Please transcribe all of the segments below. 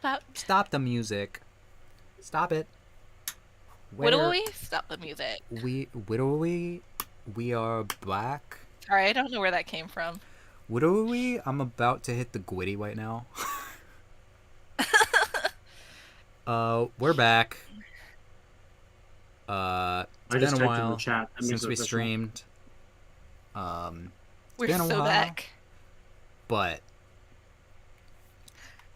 out. Stop the music. Stop it. Widowy? Stop the music. We are back. Sorry, I don't know where that came from. Widowy? I'm about to hit the gwitty right now. We're back. It's I been just a typed in the while chat. That makes since it we official. streamed. We're been a so while. back. But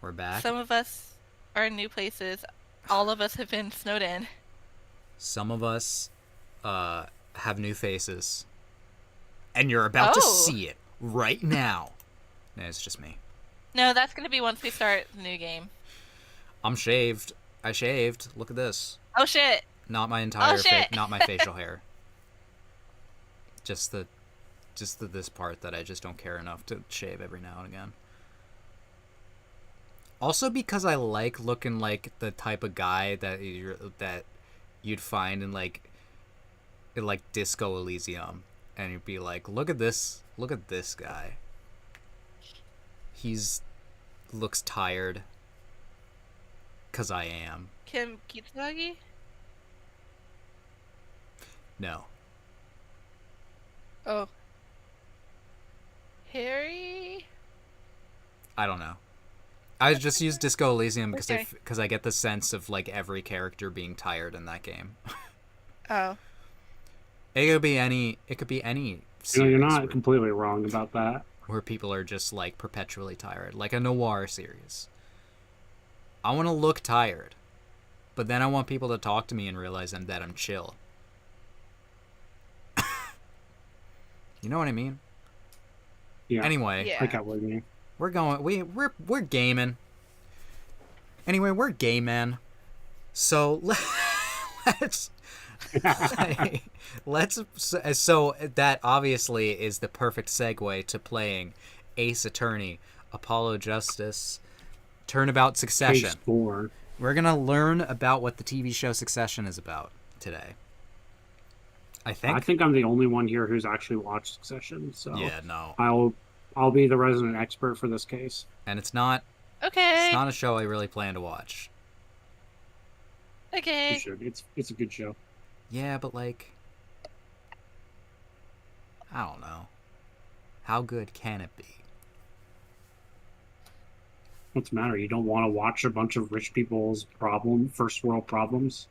we're back. Some of us are in new places. All of us have been snowed in. Some of us have new faces. And you're about to see it right now. No, it's just me. No, that's going to be once we start the new game. I'm shaved. I shaved. Look at this. Oh, shit. Not my entire shit. not my facial hair. Just this part that I just don't care enough to shave every now and again. Also because I like looking like the type of guy that you'd find in like Disco Elysium, and you'd be like, look at this guy. Looks tired. 'Cause I am. Kim Kitsuragi? No. Oh. Harry? I don't know. I just use Disco Elysium because Okay. I get the sense of like every character being tired in that game. Oh. It could be any You're series not completely wrong about that. where people are just like perpetually tired, like a noir series. I want to look tired, but then I want people to talk to me and realize that I'm chill. You know what I mean? Yeah. Anyway, Yeah. I got what you mean. we're gaming. Anyway, we're gay men. So so that obviously is the perfect segue to playing Ace Attorney, Apollo Justice, Turnabout Succession. Case 4. We're gonna learn about what the TV show Succession is about today. I think I'm the only one here who's actually watched Succession, so yeah, no. I'll be the resident expert for this case. And it's not Okay. a show I really plan to watch. Okay. You should. It's a good show. Yeah, but like I don't know. How good can it be? What's the matter? You don't want to watch a bunch of rich people's first world problems?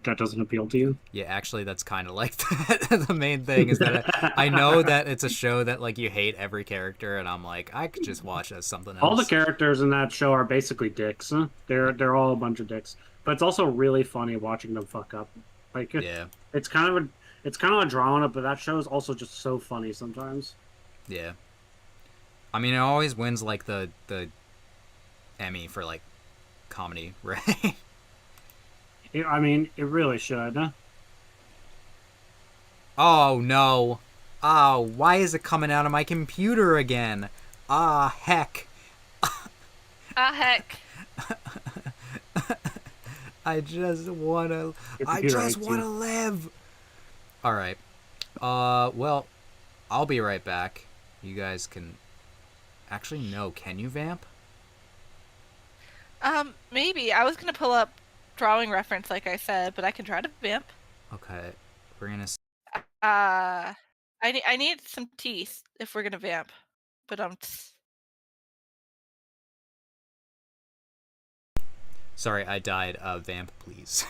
That doesn't appeal to you? Yeah, actually, that's kind of like that. The main thing is that I know that it's a show that like you hate every character, and I'm like, I could just watch it as something else. All the characters in that show are basically dicks. Huh? They're all a bunch of dicks. But it's also really funny watching them fuck up. Like, Yeah, it's kind of a drama, but that show is also just so funny sometimes. yeah. I mean, it always wins like the Emmy for like comedy, right? I mean, it really should. Huh? Oh no! Oh, why is it coming out of my computer again? Ah, heck! Ah, heck. I just wanna live. All right. Well, I'll be right back. You guys can. Actually, no. Can you vamp? Maybe. I was gonna pull up drawing reference like I said, but I can try to vamp. Okay. We're gonna. I need some teeth if we're gonna vamp. But Sorry, I died. Vamp, please.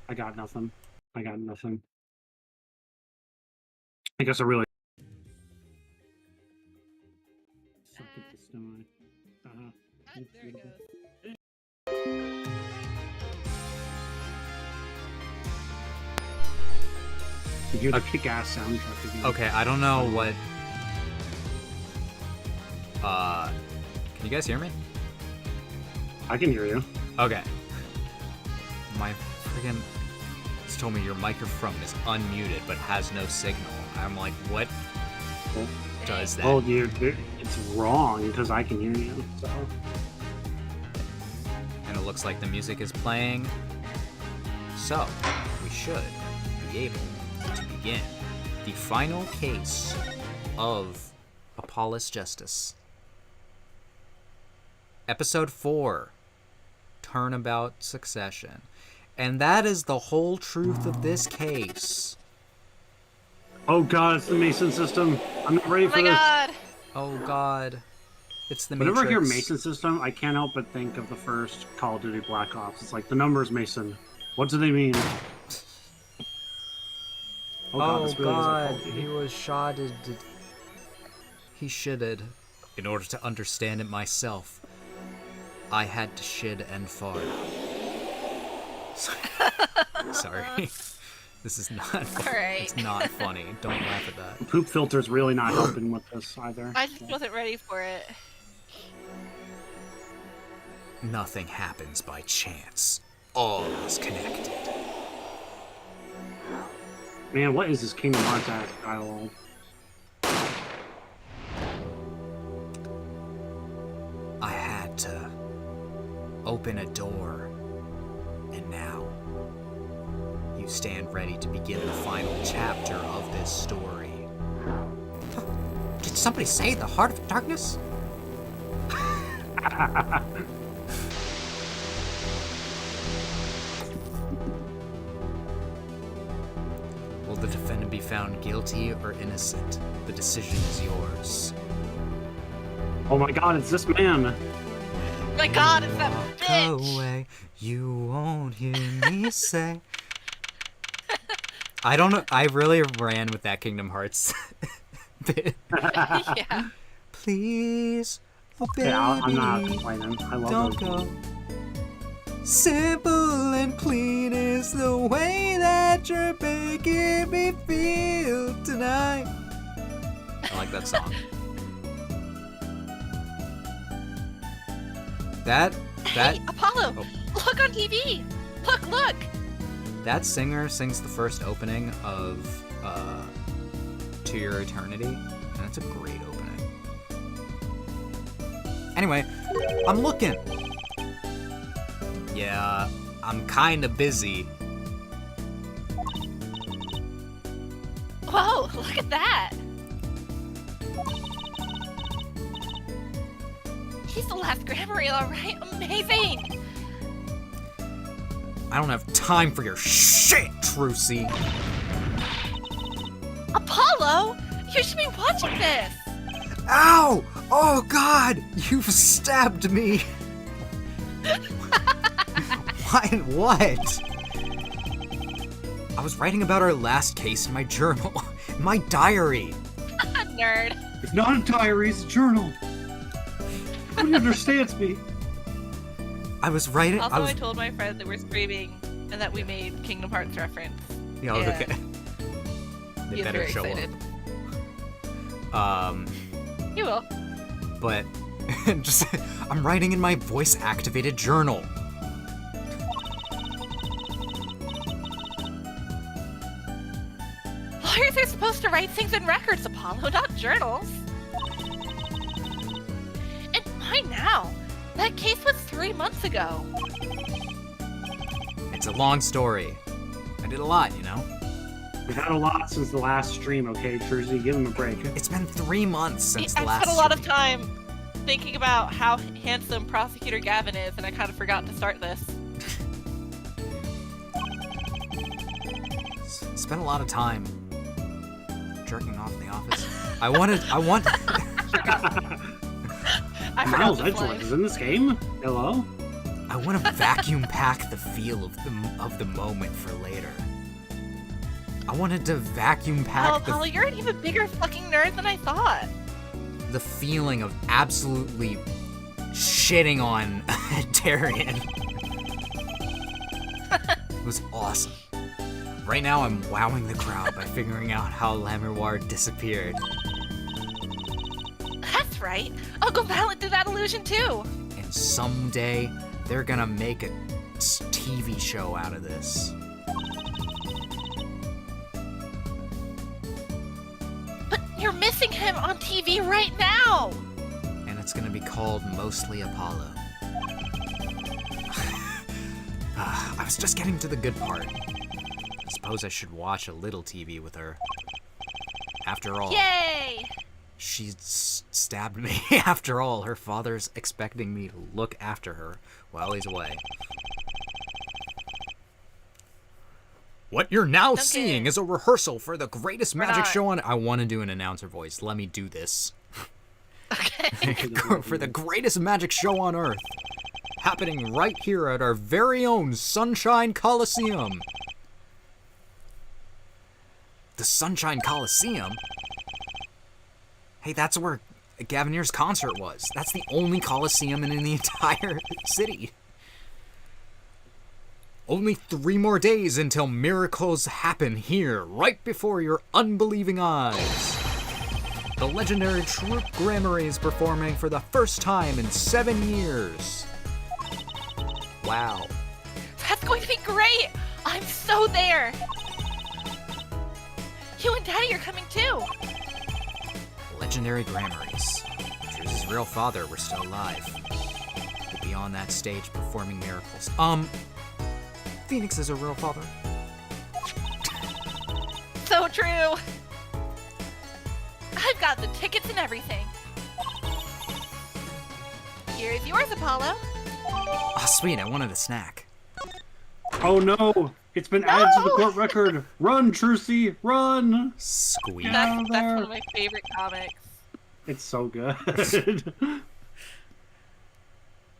I got nothing. I guess I really. Suck at the stomach. there it goes. You hear the kick-ass soundtrack again. Okay, I don't know what. Can you guys hear me? I can hear you. Okay. My friggin' it's told me your microphone is unmuted but has no signal. I'm like, what Well, does that? well, dude, it's wrong because I can hear you. So And it looks like the music is playing. So, we should be able to begin the final case of Apollos Justice. Episode 4, Turnabout Succession. And that is the whole truth of this case. Oh god, it's the Mason system. I'm not ready Oh for my this. god. Oh god. It's the Whenever I hear Matrix. Mason system, I can't help but think of the first Call of Duty Black Ops. It's like, the numbers Mason. What do they mean? Oh this really is like Call of Duty. he was shotted. He shitted. In order to understand it myself, I had to shit and fart. Sorry. This is not funny. Alright. It's not funny. Don't laugh at that. The poop filter's really not helping with this either. I just wasn't ready for it. Nothing happens by chance. All is connected. Man, what is this Kingdom Hearts dialogue? I had to open a door, and now you stand ready to begin the final chapter of this story. Did somebody say the Heart of Darkness? Will the defendant be found guilty or innocent? The decision is yours. Oh my god, it's this man! My god, it's that Walk bitch! away, you won't hear me say. I don't know. I really ran with that Kingdom Hearts bit. Yeah. Please, oh baby, Yeah, I'm not complaining. I love don't those. go. Simple and clean is the way that you're making me feel tonight. I like that song. That Hey, Apollo! Oh. Look on TV! Look! That singer sings the first opening of To Your Eternity, and it's a great opening. Anyway, I'm looking. Yeah, I'm kinda busy. Whoa, look at that! He's the last Grammar Eel, alright? Amazing! I don't have time for your shit, Trucy. Apollo! You should be watching this! Ow! Oh god! You've stabbed me! Why? What? I was writing about our last case in my journal. My diary. Nerd. It's not a diary, it's a journal. Nobody understands me. I was writing. Also, I was. I told my friend that we're streaming and that we made Kingdom Hearts reference. Yeah, Yeah. okay. They He's better very show excited. up. You will. But just I'm writing in my voice-activated journal. Lawyers are supposed to write things in records, Apollo, not journals. And why now? That case was 3 months ago. It's a long story. I did a lot, you know? We've had a lot since the last stream, okay, Jersey? Give him a break. It's been 3 months since the I last spent a lot of stream. time thinking about how handsome Prosecutor Gavin is, and I kind of forgot to start this. Spent a lot of time jerking off in the office. I want I Miles forgot the Edgeworth line. is in this game? Hello? I want to vacuum pack the feel of the moment for later. I wanted to vacuum Oh, pack Apollo, you're an even bigger fucking nerd than I thought. the feeling of absolutely shitting on Darian. It was awesome. Right now, I'm wowing the crowd by figuring out how Lamoureux disappeared. That's right. Uncle Violet did that illusion too. And someday, they're gonna make a TV show out of this. But you're missing him on TV right now. And it's gonna be called Mostly Apollo. I was just getting to the good part. I suppose I should watch a little TV with her. After all, Yay! She stabbed me. After all, her father's expecting me to look after her while he's away. What you're now seeing is a rehearsal for the greatest magic show on... I want to do an announcer voice. Let me do this. Okay. For the greatest magic show on Earth. Happening right here at our very own Sunshine Coliseum. The Sunshine Coliseum? Hey, that's where Gavinier's concert was. That's the only Coliseum in the entire city. Only 3 more days until miracles happen here, right before your unbelieving eyes. The legendary troupe Gramarye is performing for the first time in 7 years. Wow. That's going to be great! I'm so there! You and Daddy are coming too! Legendary Gramarys. Drew's real father were still alive. He'd be on that stage performing miracles. Phoenix is a real father. So true! I've got the tickets and everything. Here's yours, Apollo. Oh, sweet, I wanted a snack. Oh no! It's been added to the court record! Run, Trucy, run! Squeak. That's one of my favorite comics. It's so good.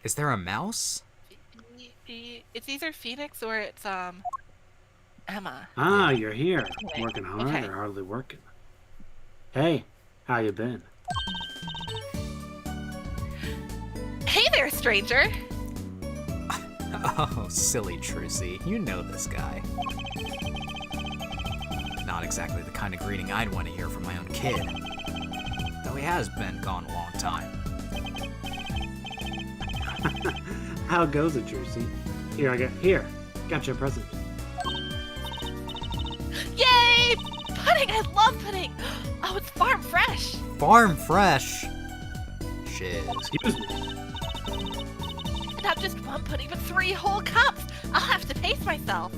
Is there a mouse? It's either Phoenix or it's, Emma. Ah, you're here. Okay. Working hard Okay. or hardly working? Hey, how you been? Hey there, stranger! Oh, silly Trucy. You know this guy. Not exactly the kind of greeting I'd want to hear from my own kid. Though he has been gone a long time. How goes it, Trucy? Here, got you a present. Yay! Pudding! I love pudding! Oh, it's farm fresh! Farm fresh? Shiz. Excuse me. Not just one pudding, but 3 whole cups! I'll have to pace myself.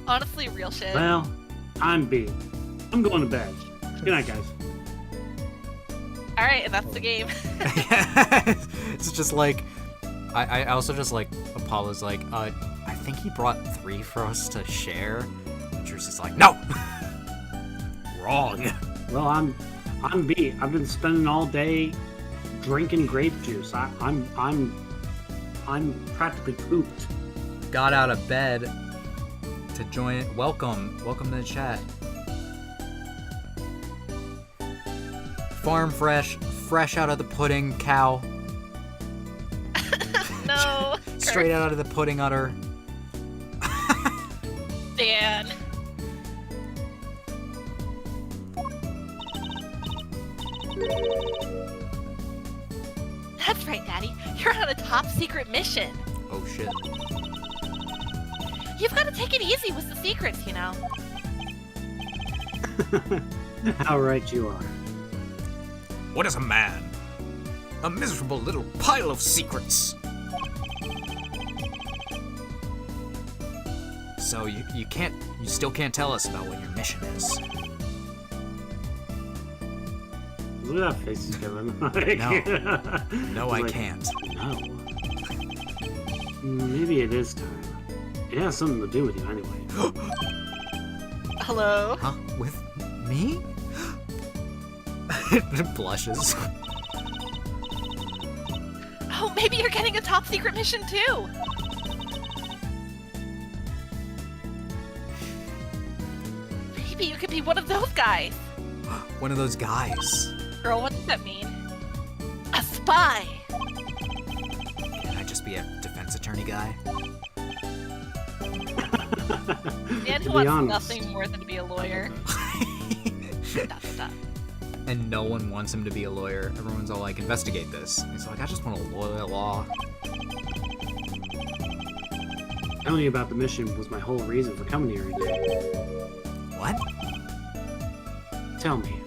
Honestly, real shit. Well, I'm B. I'm going to bed. Good night, guys. Alright, and that's the game. It's just like... I also just like... Apollo's like, I think he brought 3 for us to share. Trucy's like, no! Wrong. Well, I'm B. I've been spending all day drinking grape juice. I'm practically pooped. Got out of bed to join it. Welcome to the chat. Farm fresh out of the pudding cow. No. Straight out of the pudding udder. Dan. That's right, Daddy. You're on a top secret mission. Oh shit. You've got to take it easy with the secrets, you know. How right you are. What is a man? A miserable little pile of secrets. So you still can't tell us about what your mission is. Look at that face he's giving. No, I can't. No. Maybe it is time. It has something to do with you anyway. Hello? Huh? With me? It blushes. Oh, maybe you're getting a top secret mission too. Maybe you could be one of those guys. One of those guys. Girl, what does that mean? A spy. Can I just be a defense attorney guy? Man To who be wants honest. nothing more than to be a lawyer. Stop. And no one wants him to be a lawyer. Everyone's all like, investigate this. He's like, I just want a lawyer law. Telling you about the mission was my whole reason for coming here today. What? Tell me.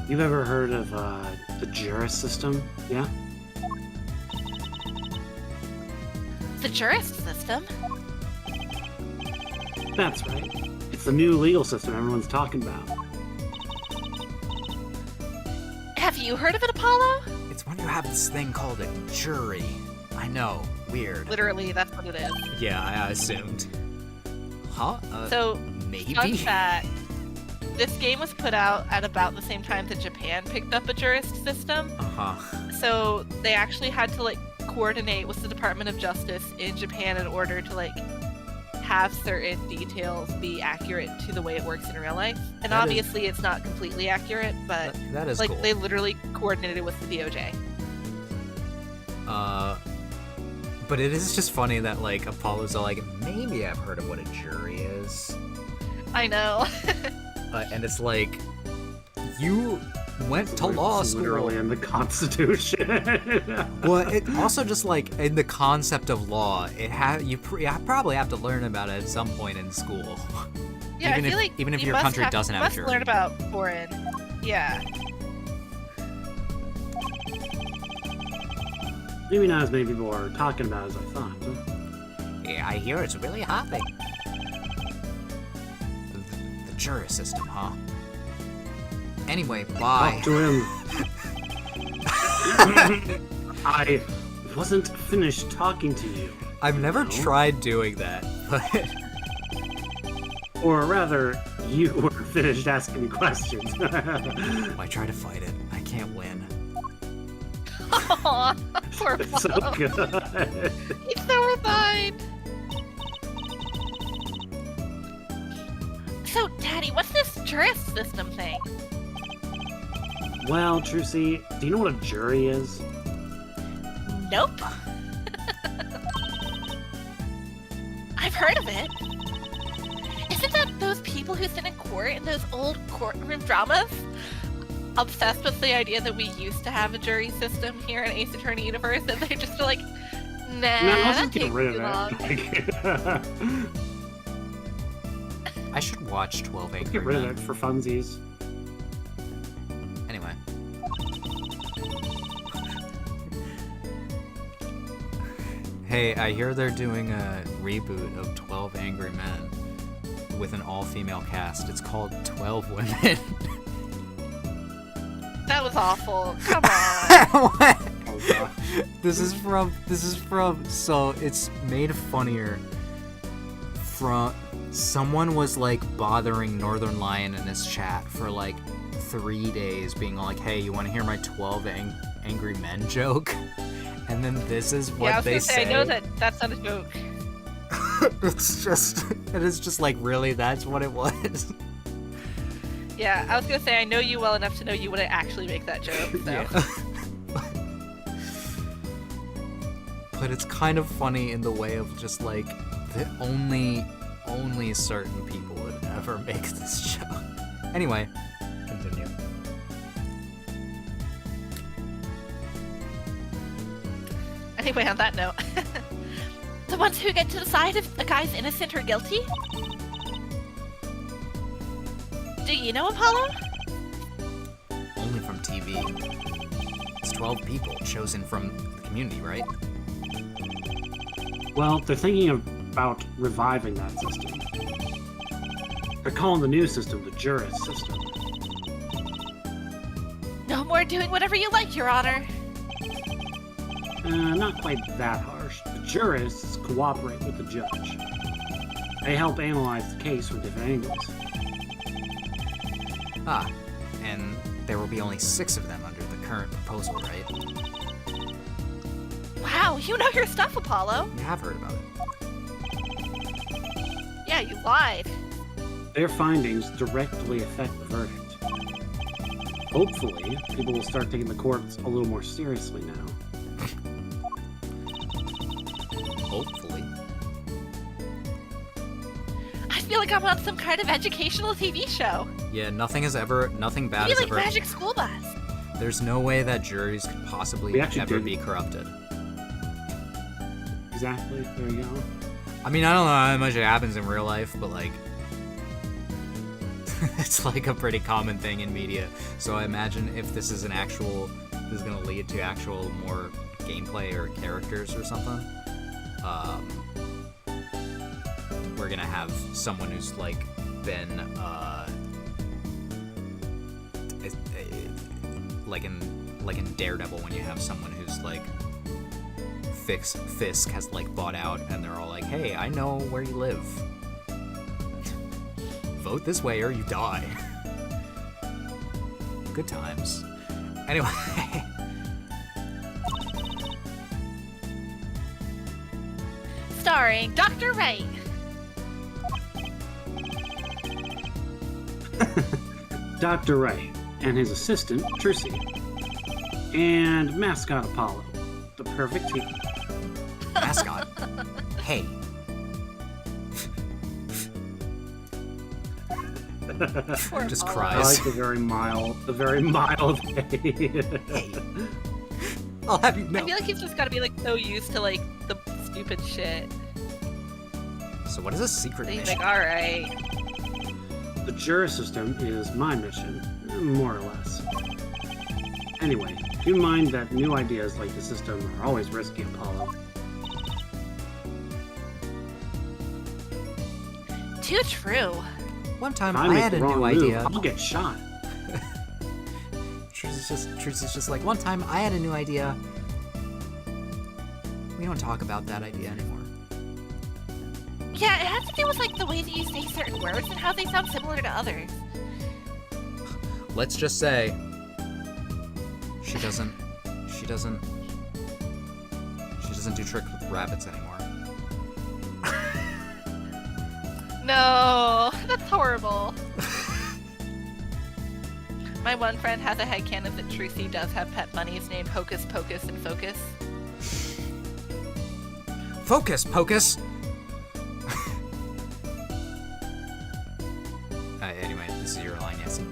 You've ever heard of the Juris system? Yeah? The jurist system? That's right. It's the new legal system everyone's talking about. you heard of it, Apollo? It's when you have this thing called a jury. I know, weird. Literally, that's what it is. Yeah, I assumed. Huh? So, maybe? fun fact, this game was put out at about the same time that Japan picked up a jurist system. Uh-huh. So they actually had to like coordinate with the Department of Justice in Japan in order to like have certain details be accurate to the way it works in real life. And That obviously it's not completely accurate, but That is like cool. they literally coordinated with the DOJ. But it is just funny that, like, Apollo's all like, maybe I've heard of what a jury is. I know. And it's like, you went to law It's school. literally in the Constitution. Well, it also just, like, in the concept of law, you probably have to learn about it at some point in school. Yeah, even I feel if, like even if you your must country doesn't you have a must jury. learn about foreign. Yeah. Maybe not as many people are talking about as I thought. Yeah, I hear it's really happening. The jury system, huh? Anyway, bye. Talk to him. I wasn't finished talking to you. I've never No. tried doing that, but Or rather, you were finished asking me questions. I try to fight it. I can't win. Aw, poor It's so Apollo. good. He's so resigned. So, Daddy, what's this jurist system thing? Well, Trucy, do you know what a jury is? Nope. I've heard of it. Isn't that those people who sit in court in those old courtroom dramas? Obsessed with the idea that we used to have a jury system here in Ace Attorney Universe, and they're just like, nah, No, let's that just get takes rid too of long. it. I should watch 12 Let's Angry get rid of Men. it for funsies. Anyway. Hey, I hear they're doing a reboot of 12 Angry Men with an all-female cast. It's called 12 Women. That was awful. Come on. Oh, God. This is from so it's made funnier from someone was like bothering Northern Lion in his chat for like 3 days being like, hey, you want to hear my 12 angry men joke? And then this is what Yeah, I was they gonna say, say. I know that that's not a joke. it is just like, really, that's what it was. Yeah, I was gonna say, I know you well enough to know you wouldn't actually make that joke, so. Yeah. But it's kind of funny in the way of just like that only certain people would ever make this joke. Anyway, continue. Anyway, on that note, the ones who get to decide if a guy's innocent or guilty? Do you know, Apollo? Only from TV. It's 12 people chosen from the community, right? Well, they're thinking about reviving that system. They're calling the new system the jurist system. No more doing whatever you like, Your Honor. Not quite that harsh. The jurists cooperate with the judge. They help analyze the case from different angles. Ah, and there will be only 6 of them under the current proposal, right? Wow, you know your stuff, Apollo. You have heard about it. Yeah, you lied. Their findings directly affect the verdict. Hopefully, people will start taking the courts a little more seriously now. Hopefully. I feel like I'm on some kind of educational TV show. Yeah, nothing bad Maybe has like ever... Magic School Bus. There's no way that juries could possibly We actually ever did. be corrupted. Exactly. There you go. I mean, I don't know how much it happens in real life, but like... it's like a pretty common thing in media. So I imagine if this is this is gonna lead to actual more gameplay or characters or something, we're gonna have someone who's like been like in Daredevil when you have someone who's like Fisk has like bought out and they're all like, hey, I know where you live. Vote this way or you die. Good times. Anyway. Starring Dr. Wright. Dr. Wright and his assistant, Trissy. And mascot Apollo. The perfect team. Mascot. Hey. Just Apollo. I cries. like the very mild hey. Hey. I'll have you know. I feel like he's just gotta be like so used to like the stupid shit. So what is a secret That he's mission? like, alright. The jury system is my mission, more or less. Anyway, keep in mind that new ideas like the system are always risky, Apollo. Too true. One time If I I make had the a wrong new move, idea. I'll get shot. Truth is just like, one time I had a new idea. We don't talk about that idea anymore. Yeah, it has to do with like the way that you say certain words and how they sound similar to others. Let's just say she doesn't do tricks with rabbits anymore. No, that's horrible. My one friend has a headcanon that Trucy does have pet bunnies named Hocus Pocus and Focus. Focus, Pocus! Anyway, this is your line, Nancy.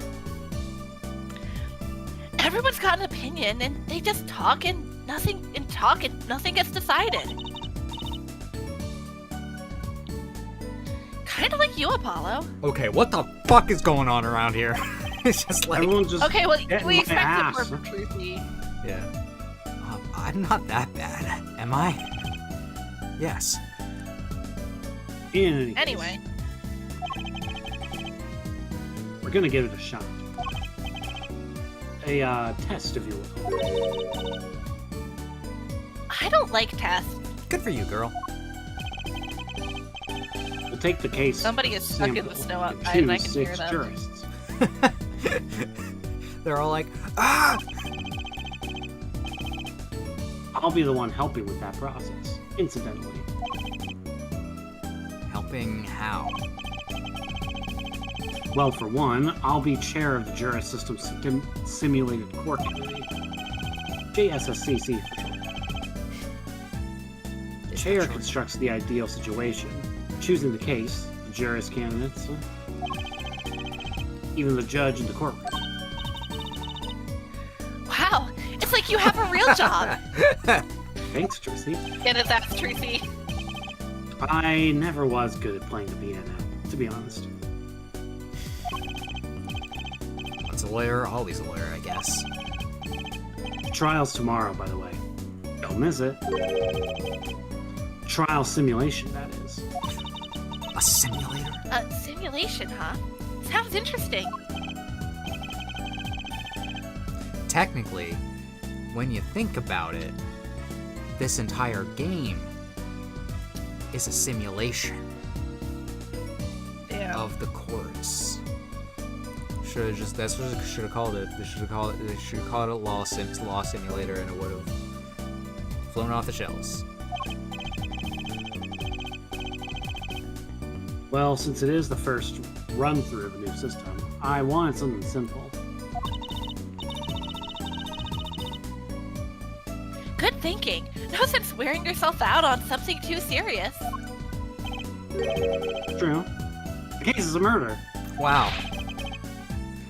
Everyone's got an opinion and they just talk and nothing gets decided. Kind of like you, Apollo. Okay, what the fuck is going on around here? It's just like... Everyone just Okay, well, get in we my expect it ass. more from Trucy. Yeah. I'm not that bad, am I? Yes. In any case, Anyway, we're gonna give it a shot. A test, if you will. I don't like tests. Good for you, girl. We'll take the case. Somebody is stuck in the sample snow and outside and I choose can hear 6 them. jurists. They're all like, ah! I'll be the one helping with that process, incidentally. Helping how? Well, for one, I'll be chair of the Jury System Simulated Court Committee. JSSCC for short. The chair constructs the ideal situation, choosing the case, the jury's candidates, even the judge in the courtroom. Wow, it's like you have a real job. Thanks, Tracy. And it's that's Trucy. I never was good at playing the piano, to be honest. Once a lawyer, always a lawyer, I guess. Trial's tomorrow, by the way. Don't miss it. Trial simulation, that is. A simulator? Simulation, huh? Sounds interesting. Technically, when you think about it, this entire game is a simulation Yeah. of the courts. Should have called it. They should have called it a law simulator, and it would have flown off the shelves. Well, since it is the first run-through of the new system, I wanted something simple. Good thinking. No sense wearing yourself out on something too serious. True. The case is a murder. Wow.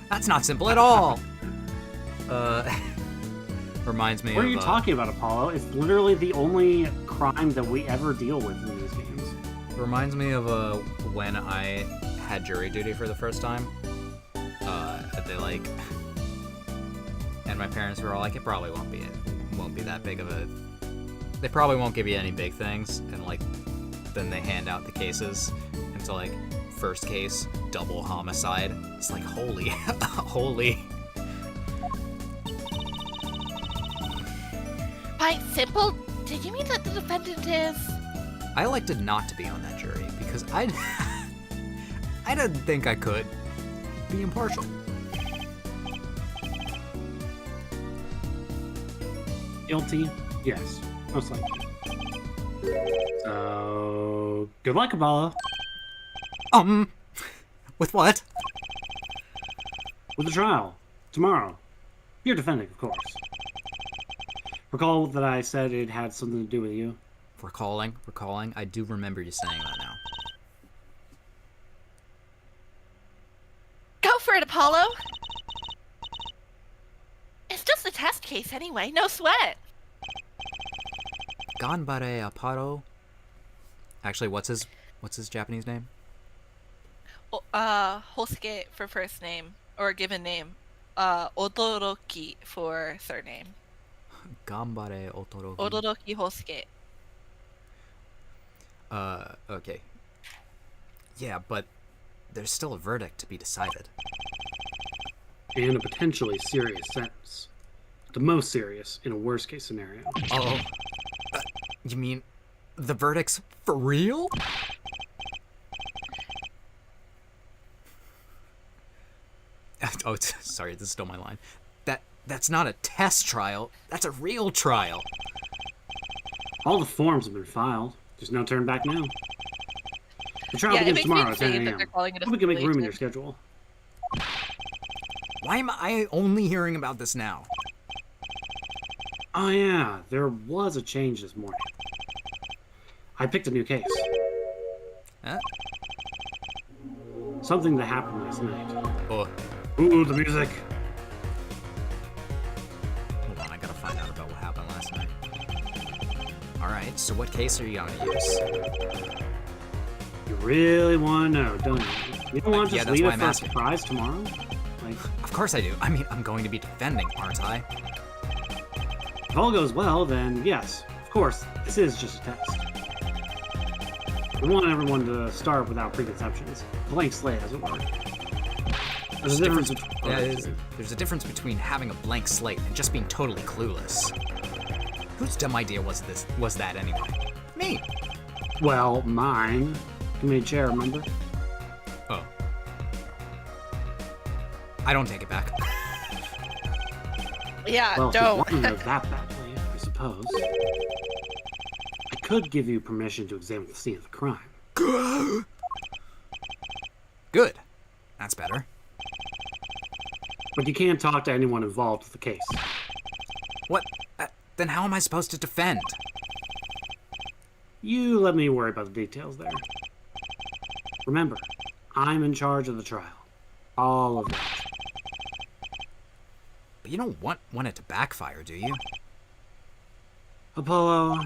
That's not simple at all. Reminds me What of... are you talking about, Apollo? It's literally the only crime that we ever deal with in these games. Reminds me of when I had jury duty for the first time. They like, and my parents were all like, "It probably won't be that big of a. They probably won't give you any big things." And like, then they hand out the cases, and so like, first case, double homicide. It's like holy. By simple, did you mean that the defendant is? I elected not to be on that jury because I didn't think I could be impartial. Guilty? Yes, most likely. So, good luck, Apollo. With what? With the trial. Tomorrow. You're defending, of course. Recall that I said it had something to do with you? Recalling. I do remember you saying that now. Go for it, Apollo. It's just a test case anyway, no sweat. Ganbare Aparo. Actually, what's his Japanese name? Hosuke for first name, or given name. Odoroki for surname. Ganbare Otoroki. Odoroki Hosuke. Okay. Yeah, but there's still a verdict to be decided. And a potentially serious sentence. The most serious in a worst-case scenario. Oh. You mean the verdict's for real? Oh, sorry, this stole my line. That's not a test trial. That's a real trial. All the forms have been filed. There's no turn back now. The trial Yeah, it begins makes tomorrow me at 10 insane that a.m. they're calling it a Hope we can make room in simulation. your schedule. Why am I only hearing about this now? Oh yeah, there was a change this morning. I picked a new case. Huh? Something that happened last night. Oh, Ooh, the music. hold on, I gotta find out about what happened last night. Alright, so what case are you gonna use? You really want to know, don't you? You don't want to Yeah, just that's leave why it I'm for a asking. surprise tomorrow? Like, Of course I do. I mean, I'm going to be defending, aren't I? if all goes well, then yes, of course, this is just a test. We want everyone to start without preconceptions. Blank slate, as it were. There's a difference between... There's a difference between having a blank slate and just being totally clueless. Whose dumb idea was that anyway? Me. Well, mine. Give me a chair, remember? Oh. I don't take it back. Yeah, Well, if you don't. want to know that badly, I suppose. I could give you permission to examine the scene of the crime. Good. That's better. But you can't talk to anyone involved with the case. What? Then how am I supposed to defend? You let me worry about the details there. Remember, I'm in charge of the trial. All of that. But you don't want it to backfire, do you? Apollo,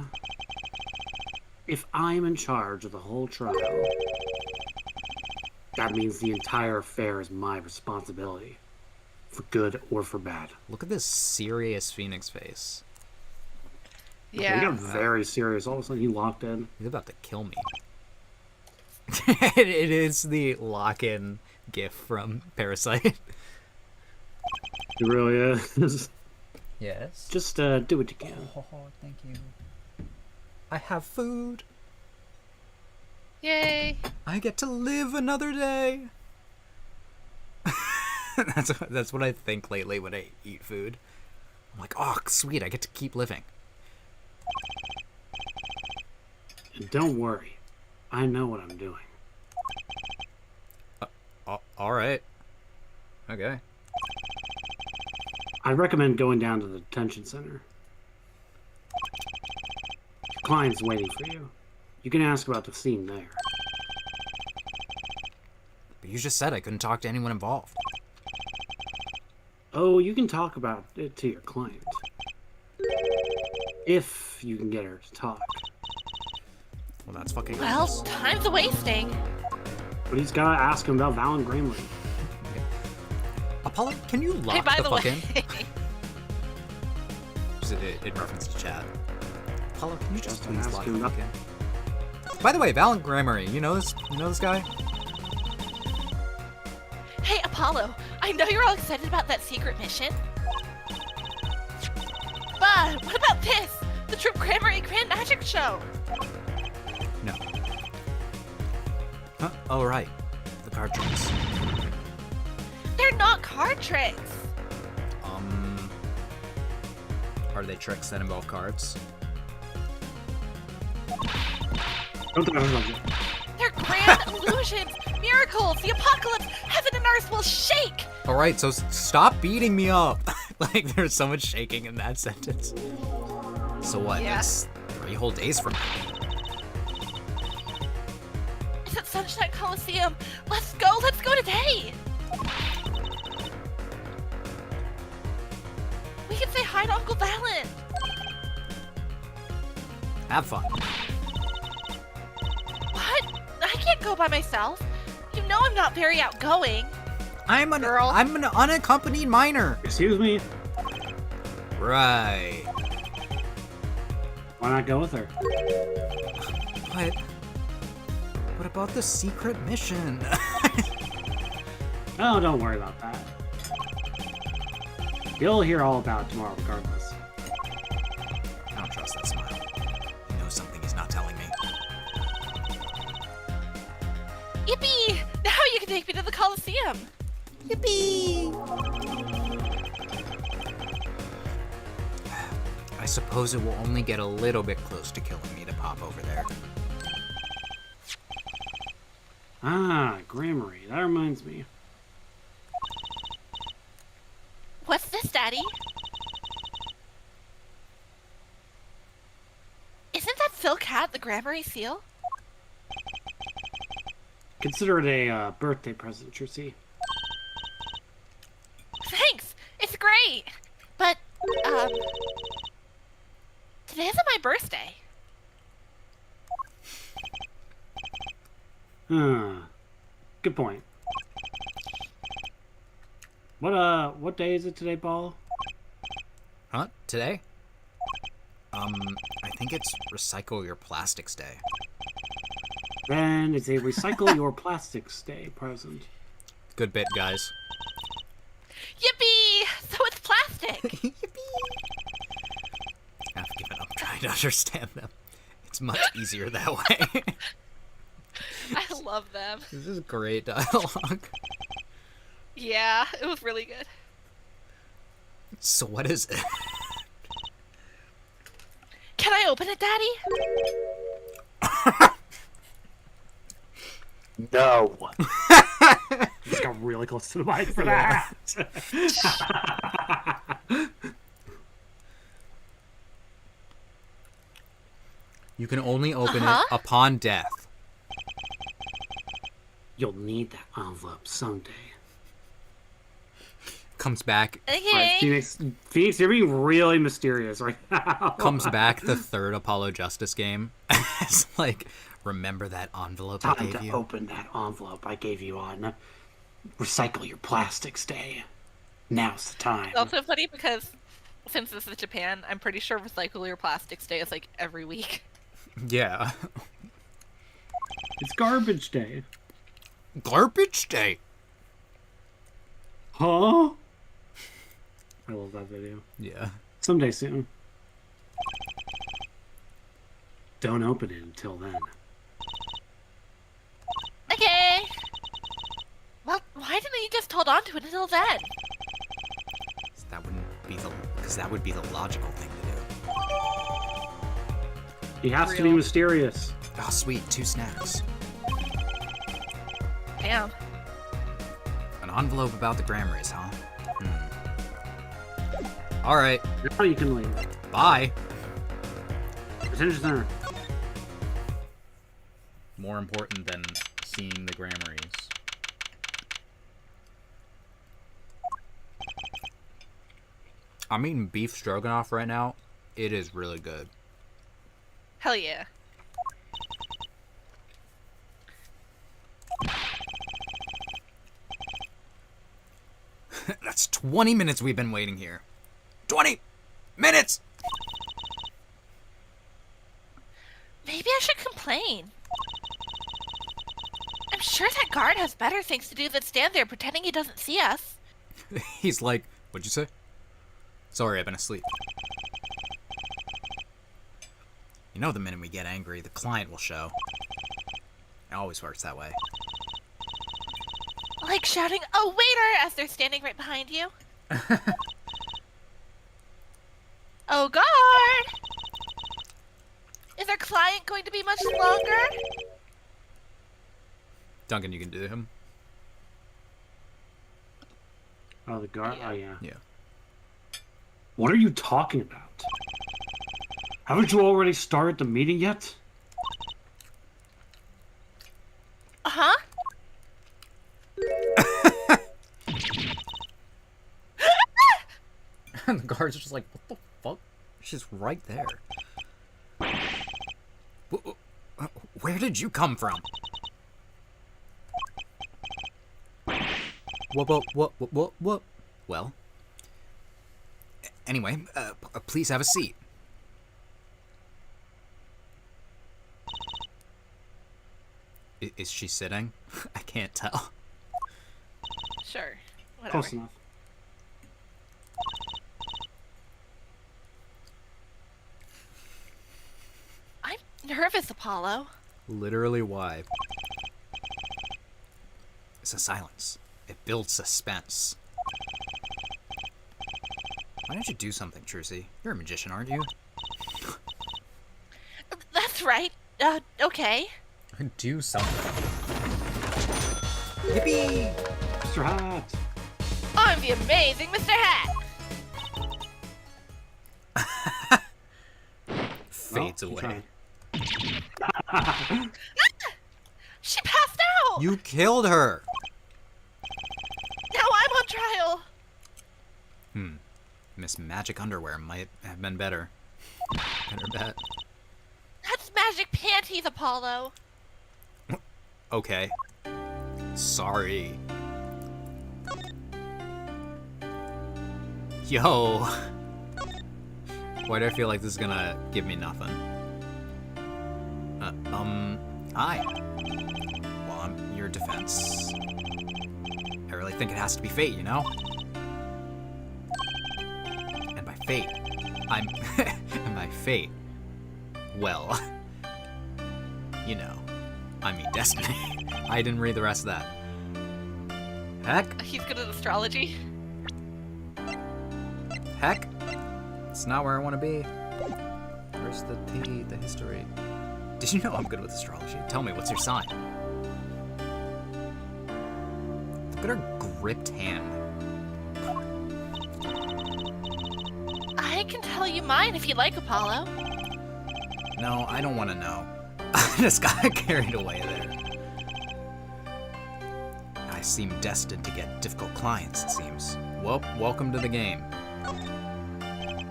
if I'm in charge of the whole trial, that means the entire affair is my responsibility. For good or for bad. Look at this serious Phoenix face. Yeah. He got very serious. All of a sudden, he locked in. He's about to kill me. It is the lock-in gif from Parasite. He really is. Yes. Just do what you can. Oh, thank you. I have food. Yay. I get to live another day. That's what I think lately when I eat food. I'm like, oh, sweet, I get to keep living. And don't worry. I know what I'm doing. All right. Okay. I recommend going down to the detention center. Your client's waiting for you. You can ask about the scene there. But you just said I couldn't talk to anyone involved. Oh, you can talk about it to your client. If you can get her to talk. Well, that's fucking Well, nice. time's a wasting. But he's gotta ask him about Valen Gramley. Apollo, can you lock Hey, by the fuck way. in? Just in reference to chat. Apollo, can you just Just please ask lock him the up. fuck in? By the way, Valen Grammary, you know this guy? Hey, Apollo, I know you're all excited about that secret mission. But what about this? the Troop Grammary Grand Magic Show. No. Huh? Oh, right. The card tricks. They're not card tricks. Are they tricks that involve cards? Don't think I heard you. They're grand illusions, miracles, the apocalypse, heaven and earth will shake. All right, so stop beating me up. Like, there's so much shaking in that sentence. So what? Yeah. That's 3 whole days from now. It's at Sunshine Coliseum. Let's go today. We can say hi to Uncle Valen. Have fun. What? I can't go by myself. You know I'm not very outgoing. I'm an unaccompanied minor. Excuse me? Right. Why not go with her? What about the secret mission? Oh, don't worry about that. You'll hear all about it tomorrow regardless. I don't trust that smile. He knows something he's not telling me. Yippee! Now you can take me to the Coliseum. Yippee! I suppose it will only get a little bit close to killing me to pop over there. Ah, Grammary. That reminds me. What's this, Daddy? Isn't that Phil Cat the Grammary seal? Consider it a birthday present, Trissy. Thanks! It's great! But, today isn't my birthday. Good point. What day is it today, Ball? Huh? Today? I think it's Recycle Your Plastics Day. Then it's a Recycle Your Plastics Day present. Good bit, guys. Yippee! So it's plastic! I've given up trying to understand them. It's much easier that way. I love them. This is great dialogue. Yeah, it was really good. So what is it? Can I open it, Daddy? No. Just got really close to the mic for that. You can only open it upon death. You'll need that envelope someday. Comes back. Okay. Alright, Phoenix, you're being really mysterious right now. Comes back the third Apollo Justice game. It's like, remember that envelope I Time gave to you? open that envelope I gave you on Recycle Your Plastics Day. Now's the time. It's also funny because since this is Japan, I'm pretty sure Recycle Your Plastics Day is like every week. Yeah. It's Garbage Day. Garbage Day. Huh? I love that video. Yeah. Someday soon. Don't open it until then. Okay. Well, why didn't you just hold on to it until then? Because that would be the logical thing to do. He has to be Real. Oh, mysterious. sweet. 2 snacks. Damn. An envelope about the Grammarys, huh? All right. Now you can leave. Bye. Attention center. More important than seeing the Grammarys. I'm eating beef stroganoff right now. It is really good. Hell yeah. That's 20 minutes we've been waiting here. 20 minutes! Maybe I should complain. I'm sure that guard has better things to do than stand there pretending he doesn't see us. He's like, what'd you say? Sorry, I've been asleep. You know the minute we get angry, the client will show. It always works that way. Like shouting, "Oh, waiter!" as they're standing right behind you. Oh, guard! Is our client going to be much longer? Duncan, you can do him. Oh, the guard? Yeah. Oh, yeah. Yeah. What are you talking about? Haven't you already started the meeting yet? Uh-huh. And the guard's just like, what the fuck? She's right there. Where did you come from? What? Well. Anyway, please have a seat. Is she sitting? I can't tell. Sure. Whatever. Close enough. I'm nervous, Apollo. Literally, why? It's a silence. It builds suspense. Why don't you do something, Trucy? You're a magician, aren't you? That's right. Okay. Do something. Yippee! Mr. Hat! I'm the amazing Mr. Hat! Fades Oh, away. She passed out! You killed her! Now I'm on trial! Miss Magic Underwear might have been better. Better bet. That's magic panties, Apollo. Okay. Sorry. Yo. Why do I feel like this is gonna give me nothing? Hi. Well, I'm your defense. I really think it has to be fate, you know? And by fate, and by fate, well, you know, I mean destiny. I didn't read the rest of that. Heck? He's good at astrology. Heck? It's not where I want to be. Where's the the history? Did you know I'm good with astrology? Tell me, what's your sign? Look at her gripped hand. I can tell you mine if you'd like, Apollo. No, I don't want to know. I just got carried away there. I seem destined to get difficult clients, it seems. Well, welcome to the game.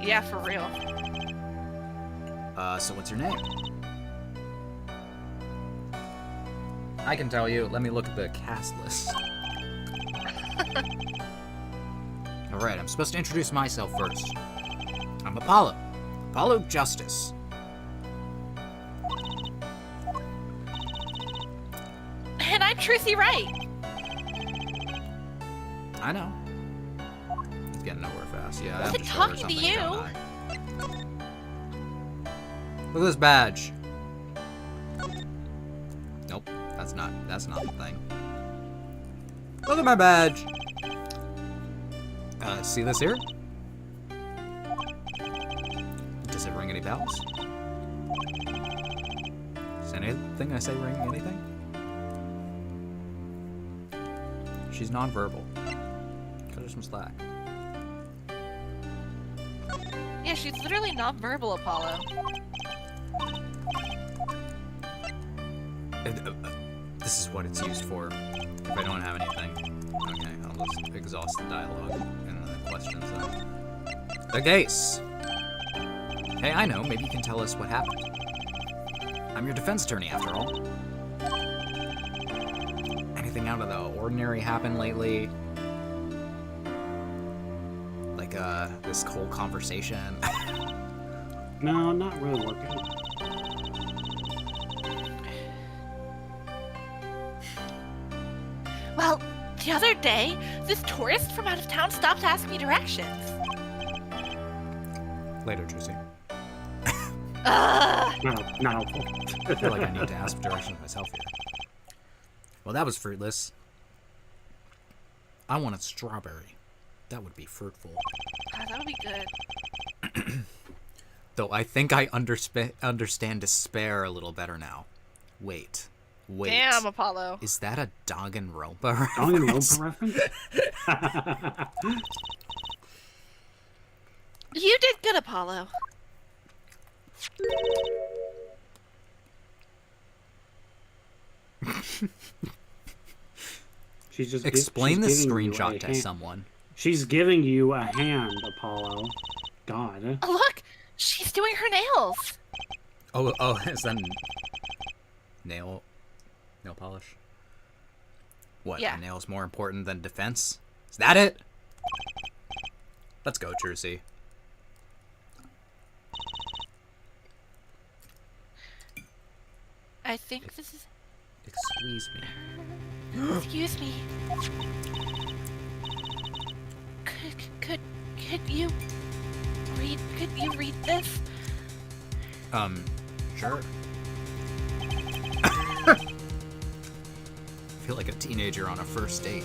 Yeah, for real. So what's your name? I can tell you. Let me look at the cast list. Alright, I'm supposed to introduce myself first. I'm Apollo. Apollo Justice. And I'm Trucy Wright. I know. He's getting nowhere fast. Yeah, I have Wasn't to show her talking to something, you. don't I? Look at this badge. Nope, that's not the thing. Look at my badge. See this here? Does it ring any bells? Does anything I say ring anything? She's nonverbal. Cut her some slack. Yeah, she's literally nonverbal, Apollo. This is what it's used for. If I don't have anything. Okay, I'll just exhaust the dialogue and the questions then. The case! Hey, I know, maybe you can tell us what happened. I'm your defense attorney, after all. Anything out of the ordinary happened lately? Like, this whole conversation? No, not really working. Well, the other day, this tourist from out of town stopped asking me directions. Later, Trucy. Ugh! Not helpful. I feel like I need to ask for directions myself here. Well, that was fruitless. I want a strawberry. That would be fruitful. Ah, that would be good. Though I think I understand despair a little better now. Wait. Damn, Apollo. Is that a Danganronpa Danganronpa reference? reference? You did good, Apollo. She's just Explain the she's giving you screenshot a to hand. someone. She's giving you a hand, Apollo. God. Oh, look, she's doing her nails. Oh, is that nail polish? What? Yeah. A nail's more important than defense? Is that it? Let's go, Trucy. I think this is... Excuse me. Excuse me. Could you read this? Sure. I feel like a teenager on a first date.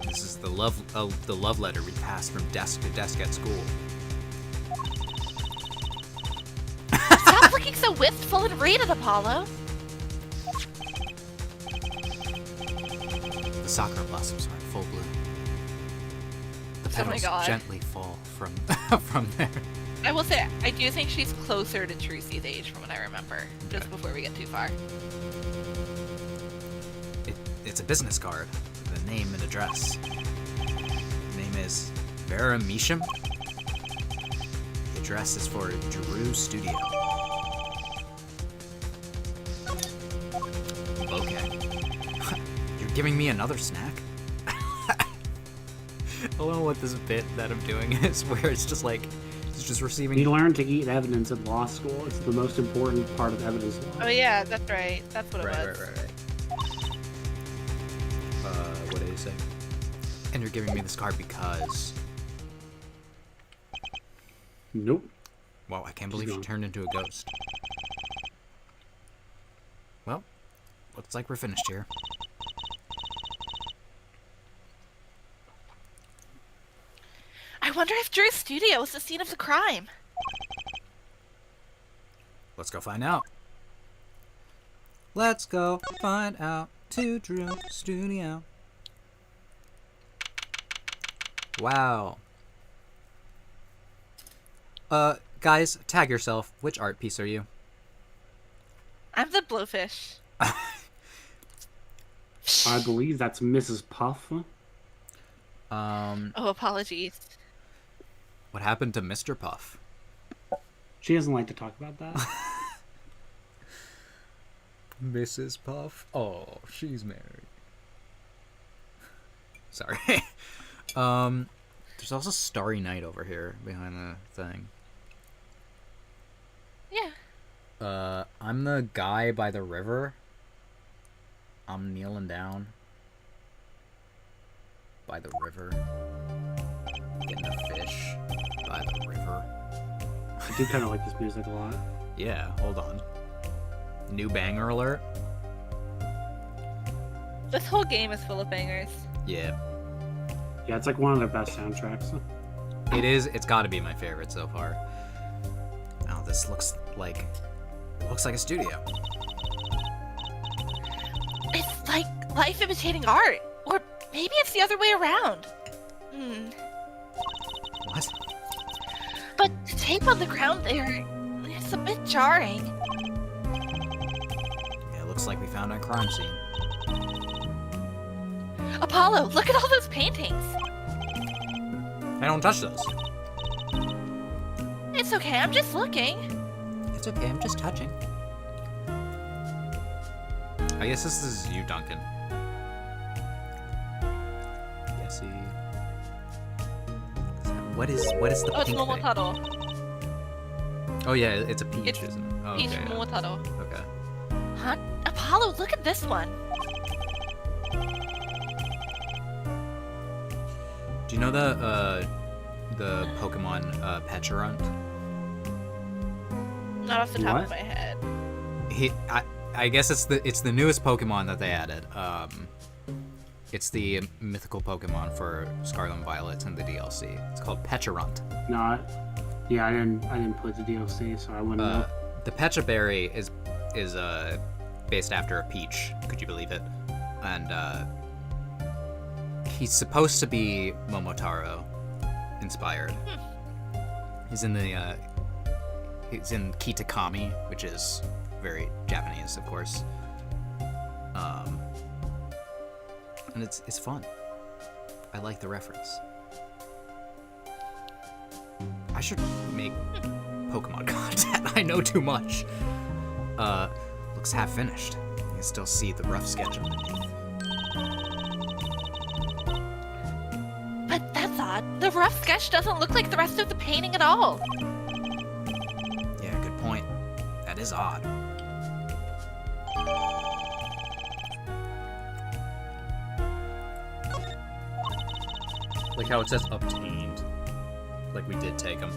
This is the love letter we passed from desk to desk at school. Stop looking so wistful and read it, Apollo. The sakura blossoms are in full bloom. The Oh my petals God. gently fall from from there. I will say, I do think she's closer to Trucy's age from what I remember, just before we get too far. It's a business card with a name and address. The name is Vera Misham. The address is for Drew Studio. Okay. You're giving me another snack? I don't know what this bit that I'm doing is, where it's just like, it's just receiving... You learn to eat evidence in law school. It's the most important part of evidence law. Oh yeah, that's right. That's what it was. Right. What did he say? And you're giving me this card because... Nope. Wow, I can't believe you gone. turned into a ghost. Well, looks like we're finished here. I wonder if Drew's studio was the scene of the crime. Let's go find out. Let's go find out to Drew Studio. Wow. Guys, tag yourself. Which art piece are you? I'm the blowfish. I believe that's Mrs. Puff. Oh, apologies. What happened to Mr. Puff? She doesn't like to talk about that. Mrs. Puff? Oh, she's married. Sorry. There's also Starry Night over here behind the thing. Yeah. I'm the guy by the river. I'm kneeling down by the river, getting a fish by the river. I do kind of like this music a lot. Yeah, hold on. New banger alert. This whole game is full of bangers. Yeah, Yeah, it's like one of their best soundtracks. it is. It's got to be my favorite so far. Now this looks like a studio. It's like life imitating art. Or maybe it's the other way around. What? But the tape on the ground there, it's a bit jarring. Yeah, it looks like we found a crime scene. Apollo, look at all those paintings. I don't touch those. It's okay, I'm just looking. It's okay. I'm just touching. I guess this is you, Duncan. Jesse. What is the Oh, it's pink thing? Momotaro. Oh yeah, it's a peach, It's isn't it? Oh, Peach okay. Momotaro. Okay. Huh? Apollo, look at this one. Do you know the Pokemon Pecharunt? Not off the top What? of my head. I guess it's the newest Pokemon that they added. It's the mythical Pokemon for Scarlet and Violet in the DLC. It's called Pecharunt. No, yeah, I didn't play the DLC, so I wouldn't know. The Pecha Berry is based after a peach. Could you believe it? And he's supposed to be Momotaro inspired. He's in Kitakami, which is very Japanese, of course. And it's fun. I like the reference. I should make Pokemon content. I know too much. Looks half finished. You can still see the rough sketch underneath. But that's odd. The rough sketch doesn't look like the rest of the painting at all. Yeah, good point. That is odd. Like how it says obtained. Like we did take them.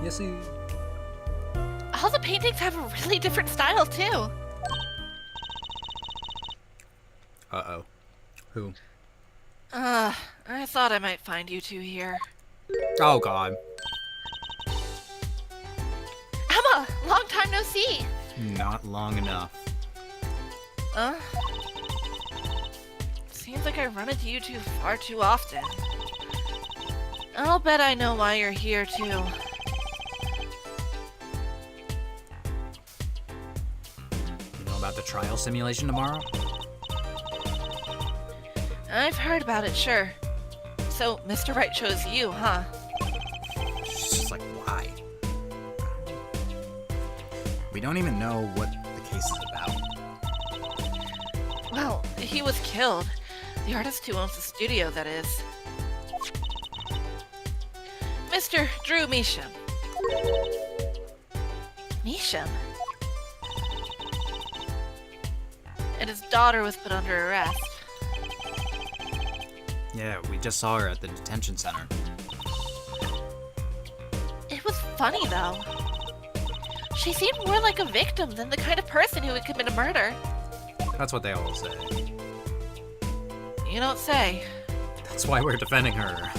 Yes, see. All the paintings have a really different style, too. Uh-oh. Who? I thought I might find you two here. Oh, God. Emma, long time no see. Not long enough. Seems like I run into you two far too often. I'll bet I know why you're here, too. You know about the trial simulation tomorrow? I've heard about it, sure. So, Mr. Wright chose you, huh? It's just like, why? We don't even know what the case is about. Well, he was killed. The artist who owns the studio, that is. Mr. Drew Measham. Measham? And his daughter was put under arrest. Yeah, we just saw her at the detention center. It was funny, though. She seemed more like a victim than the kind of person who would commit a murder. That's what they all say. You don't say. That's why we're defending her.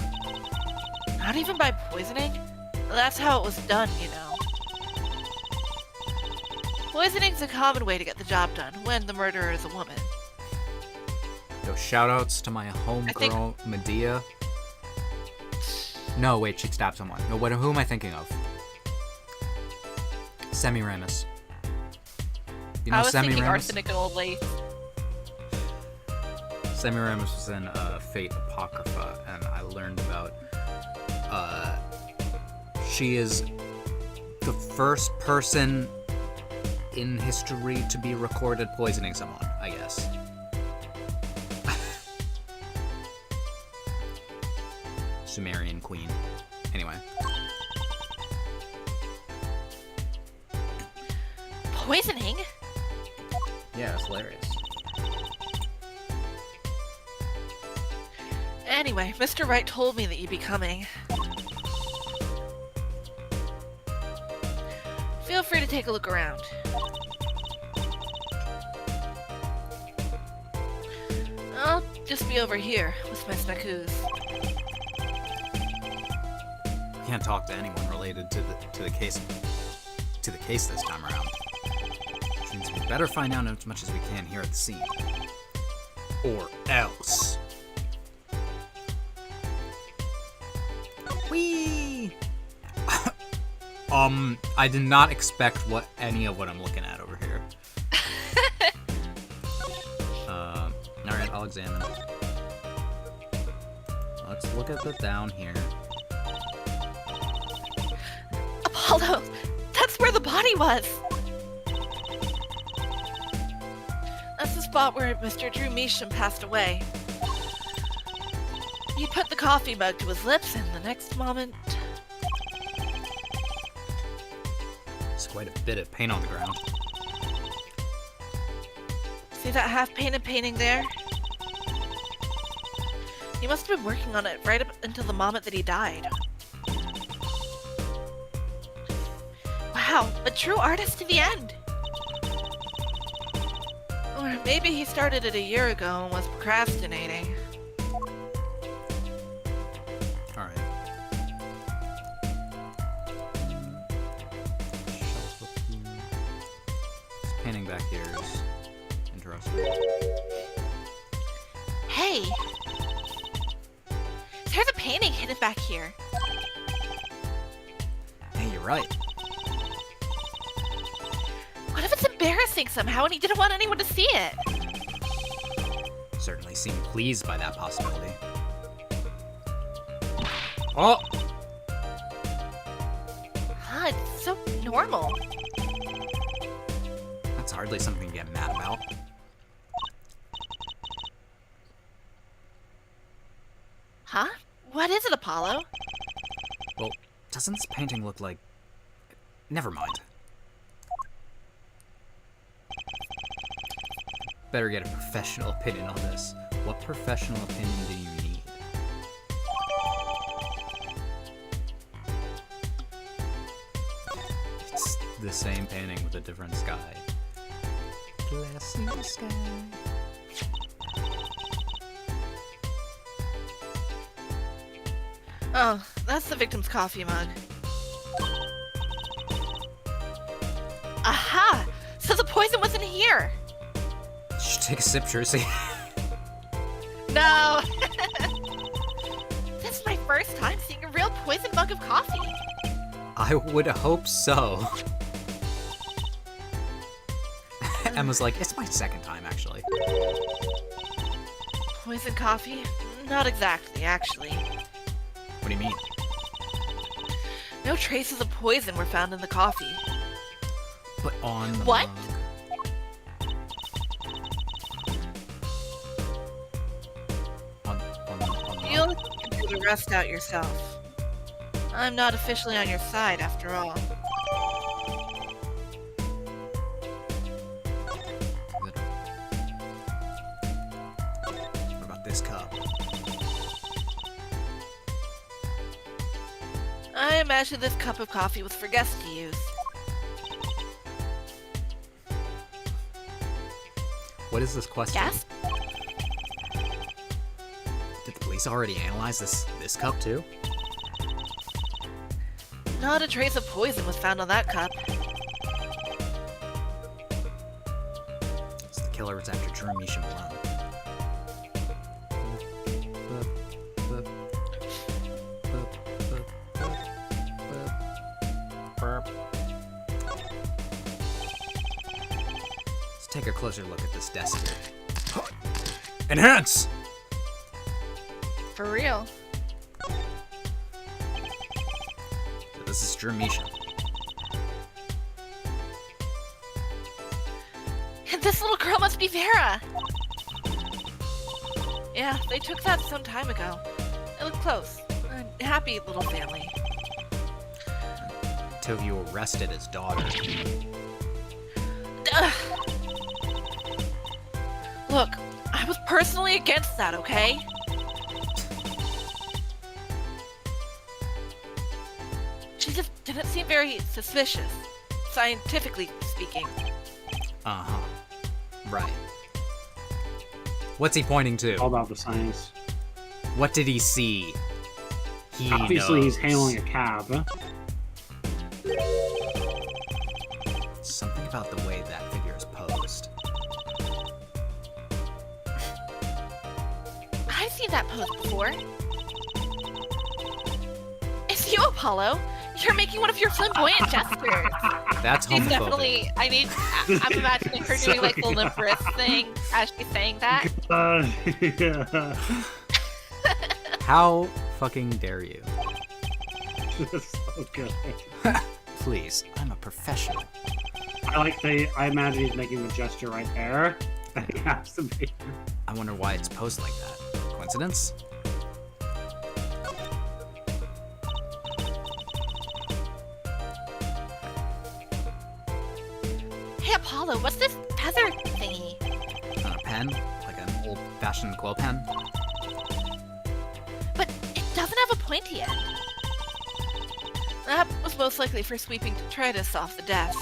Not even by poisoning? That's how it was done, you know. Poisoning's a common way to get the job done when the murderer is a woman. Yo, shoutouts to my homegirl, Medea. No, wait, she stabbed someone. No, who am I thinking of? Semiramis. You know I was thinking Semiramis? arsenic and old lace. Semiramis was in Fate Apocrypha, and I learned about she is the first person in history to be recorded poisoning someone, I guess. Sumerian queen. Anyway. Poisoning? Yeah, it's hilarious. Anyway, Mr. Wright told me that you'd be coming. Feel free to take a look around. I'll just be over here with my snackoos. Can't talk to anyone related to the case this time around. Which means we better find out as much as we can here at the scene. Or else. Whee! I did not expect any of what I'm looking at over here. Alright, I'll examine it. Let's look at the down here. Apollo! That's where the body was! That's the spot where Mr. Drew Measham passed away. He put the coffee mug to his lips, and the next moment... There's quite a bit of paint on the ground. See that half-painted painting there? He must have been working on it right up until the moment that he died. Wow, a true artist to the end! Or maybe he started it a year ago and was procrastinating. Alright. This painting back here is interesting. Hey! There's a painting hidden back here. Hey, you're right. What if it's embarrassing somehow and he didn't want anyone to see it? Certainly seem pleased by that possibility. Oh! Huh, it's so normal. That's hardly something to get mad about. Huh? What is it, Apollo? Well, doesn't this painting look like... Never mind. Better get a professional opinion on this. What professional opinion do you need? It's the same painting with a different sky. Glassy sky. Oh, that's the victim's coffee mug. Aha! So the poison wasn't here! You should take a sip, Jersey. No! This is my first time seeing a real poison mug of coffee. I would hope so. Emma's like, it's my second time, actually. Poison coffee? Not exactly, actually. What do you mean? No traces of poison were found in the coffee. But on the What? mug. On the You'll mug. figure the rest out yourself. I'm not officially on your side, after all. What about this cup? I imagine this cup of coffee was for guests to use. What is this question? Yes? Did the police already analyze this cup too? Not a trace of poison was found on that cup. So the killer was after Drew Misha Malone. Let's take a closer look at this desk here. Enhance! For real. So this is Drew Misha. And this little girl must be Vera! Yeah, they took that some time ago. It looked close. A happy little family. Until you arrested his daughter. Ugh. Look, I was personally against that, okay? She just didn't seem very suspicious, scientifically speaking. Uh-huh. Right. What's he pointing to? All about the science. What did he see? He Obviously, he's knows. hailing a cab. Something about the way that figure is posed. I've seen that pose before. It's you, Apollo. You're making one of your flamboyant gestures. That's She's homophobic. definitely. I'm imagining her doing like the limp wrist thing as she's saying that. Yeah. How fucking dare you? That's so good. Please, I'm a professional. I imagine he's making the gesture right there. He has to be. I wonder why it's posed like that. Coincidence? Hey, Apollo, what's this feather thingy? Not a pen? Like an old-fashioned quill pen? pointy end. That was most likely for sweeping detritus off the desk.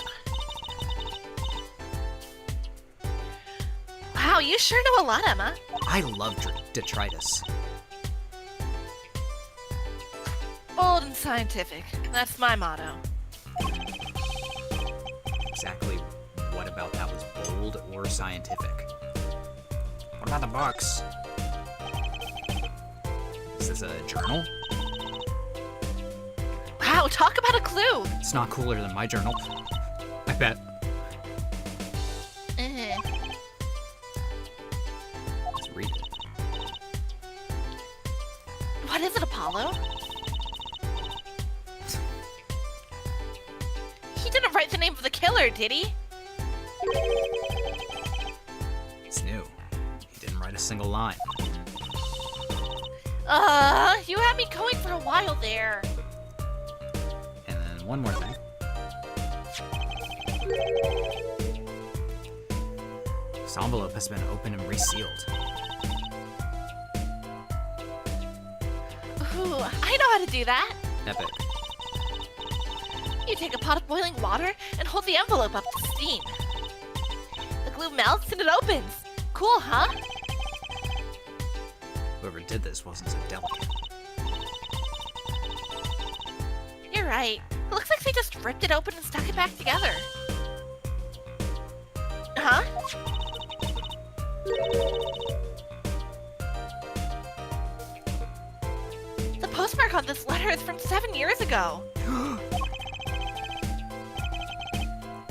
Wow, you sure know a lot, Emma. I love detritus. Bold and scientific. That's my motto. Exactly what about that was bold or scientific? What about the box? Is this a journal? Wow, talk about a clue! It's not cooler than my journal. I bet. Let's read it. What is it, Apollo? He didn't write the name of the killer, did he? It's new. He didn't write a single line. You had me going for a while there. And then one more thing. This envelope has been opened and resealed. Ooh, I know how to do that. Epic. You take a pot of boiling water and hold the envelope up to steam. The glue melts and it opens. Cool, huh? Whoever did this wasn't so delicate. You're right. It looks like they just ripped it open and stuck it back together. Huh? The postmark on this letter is from 7 years ago.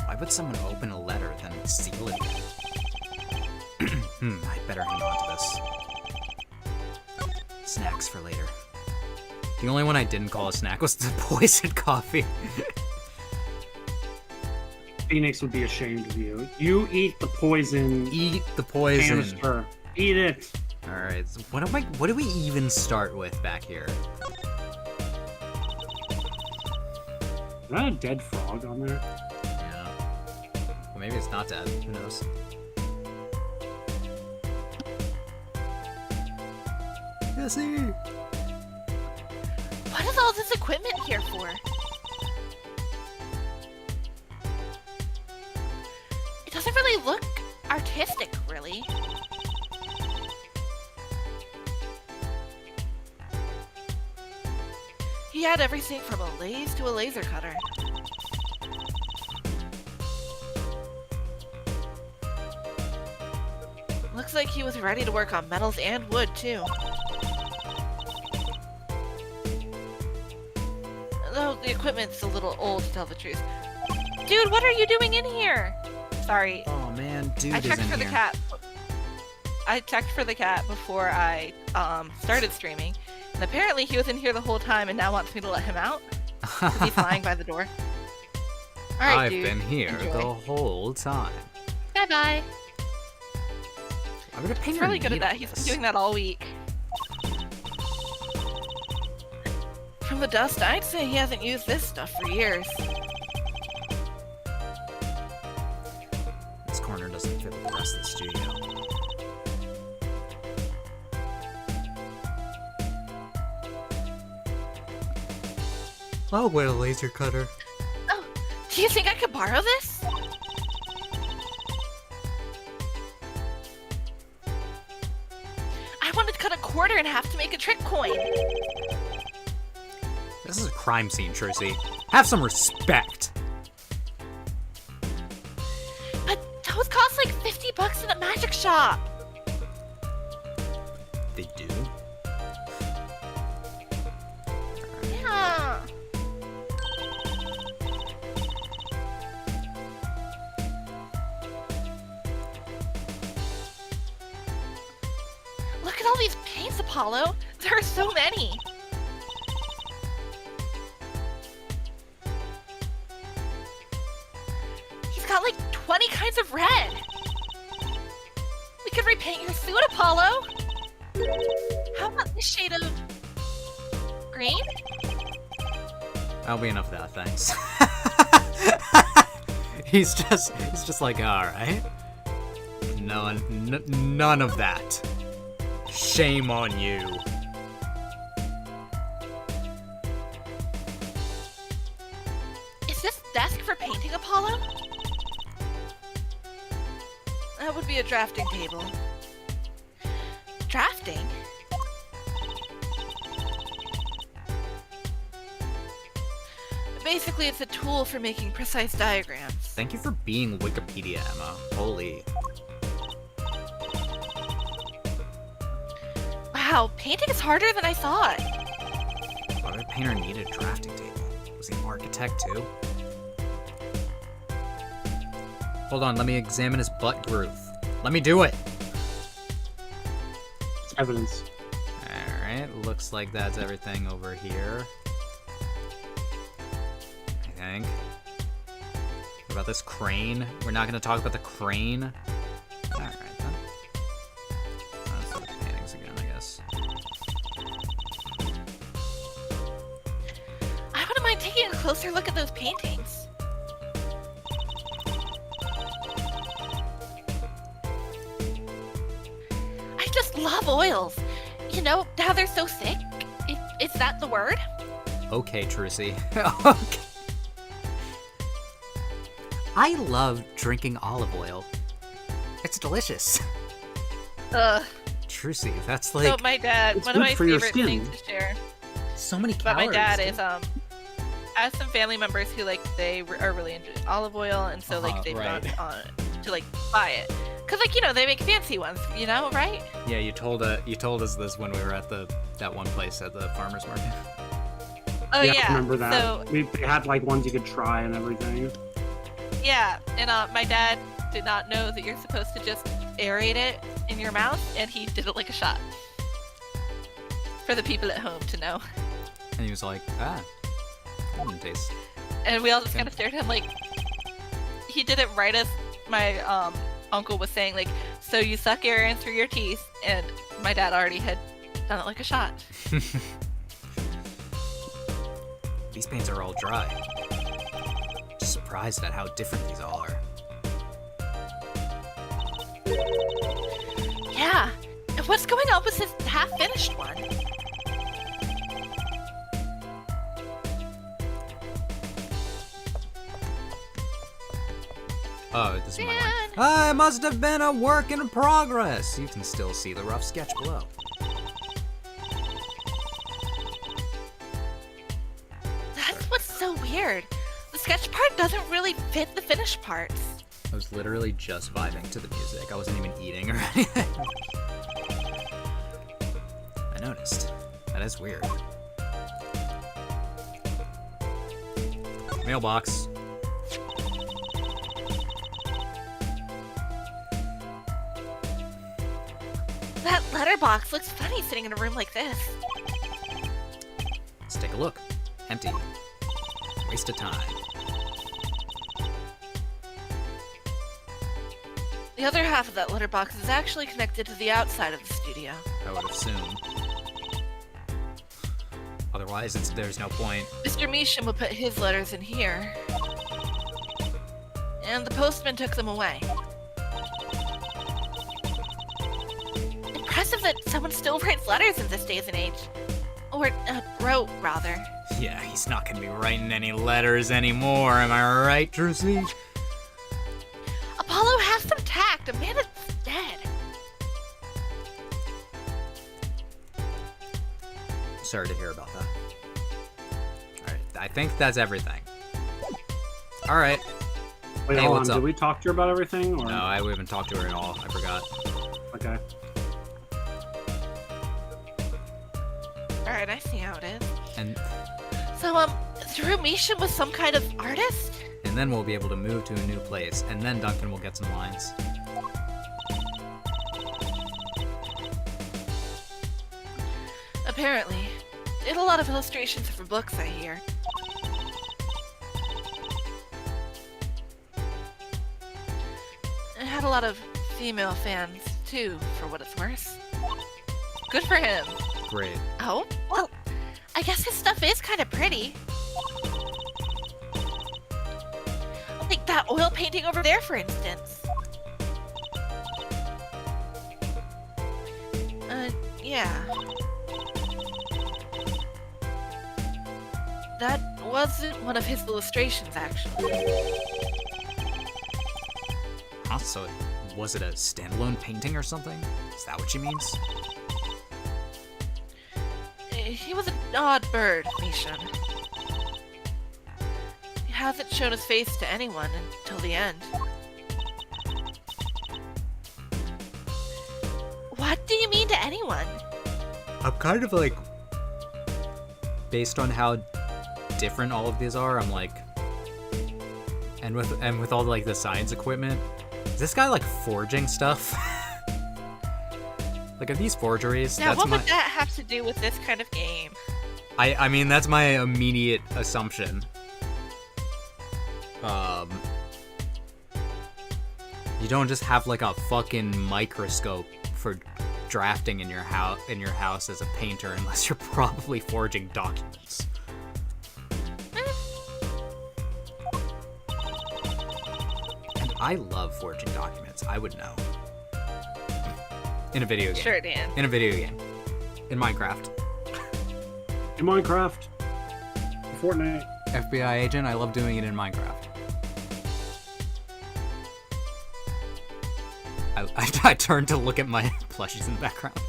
Why would someone open a letter then seal it again? I better hang on to this. Snacks for later. The only one I didn't call a snack was the poisoned coffee. Phoenix would be ashamed of you. You eat the poison. Eat the poison. Canister. Eat it. All right. So what do we even start with back here? Is that a dead frog on there? Yeah. Well, maybe it's not dead. Who knows? Jesse. What is all this equipment here for? It doesn't really look artistic, really. He had everything from a lathe to a laser cutter. Looks like he was ready to work on metals and wood, too. Though the equipment's a little old, to tell the truth. Dude, what are you doing in here? Sorry. Oh man, dude I is checked in for the here. cat. I checked for the cat before I started streaming, and apparently he was in here the whole time and now wants me to let him out. 'Cause he's lying by the door. Alright, I've dude. been here Enjoy. the whole time. Bye bye. I'm gonna paint He's your really good at knee that. like He's been this. doing that all week. From the dust, I'd say he hasn't used this stuff for years. This corner doesn't fit with the rest of the studio. I'll wear a laser cutter. Oh, do you think I could borrow this? I wanted to cut a quarter in half to make a trick coin. This is a crime scene, Tracy. Have some respect. But those cost like $50 in a magic shop. They do? Yeah. Look at all these paints, Apollo. There are so many. He's got like 20 kinds of red. We could repaint your suit, Apollo. How about this shade of green? That'll be enough of that, thanks. he's just like, alright. None of that. Shame on you. this desk for painting, Apollo? That would be a drafting table. Drafting? Basically, it's a tool for making precise diagrams. Thank you for being Wikipedia, Emma. Holy. Wow, painting is harder than I thought. Why would a painter need a drafting table? Was he an architect too? Hold on, let me examine his butt groove. Let me do it! It's evidence. Alright, looks like that's everything over here. I think. What about this crane? We're not going to talk about the crane? Alright then. Let's look at the paintings again, I guess. I wouldn't mind taking a closer look at those paintings. I just love oils. You know how they're so thick? Is that the word? Okay, Trucy. Okay. I love drinking olive oil. It's delicious. Ugh. Trucy, that's So like my dad, it's one of good my for your favorite skin. things to share so many about calories. my dad dude. is I have some family members who like are really into olive oil, and so like they've right. gone on to like buy it, cause like they make fancy ones, right? Yeah, you told us this when we were at that one place at the farmers market. Oh yeah, yeah. I remember that. So They had like ones you could try and everything. yeah, and my dad did not know that you're supposed to just aerate it in your mouth, and he did it like a shot. For the people at home to know. And he was like, that doesn't taste. And we all just kind of stared at him like, he did it right as my uncle was saying, like, so you suck air in through your teeth, and my dad already had done it like a shot. These paints are all dry. Just surprised at how different these all are. Yeah, and what's going on with this half-finished one? Oh, this is my line. Man. I must have been a work in progress. You can still see the rough sketch below. That's what's so weird. The sketch part doesn't really fit the finished parts. I was literally just vibing to the music. I wasn't even eating or anything. I noticed. That is weird. Mailbox. That letterbox looks funny sitting in a room like this. Let's take a look. Empty. Waste of time. The other half of that letterbox is actually connected to the outside of the studio. I would assume. Otherwise, there's no point. Mr. Measham would put his letters in here. And the postman took them away. Impressive that someone still writes letters in this days and age. Or, wrote, rather. Yeah, he's not gonna be writing any letters anymore, am I right, Trucy? Apollo has some tact. A man is dead. Sorry to hear about that. Alright, I think that's everything. Alright. Wait, Hey, hold what's on. up? Did we talk to her about everything? Or... No, we haven't talked to her at all. I forgot. Okay. Alright, I see how it is. And So, Drew Measham was some kind of artist? and then we'll be able to move to a new place, and then Duncan will get some lines. Apparently. Did a lot of illustrations for books, I hear. It had a lot of female fans, too, for what it's worth. Good for him. Great. Oh, well, I guess his stuff is kind of pretty. Like that oil painting over there, for instance. Yeah. That wasn't one of his illustrations, actually. Huh? So, was it a standalone painting or something? Is that what she means? He was an odd bird, Mishan. He hasn't shown his face to anyone until the end. What do you mean to anyone? I'm kind of like, based on how different all of these are, I'm like, and with all like the science equipment, is this guy like forging stuff? Like, are these forgeries? Yeah, what would that have to do with this kind of game? I mean, that's my immediate assumption. You don't just have like a fucking microscope for drafting in your house as a painter unless you're probably forging documents. And I love forging documents. I would know. In a video game. Sure, Dan. In a video game. In Minecraft. In Minecraft. Fortnite. FBI agent, I love doing it in Minecraft. I turned to look at my plushies in the background.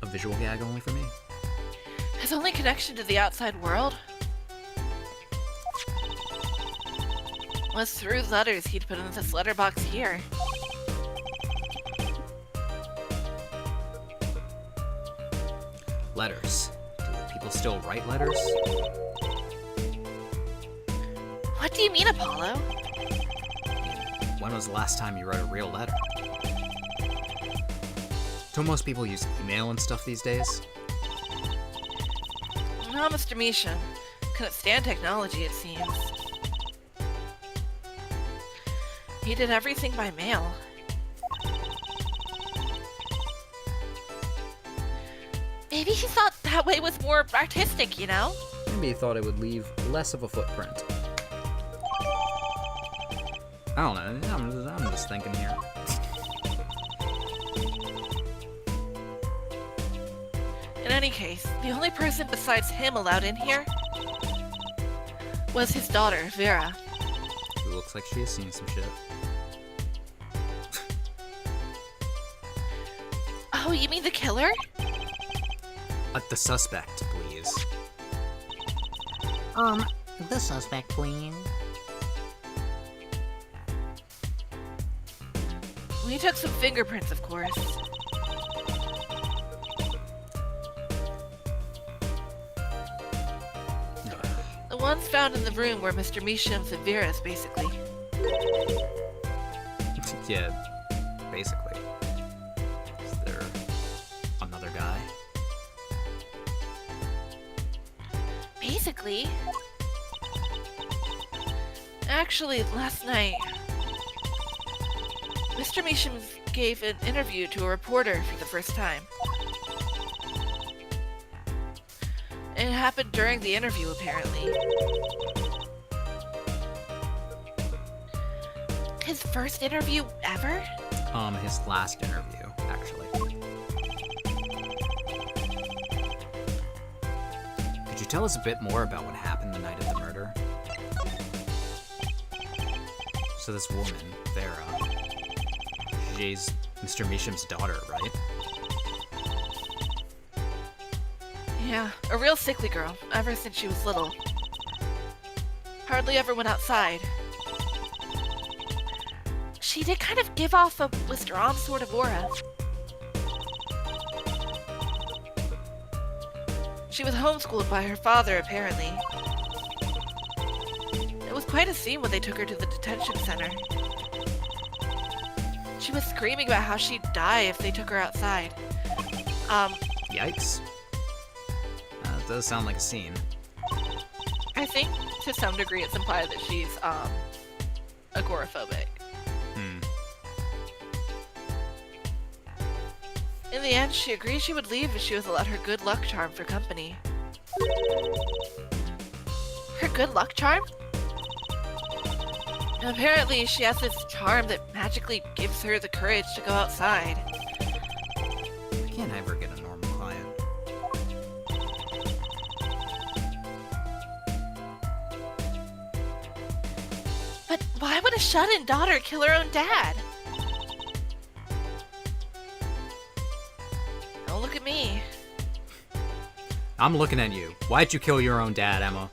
A visual gag only for me? His only connection to the outside world was through letters he'd put in this letterbox here. Letters. Do people still write letters? What do you mean, Apollo? When was the last time you wrote a real letter? Don't most people use email and stuff these days? No, Mr. Misha. Couldn't stand technology, it seems. He did everything by mail. Maybe he thought that way was more artistic, you know? Maybe he thought it would leave less of a footprint. I don't know, I'm just thinking here. In any case, the only person besides him allowed in here was his daughter, Vera. Who looks like she has seen some shit. Oh, you mean the killer? The suspect, please. The suspect, please. We took some fingerprints, of course. The ones found in the room were Mr. Misham's and Vera's, basically. Yeah, basically. Is there another guy? Basically. Actually, last night, Mr. Misham gave an interview to a reporter for the first time. It happened during the interview, apparently. His first interview ever? His last interview, actually. Could you tell us a bit more about what happened the night of the murder? So this woman, Vera, she's Mr. Misham's daughter, right? Yeah, a real sickly girl, ever since she was little. Hardly ever went outside. She did kind of give off a withdrawn sort of aura. She was homeschooled by her father, apparently. It was quite a scene when they took her to the detention center. She was screaming about how she'd die if they took her outside. Yikes. That does sound like a scene. I think to some degree it's implied that she's, agoraphobic. In the end, she agreed she would leave if she was allowed her good luck charm for company. Her good luck charm? Apparently, she has this charm that magically gives her the courage to go outside. I can't ever get a normal client. Why would a shut-in daughter kill her own dad? Don't look at me. I'm looking at you. Why'd you kill your own dad, Emma?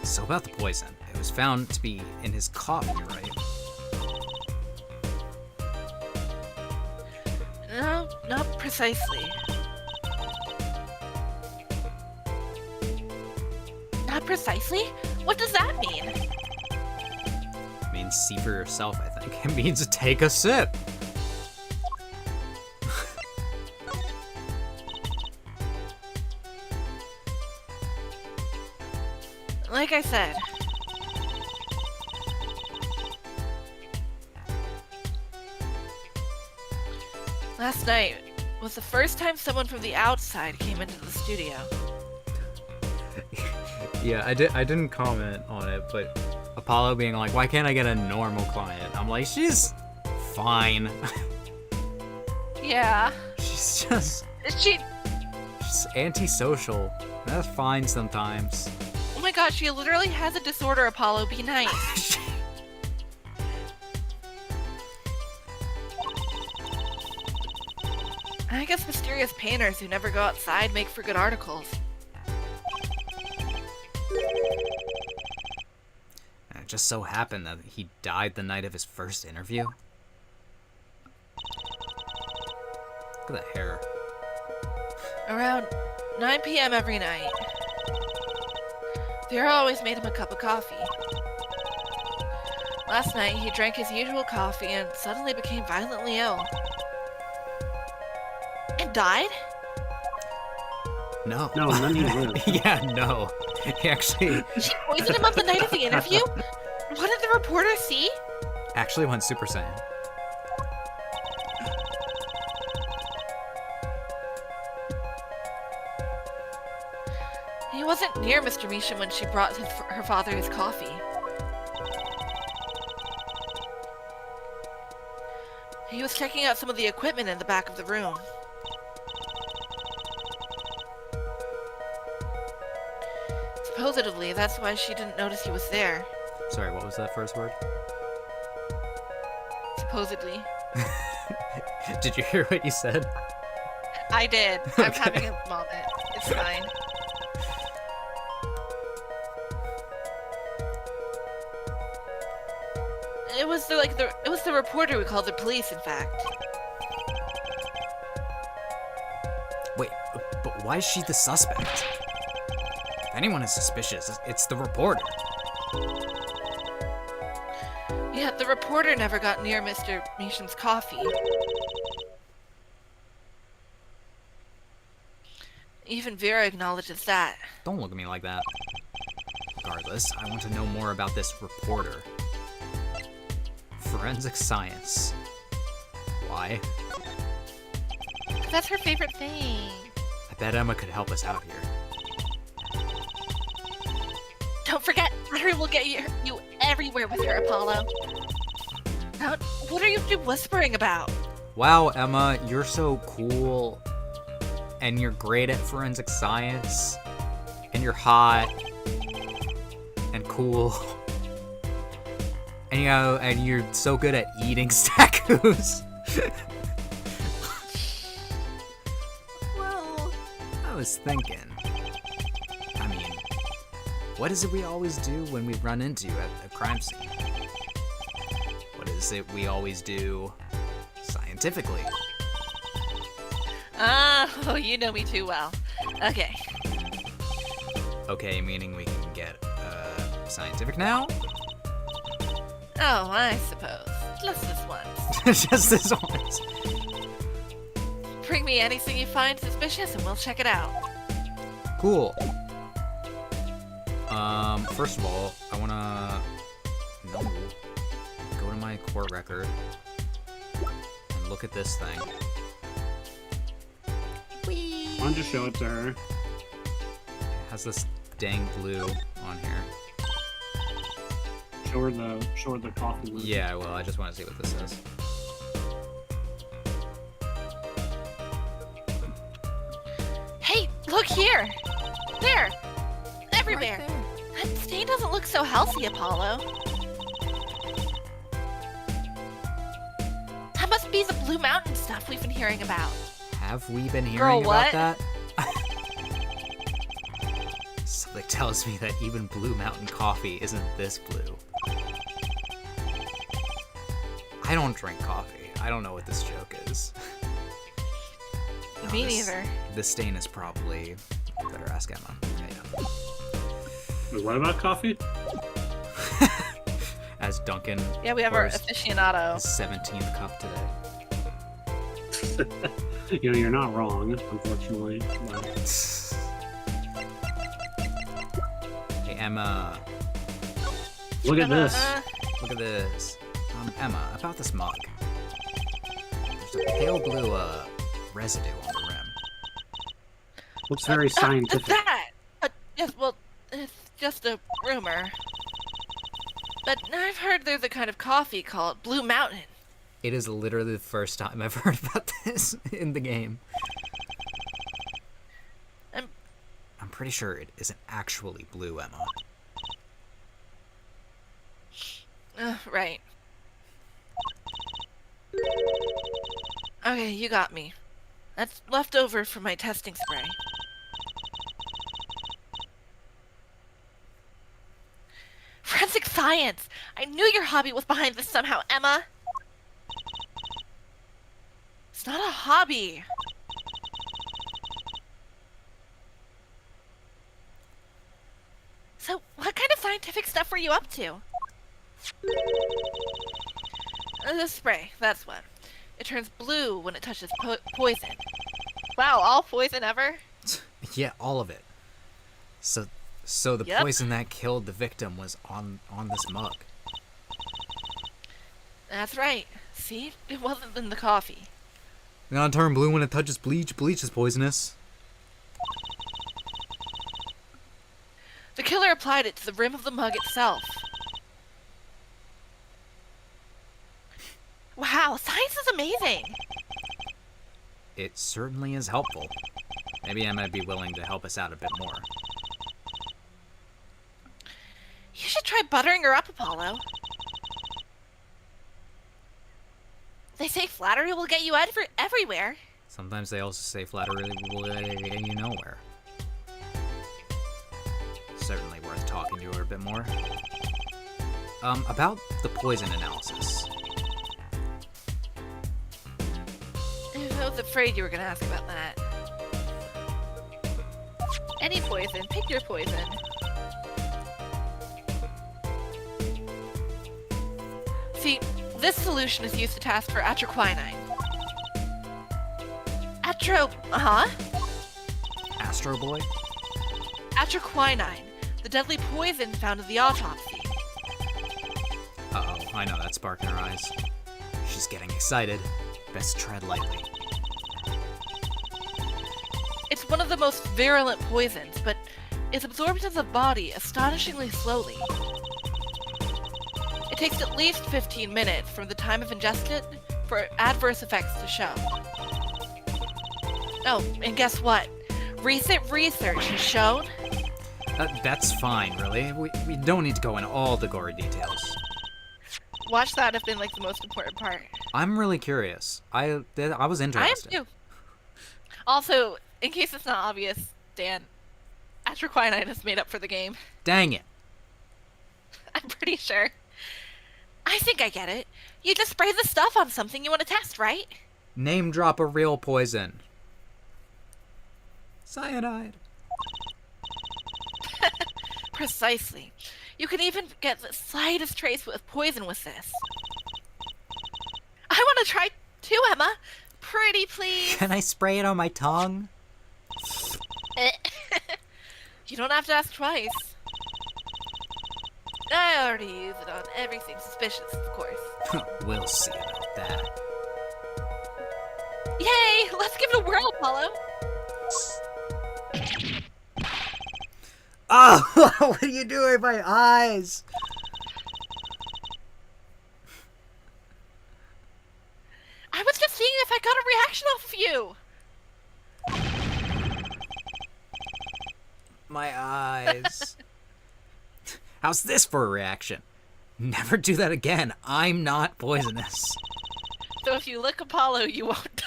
So about the poison. It was found to be in his coffee, right? No, not precisely. Not precisely? What does that mean? It means see for yourself, I think. It means take a sip. Like I said, last night was the first time someone from the outside came into the studio. Yeah, I didn't comment on it, but Apollo being like, why can't I get a normal client? I'm like, she's fine. Yeah. She's just She's antisocial. That's fine sometimes. Oh my gosh, she literally has a disorder, Apollo. Be nice. I guess mysterious painters who never go outside make for good articles. And it just so happened that he died the night of his first interview. Look at that hair. Around 9 p.m. every night. Vera always made him a cup of coffee. Last night, he drank his usual coffee and suddenly became violently ill. And died? No. No, none he lived. Yeah, no. He actually She poisoned him on the night of the interview? What did the reporter see? actually went Super Saiyan. He wasn't near Mr. Misha when she brought her father his coffee. He was checking out some of the equipment in the back of the room. Supposedly, that's why she didn't notice he was there. Sorry, what was that first word? Supposedly. Did you hear what you said? I did. I'm Okay. having a moment. It's fine. It was the reporter who called the police, in fact. Wait, but why is she the suspect? If anyone is suspicious, it's the reporter. Yeah, the reporter never got near Mr. Measham's coffee. Even Vera acknowledges that. Don't look at me like that. Regardless, I want to know more about this reporter. Forensic science. Why? That's her favorite thing. I bet Emma could help us out here. Don't forget, Larry will get you everywhere with her, Apollo. Now, what are you two whispering about? Wow, Emma, you're so cool. And you're great at forensic science. And you're hot. And cool. And you're so good at eating stackoos. Well, I was thinking. I mean, what is it we always do when we run into at a crime scene? What is it we always do scientifically? Oh, you know me too well. Okay. Okay, meaning we can get scientific now? Oh, I suppose. Just this once. Just this once. Bring me anything you find suspicious and we'll check it out. Cool. First of all, I wanna go to my court record and look at this thing. Why don't you show it to her? It has this dang glue on here. Show her the coffee lid. Yeah, well, I just want to see what this is. Hey, look here! There! Everywhere! Right there. That stain doesn't look so healthy, Apollo. That must be the Blue Mountain stuff we've been hearing about. Have we been hearing Girl, what? about that? Something tells me that even Blue Mountain coffee isn't this blue. I don't drink coffee. I don't know what this joke is. Me neither. This stain is probably... Better ask Emma. What about coffee? As Duncan Yeah, we have our pours aficionado. his 17th cup today. You're not wrong, unfortunately. But... Hey, Emma. Look at this. Look at this. Emma, about this mug. There's a pale blue residue on the rim. Looks very scientific. That! Yes, well, it's just a rumor. But I've heard there's a kind of coffee called Blue Mountain. It is literally the first time I've heard about this in the game. I'm pretty sure it isn't actually blue, Emma. Right. Okay, you got me. That's left over from my testing spray. Forensic science! I knew your hobby was behind this somehow, Emma! It's not a hobby. So, what kind of scientific stuff were you up to? The spray, that's what. It turns blue when it touches poison. Wow, all poison ever? Yeah, all of it. So the Yep. poison that killed the victim was on this mug. That's right. See? It wasn't in the coffee. It's gonna turn blue when it touches bleach. Bleach is poisonous. The killer applied it to the rim of the mug itself. Wow, science is amazing! It certainly is helpful. Maybe Emma would be willing to help us out a bit more. You should try buttering her up, Apollo. They say flattery will get you everywhere. Sometimes they also say flattery will get you nowhere. Certainly worth talking to her a bit more. About the poison analysis. I was afraid you were gonna ask about that. Any poison, pick your poison. See, this solution is used to test for atroquinine. Astro Boy? Atroquinine, the deadly poison found in the autopsy. Uh-oh, I know that spark in her eyes. She's getting excited. Best tread lightly. It's one of the most virulent poisons, but is absorbed into the body astonishingly slowly. It takes at least 15 minutes from the time of ingestion for adverse effects to show. Oh, and guess what? Recent research has shown... That's fine, really. We don't need to go into all the gory details. Watch that have been like the most important part. I'm really curious. I was I am interested. too. Also, in case it's not obvious, Dan, atroquinine is made up for the game. Dang it. I'm pretty sure. I think I get it. You just spray the stuff on something you want to test, right? Name drop a real poison. Cyanide. Precisely. You can even get the slightest trace of poison with this. I want to try too, Emma. Pretty please. Can I spray it on my tongue? You don't have to ask twice. I already use it on everything suspicious, of course. We'll see about that. Yay! Let's give it a whirl, Apollo. Oh, what are you doing with my eyes? I was just seeing if I got a reaction off of you. My eyes. How's this for a reaction? Never do that again. I'm not poisonous. So if you lick Apollo, you won't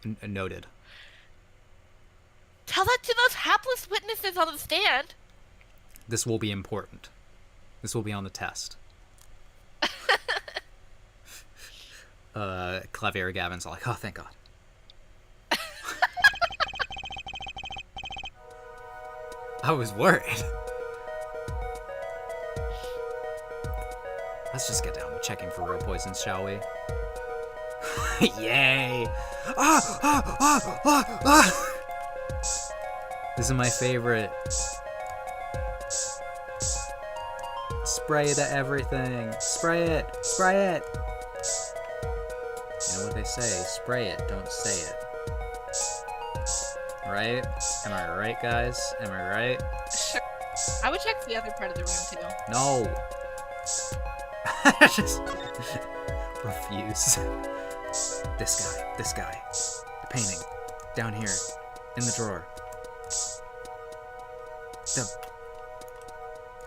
die. Noted. Tell that to those hapless witnesses on the stand. This will be important. This will be on the test. Clavier Gavin's like, oh, thank God. I was worried. Let's just get down to checking for real poisons, shall we? Yay! This is my favorite. Spray it at everything. Spray it. Spray it. You know what they say? Spray it, don't say it. Right? Am I right, guys? Am I right? Sure. I would check the other part of the room too. No. Just refuse. This guy. The painting. Down here. In the drawer.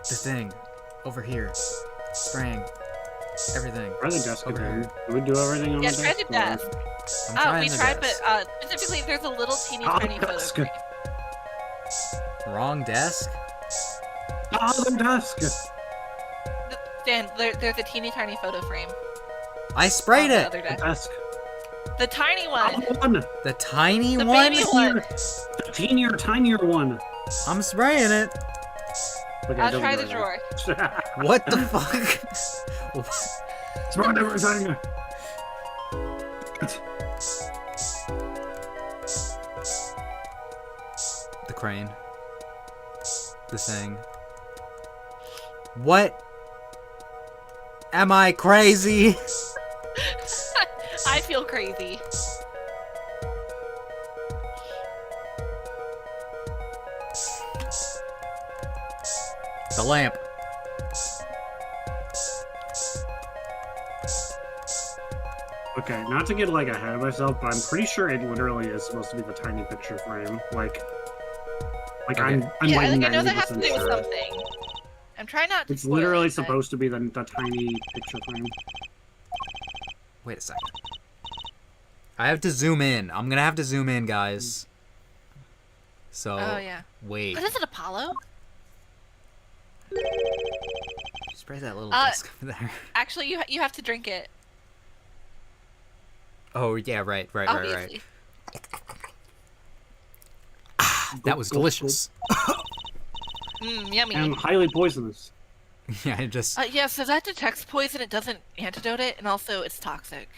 The thing. Over here. Spraying. Everything. Try the desk Over again. here. Do we do everything on Yeah, the try desk? the desk. I'm trying We the tried, desk. but specifically there's a little teeny Ah, tiny photo desk. frame. Wrong desk? The desk! Dan, there's a teeny tiny photo frame. I sprayed on the it! other The desk. desk. The tiny one. One! The tiny The one? baby one. The teenier, tinier one. I'm spraying it. Okay, I'll doesn't try go the there. drawer. What the fuck? Smart everything! The crane. The thing. What? Am I crazy? I feel crazy. The lamp. Okay, not to get like ahead of myself, but I'm pretty sure it literally is supposed to be the tiny picture frame. Like Okay. I'm Yeah, like like I know that has to 90% do with sure. something. I'm trying not to It's spoil literally it, but- supposed to be the tiny picture frame. Wait a second. I have to zoom in. I'm gonna have to zoom in, guys. So, Oh yeah. wait. What is it, Apollo? Spray that little Uh, disc over there. Actually, you have to drink it. Oh, yeah, right. Obviously. That was delicious. Yummy. And highly poisonous. Yeah, I just... Yeah, so that detects poison. It doesn't antidote it, and also it's toxic.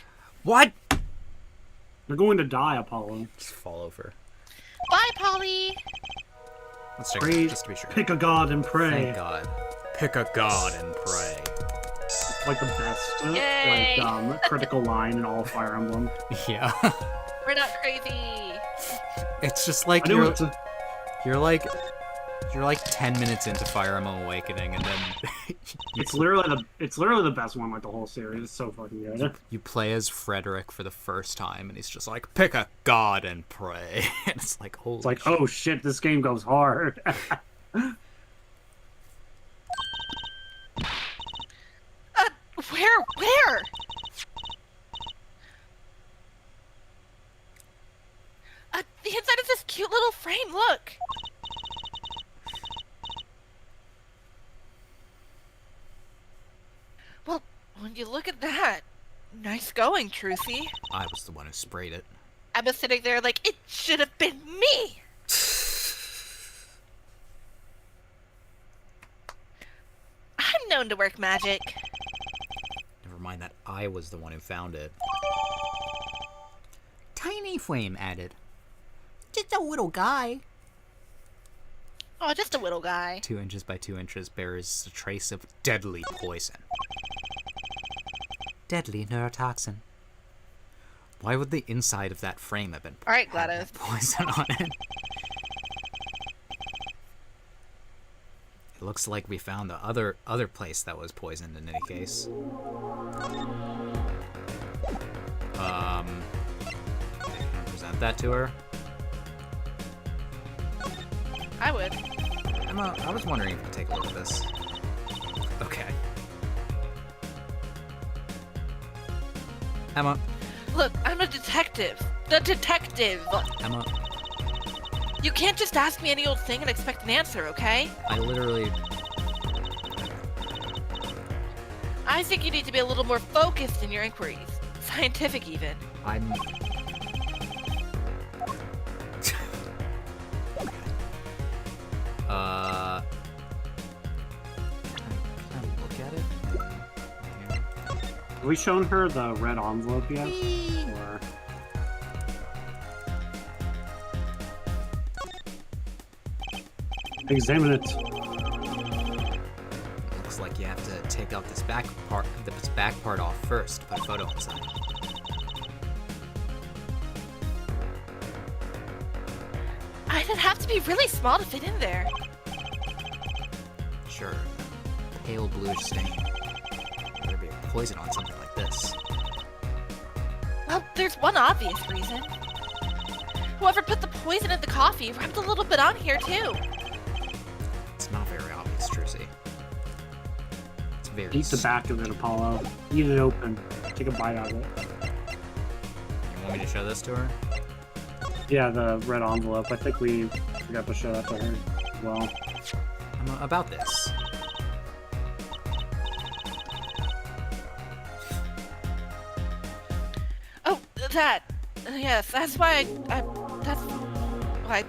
What? They're going to die, Apollo. Just fall over. Bye, Polly. Let's check Pray, it, just to be sure. pick a god and pray. Thank God. Pick a god and pray. Like the best, Yay. critical line in all Fire Emblem. Yeah. We're not crazy. It's just like I knew it. you're like 10 minutes into Fire Emblem Awakening, and then It's literally the best one, like the whole series. It's so fucking good. you play as Frederick for the first time, and he's just like, pick a god and pray. And it's like, holy It's like, shit. oh shit, this game goes hard. Where? The inside of this cute little frame, look! Well, when you look at that, nice going, Trucy. I was the one who sprayed it. I was sitting there like, it should have been me! I'm known to work magic. Never mind that I was the one who found it. Tiny flame added. Just a little guy. Oh, just a little guy. 2 inches by 2 inches bears a trace of deadly poison. Deadly neurotoxin. Why would the inside of that frame have been Alright, had GLaDOS. that poison on it? It looks like we found the other place that was poisoned in any case. Present that to her. I would. I Emma, I was wondering if you could take a look at this. Okay. Emma. Look, I'm a detective. The detective. Emma. You can't just ask me any old thing and expect an answer, okay? I literally... I think you need to be a little more focused in your inquiries. Scientific, even. I'm... Can I look at it? Have we shown her the red envelope yet? Whee! Or... Examine it. Looks like you have to take out this back part off first to put a photo inside. I'd have to be really small to fit in there. Sure. Pale bluish stain. There'd be a poison on something like this. Well, there's one obvious reason. Whoever put the poison in the coffee rubbed a little bit on here, too. It's not very obvious, Trucy. It's very... Eat the back of it, Apollo. Eat it open. Take a bite out of it. You want me to show this to her? Yeah, the red envelope. I think we forgot to show that to her as well. About this. Oh, that. Yes, that's why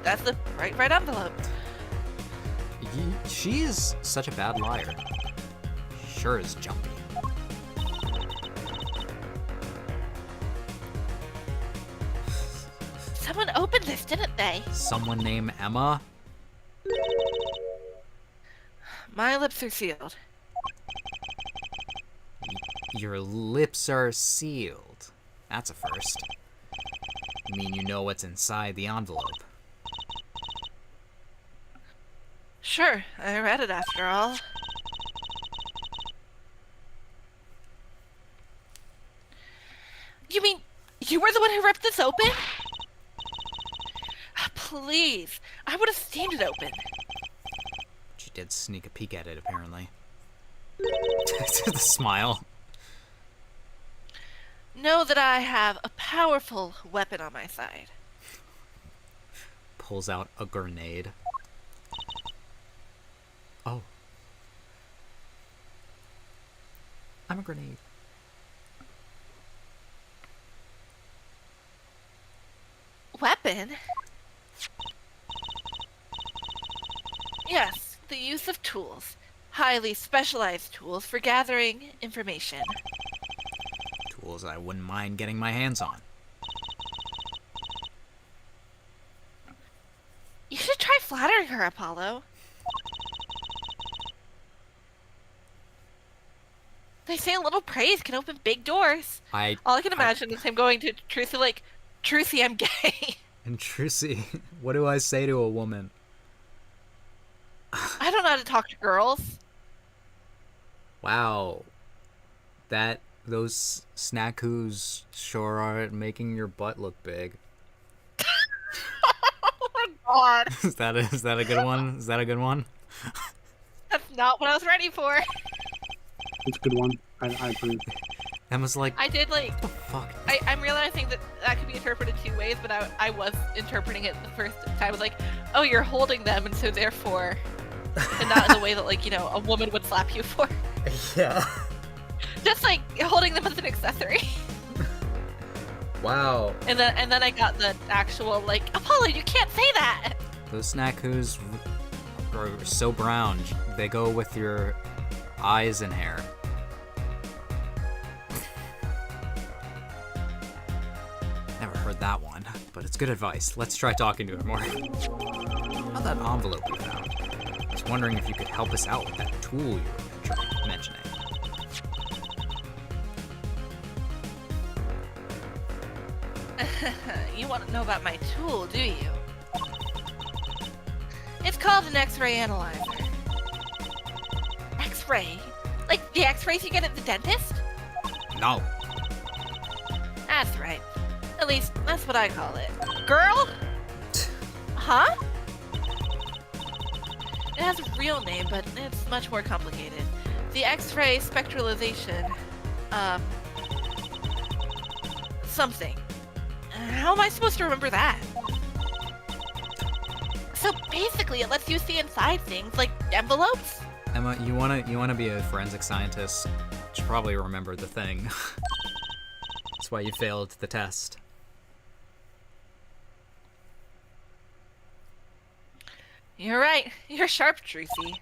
that's the right envelope. She is such a bad liar. Sure is jumpy. Someone opened this, didn't they? Someone named Emma? My lips are sealed. Your lips are sealed. That's a first. You mean you know what's inside the envelope? Sure, I read it after all. You mean you were the one who ripped this open? Please, I would have seen it open. She did sneak a peek at it, apparently. The smile. Know that I have a powerful weapon on my side. Pulls out a grenade. Oh. I'm a grenade. Weapon? Yes, the use of tools. Highly specialized tools for gathering information. Tools I wouldn't mind getting my hands on. You should try flattering her, Apollo. They say a little praise can open big doors. All I can imagine is him going to Trucy like, Trucy, I'm gay. And Trucy, what do I say to a woman? I don't know how to talk to girls. Wow. Those snackoos sure are making your butt look big. Oh my god. Is that a good one? Is that a good one? That's not what I was ready for. It's a good one. I approve. Emma's like, I did like... what the fuck? I'm realizing that could be interpreted two ways, but I was interpreting it the first time. I was like, oh, you're holding them, and so therefore... and not in the way that, like, you know, a woman would slap you for. Yeah. Just, like, holding them as an accessory. Wow. And then I got the actual, like, Apollo, you can't say that! Those snackoos are so brown. They go with your eyes and hair. Never heard that one, but it's good advice. Let's try talking to her more. About that envelope we found. I was wondering if you could help us out with that tool you were mentioning. You want to know about my tool, do you? It's called an X-ray analyzer. X-ray? Like the X-rays you get at the dentist? No. That's right. At least, that's what I call it. Girl? Huh? It has a real name, but it's much more complicated. The X-ray spectralization, something. How am I supposed to remember that? So basically, it lets you see inside things like envelopes. Emma, you wanna be a forensic scientist? You should probably remember the thing. That's why you failed the test. You're right. You're sharp, Trucy.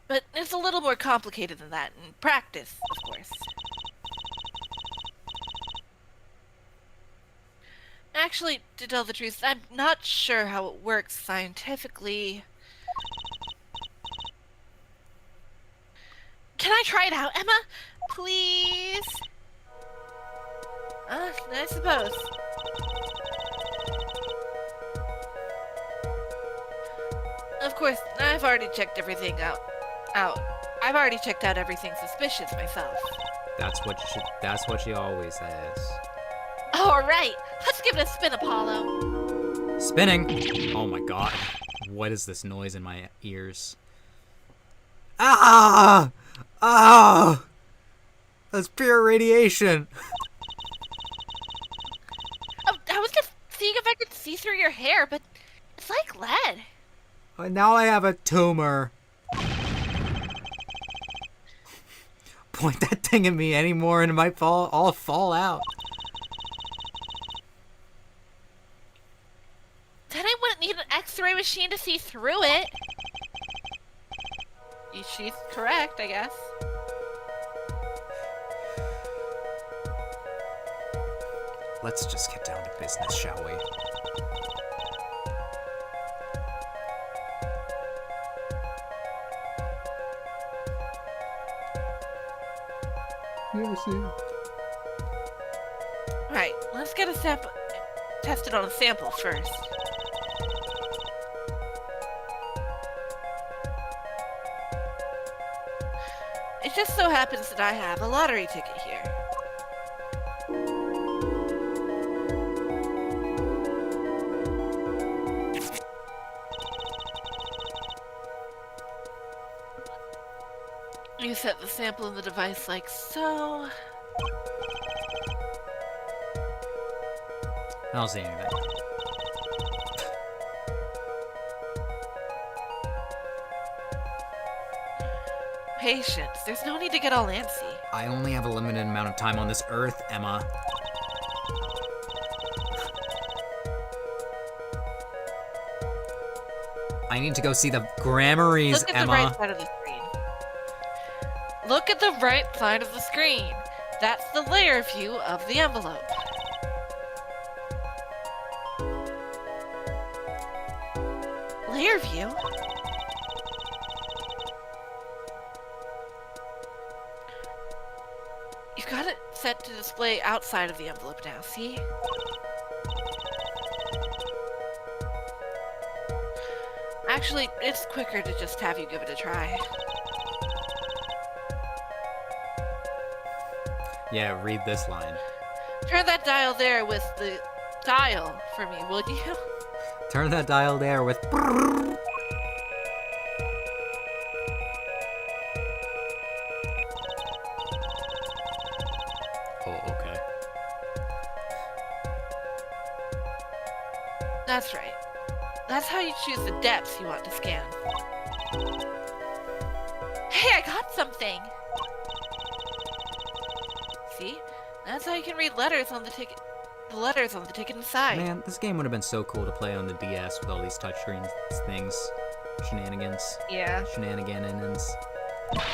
But it's a little more complicated than that in practice, of course. Actually, to tell the truth, I'm not sure how it works scientifically. Can I try it out, Emma? Please? I suppose. Of course, I've already checked everything out. I've already checked out everything suspicious myself. That's what she always says. All right, let's give it a spin, Apollo. Spinning. Oh my god. What is this noise in my ears? Ah! Ah! That's pure radiation. Oh, I was just seeing if I could see through your hair, but it's like lead. Now I have a tumor. Point that thing at me anymore and it might all fall out. Then I wouldn't need an X-ray machine to see through it. She's correct, I guess. Let's just get down to business, shall we? Right, let's get a sample tested on a sample first. It just so happens that I have a lottery ticket here. You set the sample in the device like so. I don't see anything. Patience. There's no need to get all antsy. I only have a limited amount of time on this earth, Emma. I need to go see the Grammarys, Look at Emma. the right side of the screen. Look at the right side of the screen. That's the layer view of the envelope. Layer view? You've got it set to display outside of the envelope now, see? Actually, it's quicker to just have you give it a try. Yeah, read this line. Turn that dial there with the dial for me, would you? Turn that dial there with... Oh, okay. That's right. That's how you choose the depths you want to scan. Hey, I got something! See? That's how you can read letters on the ticket. The letters on the ticket inside. Man, this game would have been so cool to play on the DS with all these touchscreen things. Shenanigans. Yeah. Shenaniganins. Look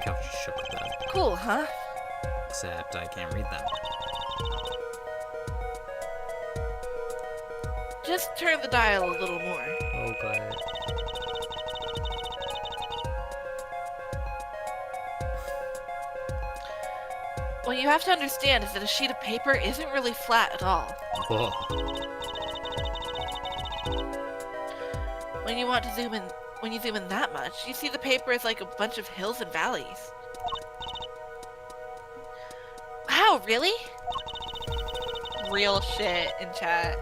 how she shook with that. Cool, huh? Except I can't read that. Just turn the dial a little more. Okay. What you have to understand is that a sheet of paper isn't really flat at all. Whoa. When you want to zoom in, when you zoom in that much, you see the paper is like a bunch of hills and valleys. How Wow, really? Real shit in chat.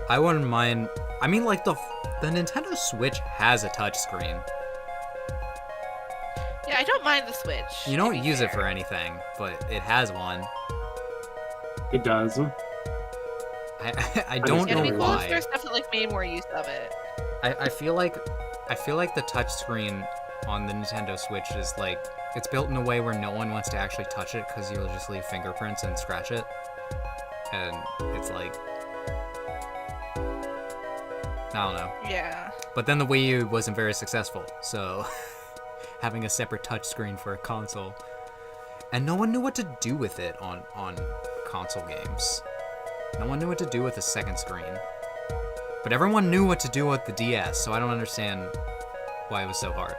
I wouldn't mind. I mean, like the Nintendo Switch has a touchscreen. Yeah, I don't mind the Switch. You don't use it for anything, but it has one. It does. I don't Yeah, know it'd be cool if why. there's stuff that like made more use of it. I feel like the touchscreen on the Nintendo Switch is like it's built in a way where no one wants to actually touch it because you'll just leave fingerprints and scratch it, and it's like I don't know. Yeah. But then the Wii U wasn't very successful, so having a separate touchscreen for a console, and no one knew what to do with it on console games. No one knew what to do with a second screen. But everyone knew what to do with the DS, so I don't understand why it was so hard.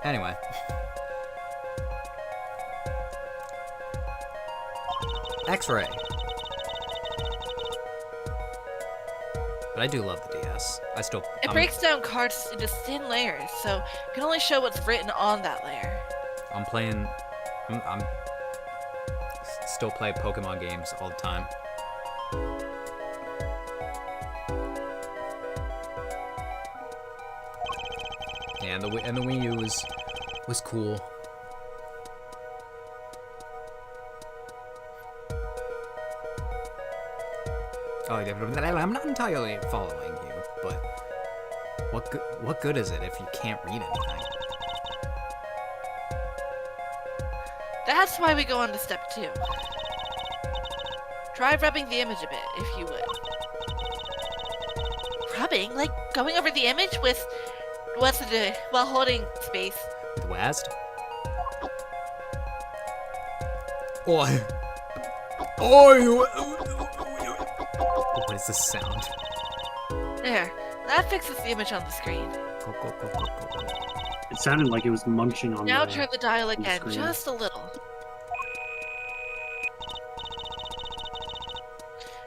Anyway. X-Ray. But I do love the DS. It breaks down cards into thin layers, so you can only show what's written on that layer. I'm still play Pokemon games all the time. Yeah, and the Wii U was cool. Oh, I'm not entirely following you, but what good is it if you can't read anything? That's why we go on to step 2. Try rubbing the image a bit, if you would. Rubbing? Like going over the image with while holding space. With WASD? Oi! What is this sound? There. That fixes the image on the screen. Go. It sounded like it was munching on Now the... turn the dial on the again, screen. just a little.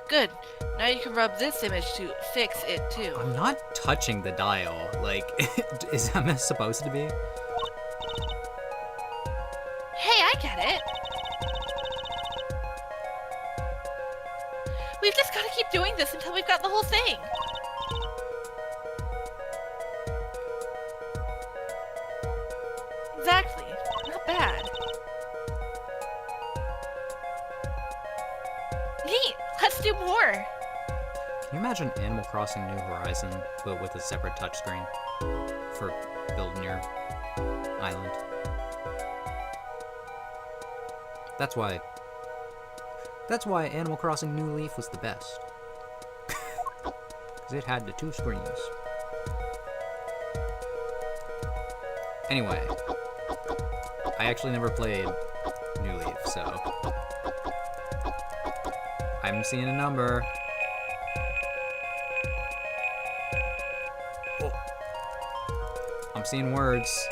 Good. Now you can rub this image to fix it too. I'm not touching the dial. Like, is that supposed to be? Hey, I get it. We've just got to keep doing this until we've got the whole thing. Exactly. Not bad. Neat. Let's do more. Can you imagine Animal Crossing New Horizon, but with a separate touchscreen for building your island? That's why Animal Crossing New Leaf was the best. Because it had the 2 screens. Anyway, I actually never played New Leaf, so I'm seeing a number. Oh. I'm seeing words.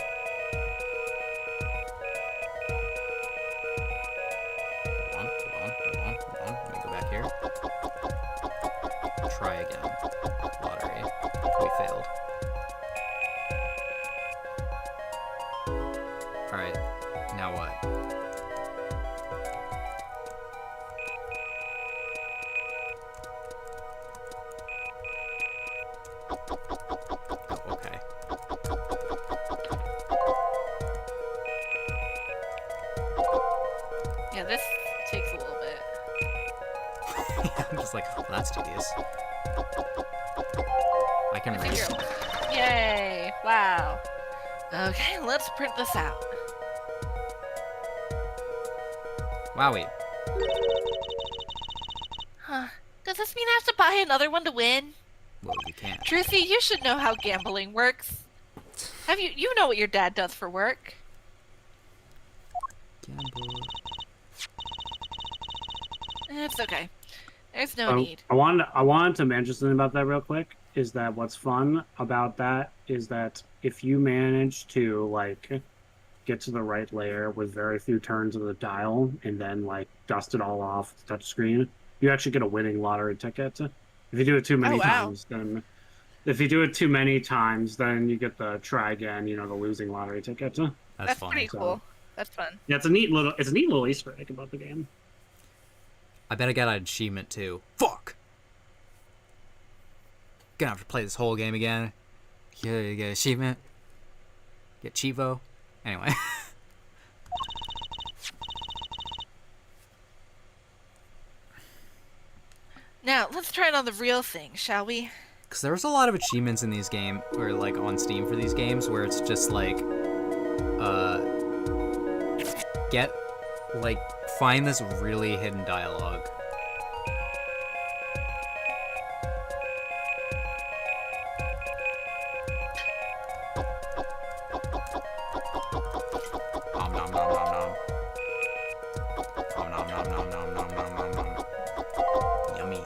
Hold on. Let me go back here. Try again. Lottery. We failed. Alright, now what? Oh, okay. Yeah, this takes a little bit. I'm just like, well, that's tedious. I can read. Yay! Wow. Okay, let's print this out. Wowie. Huh. Does this mean I have to buy another one to win? Well, you can't. Truthy, you should know how gambling works. You know what your dad does for work. Gamble. It's okay. There's no need. I wanted to mention something about that real quick. Is that what's fun about that is that if you manage to like get to the right layer with very few turns of the dial and then like dust it all off the touch screen, you actually get a winning lottery ticket. If you do it too many Oh, wow. times, then If you do it too many times, then you get the try again, the losing lottery ticket. That's funny. pretty cool. That's fun. Yeah, it's a neat little Easter egg about the game. I bet I got an achievement too. Fuck! Gonna have to play this whole game again. Yeah, you get achievement. Get Chivo. Anyway. Now, let's try it on the real thing, shall we? Because there's a lot of achievements in these games, or like on Steam for these games, where it's just like, find this really hidden dialogue. Nom nom nom nom nom. Nom nom nom nom nom nom nom nom nom. Yummy.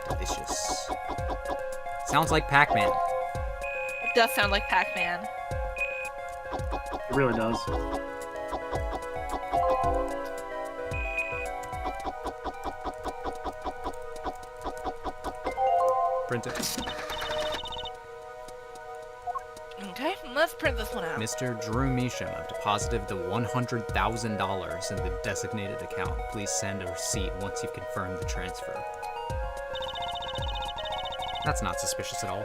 Delicious. Sounds like Pac-Man. It does sound like Pac-Man. It really does. Print it. Okay, let's print this one out. Mr. Drew Measham have deposited the $100,000 in the designated account. Please send a receipt once you've confirmed the transfer. That's not suspicious at all.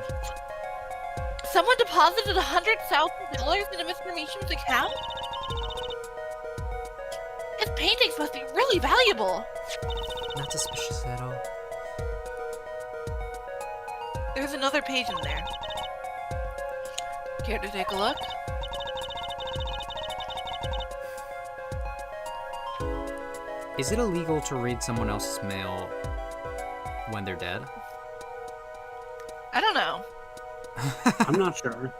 Someone deposited $100,000 into Mr. Measham's account? His paintings must be really valuable. Not suspicious at all. There's another page in there. Care to take a look? Is it illegal to read someone else's mail when they're dead? I don't know. I'm not sure.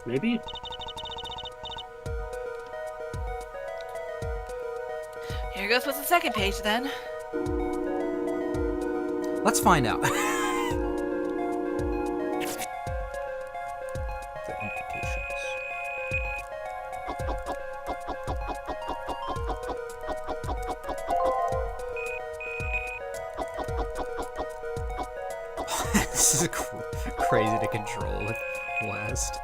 Maybe? Here goes with the second page then. Let's find out. The implications. This is crazy to control with West.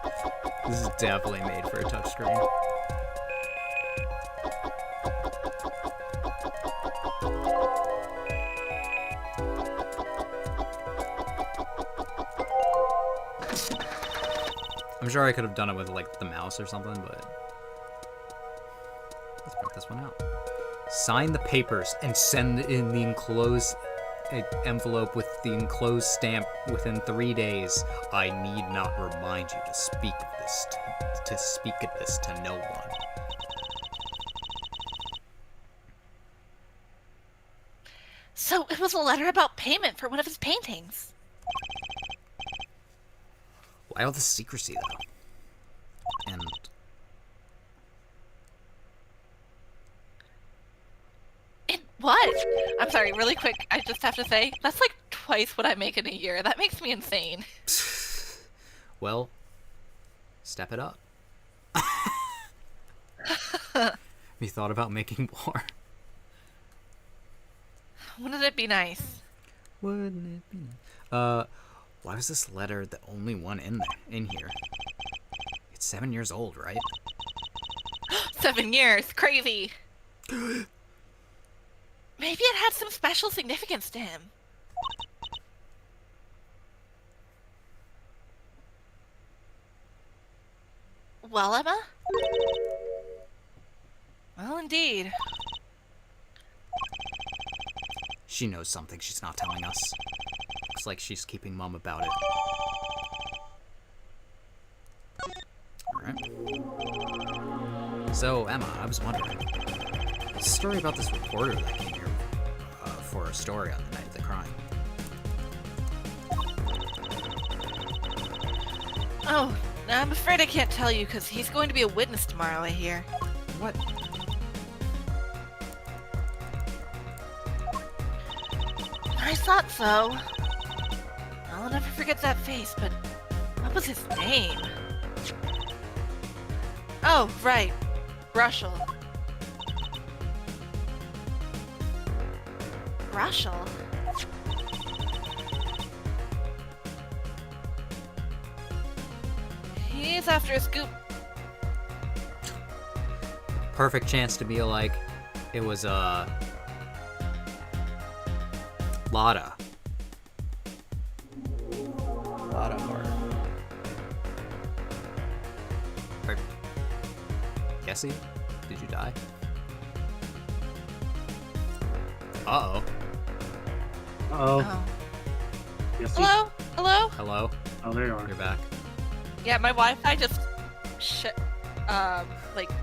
This is definitely made for a touchscreen. I'm sure I could have done it with like the mouse or something, but let's print this one out. Sign the papers and send in the enclosed envelope with the enclosed stamp within 3 days. I need not remind you to speak of this to no one. So it was a letter about payment for one of his paintings. Why all the secrecy though? And What? I'm sorry, really quick, I just have to say, that's like twice what I make in a year. That makes me insane. well, step it up. Have you thought about making more? Wouldn't it be nice? Wouldn't it be? Why was this letter the only one in here? It's 7 years old, right? 7 years, crazy. Maybe it had some special significance to him. Well, Emma? Well, indeed. She knows something she's not telling us. Looks like she's keeping mum about it. Alright. So, Emma, I was wondering, what's the story about this reporter that came here for a story on the night of the crime? Oh, I'm afraid I can't tell you because he's going to be a witness tomorrow, I hear. What? I thought so. I'll never forget that face, but what was his name? Oh, right. Russell. Russell? sneeze after a scoop. Perfect chance to be like, it was Lotta. Lotta murder. Jesse, did you die? Uh-oh. Uh-oh. Oh. Yes, Hello? Hello? Hello? Oh, there you are. You're back. Yeah, my Wi-Fi just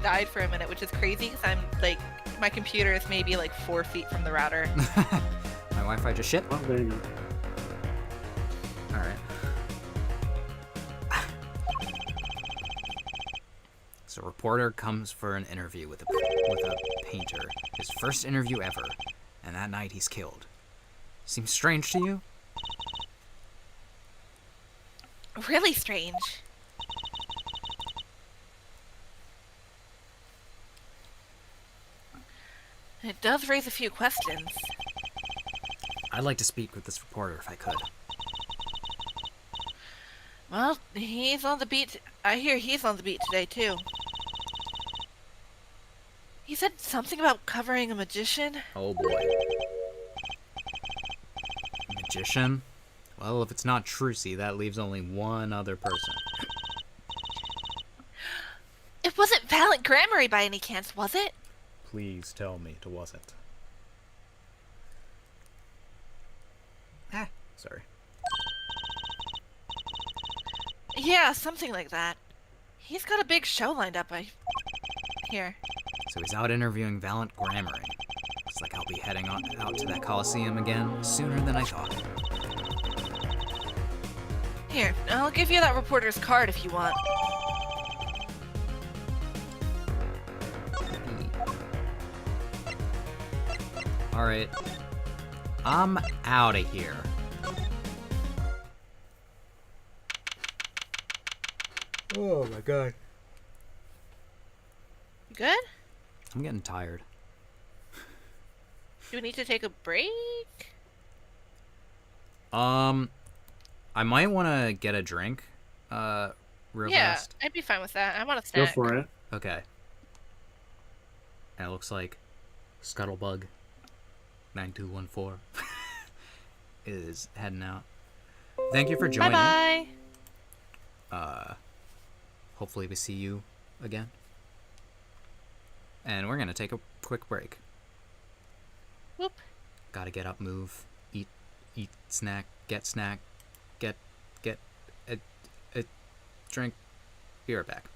died for a minute, which is crazy because I'm like, my computer is maybe like 4 feet from the router. My Wi-Fi just shit. Oh, there you go. Alright. So a reporter comes for an interview with a painter. His first interview ever. And that night he's killed. Seems strange to you? Really strange. It does raise a few questions. I'd like to speak with this reporter if I could. Well, he's on the beat. I hear he's on the beat today, too. He said something about covering a magician. Oh boy. Magician? Well, if it's not Trucy, that leaves only one other person. It wasn't Valent Grammary by any chance, was it? Please tell me it wasn't. Sorry. Yeah, something like that. He's got a big show lined up, I hear. So he's out interviewing Valent Grammary. Looks like I'll be heading out to that Coliseum again sooner than I thought. Here, I'll give you that reporter's card if you want. Alright. I'm out of here. Oh my god. You good? I'm getting tired. Do we need to take a break? I might want to get a drink, real Yeah, fast. I'd be fine with that. I want a Go snack. for it. Okay. And it looks like Scuttlebug 9214 is heading out. Thank you for joining. Bye-bye. Hopefully we see you again. And we're gonna take a quick break. Whoop. Gotta get up, move, eat, snack, get a drink. Be right back.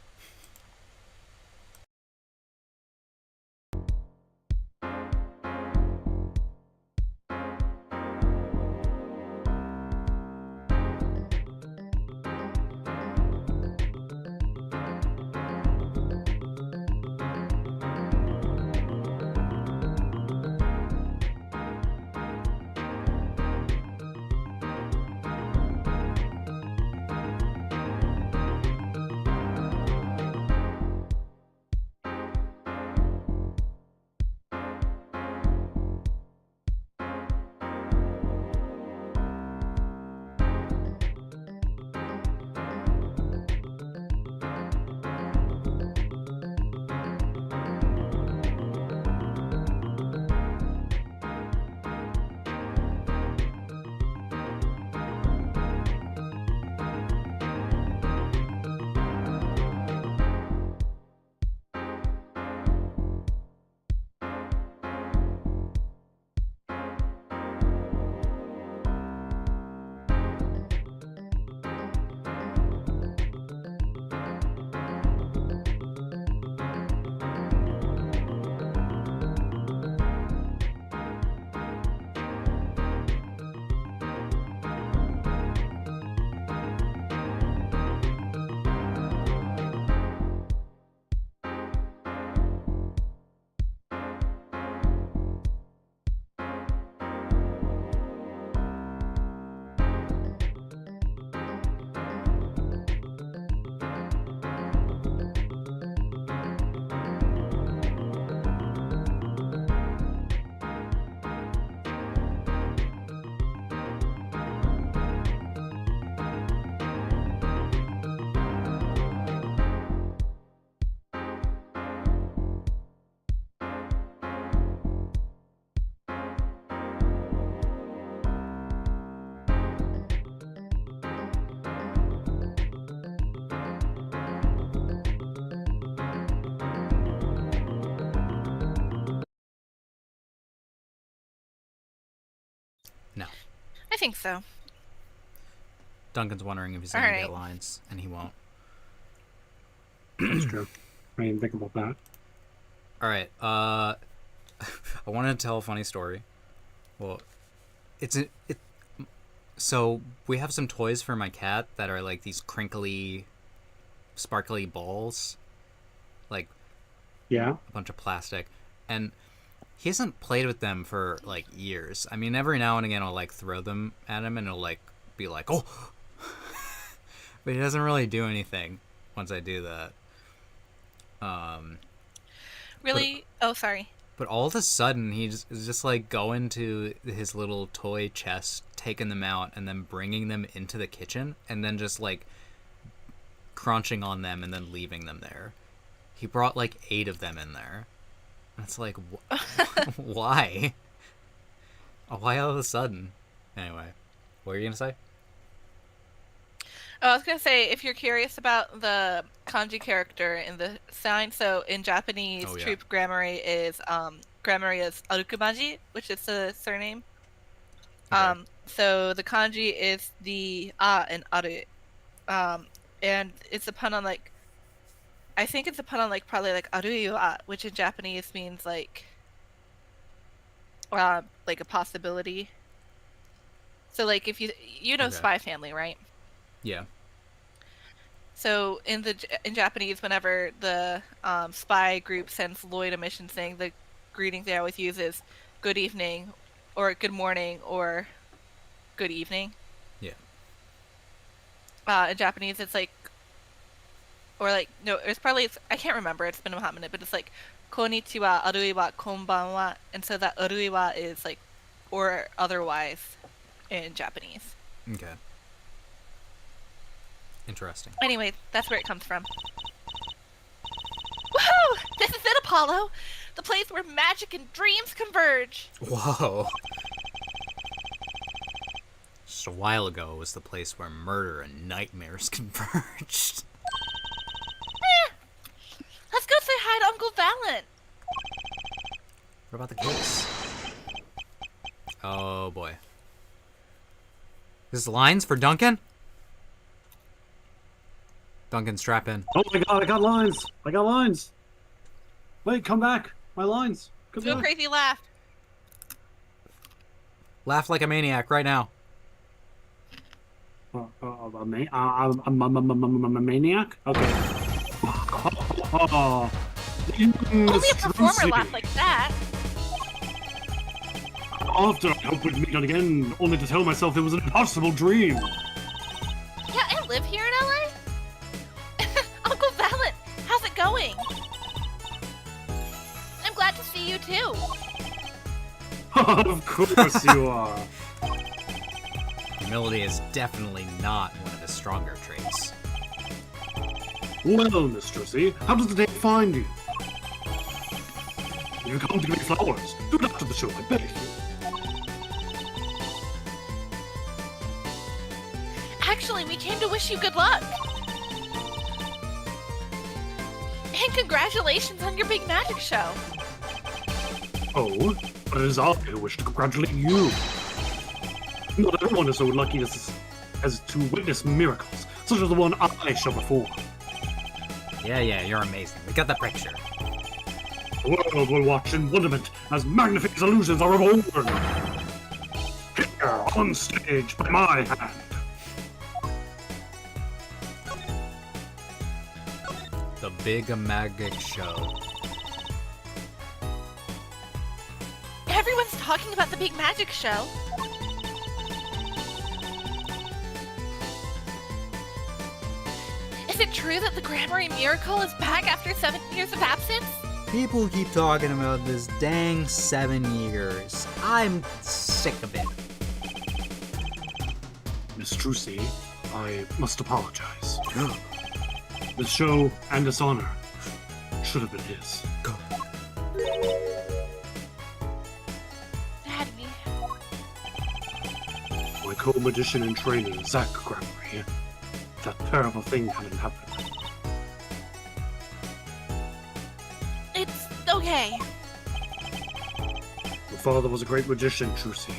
I think so. Duncan's wondering if he's All gonna right. get lines, and he won't. That's true. I didn't think about that. All right. I wanted to tell a funny story. Well, so we have some toys for my cat that are like these crinkly, sparkly balls, like Yeah. a bunch of plastic, and he hasn't played with them for like years. I mean, every now and again I'll like throw them at him, and he'll like be like, "Oh," but he doesn't really do anything once I do that. Really? Oh, sorry. But all of a sudden, is just like going to his little toy chest, taking them out, and then bringing them into the kitchen, and then just like crunching on them and then leaving them there. He brought like 8 of them in there. And it's like, why? Why all of a sudden? Anyway, what were you gonna say? Oh, I was gonna say, if you're curious about the kanji character in the sign, so in Japanese, Oh, yeah. troop grammary is Arukumaji, which is the surname. Okay. So the kanji is the a and aru, and it's a pun on like, I think it's a pun on like probably like arui wa, which in Japanese means like a possibility. So like if you know Okay. Spy Family, right? Yeah. So in Japanese, whenever the spy group sends Lloyd a mission thing, the greeting they always use is "good evening," or "good morning," or "good evening." Yeah. In Japanese, it's like, or like no, I can't remember. It's been a hot minute, but it's like "konnichiwa," "arui wa," "konbanwa," and so that "arui wa" is like or otherwise in Japanese. Okay. Interesting. Anyway, that's where it comes from. Woohoo! This is it, Apollo! The place where magic and dreams converge! Whoa. Just a while ago, it was the place where murder and nightmares converged. Let's go say hi to Uncle Valen! What about the kids? Oh boy. This is lines for Duncan? Duncan, strap in. Oh my god, I got lines! I got lines! Wait, come back! My lines! Come Do a back! crazy laugh. Laugh like a maniac right now. I'm a maniac? Okay. Oh. Only a performer laugh like that. After I hope we'd meet again, only to tell myself it was an impossible dream. Yeah, I live here in LA. Uncle Valen, how's it going? I'm glad to see you too. Of course you are. Humility is definitely not one of his stronger traits. Well, Miss Josie, how does the day find you? If you come to give me flowers, do it after the show, I beg you. Actually, we came to wish you good luck. And congratulations on your big magic show. Oh, but it is I who wish to congratulate you. Not everyone is so lucky as to witness miracles, such as the one I shall perform. Yeah, you're amazing. We got the picture. The world will watch in wonderment as magnificent illusions are reborn. Here, on stage, by my hand. The Big Magic Show. Everyone's talking about the big magic show. Is it true that the Grammary Miracle is back after 7 years of absence? People keep talking about this dang 7 years. I'm sick of it. Miss Trucy, I must apologize. This show and this honor should have been his. Daddy. My co-magician in training, Zach Grammary. That terrible thing hadn't happened. It's okay. Your father was a great magician, Trucy.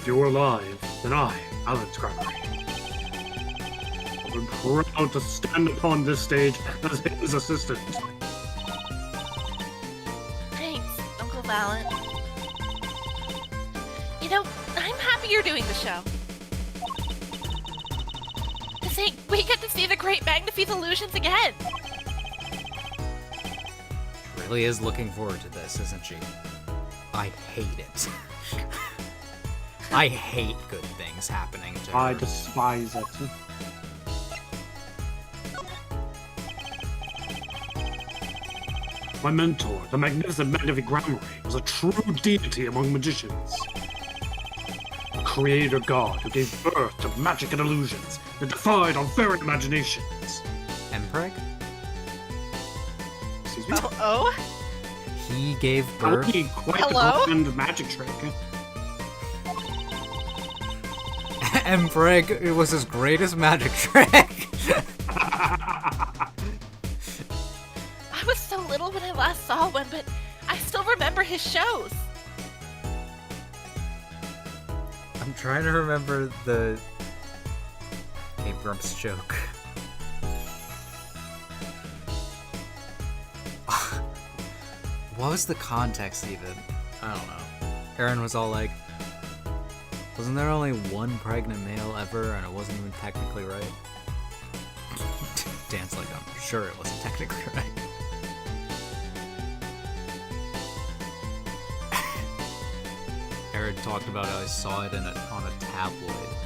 you're alive, then I, Alan's Grammary, I'm proud to stand upon this stage as his assistant. Thanks, Uncle Valen. You know, I'm happy you're doing the show. To think we get to see the great Magnifi's illusions again. She really is looking forward to this, isn't she? I hate it. I hate good things happening to her. I despise it. My mentor, the magnificent Magnifi Grammary, was a true deity among magicians. A creator god who gave birth to magic and illusions that defied our very imaginations. Empreg? Excuse me? Oh? He gave That would birth. be quite Hello? the grand magic trick. Empreg, it was his greatest magic trick. I was so little when I last saw one, but I still remember his shows. I'm trying to remember the Game Grumps joke. What was the context even? I don't know. Aaron was all like, wasn't there only one pregnant male ever and it wasn't even technically right? Dan's like, I'm sure it wasn't technically right. Aaron talked about how I saw it on a tabloid.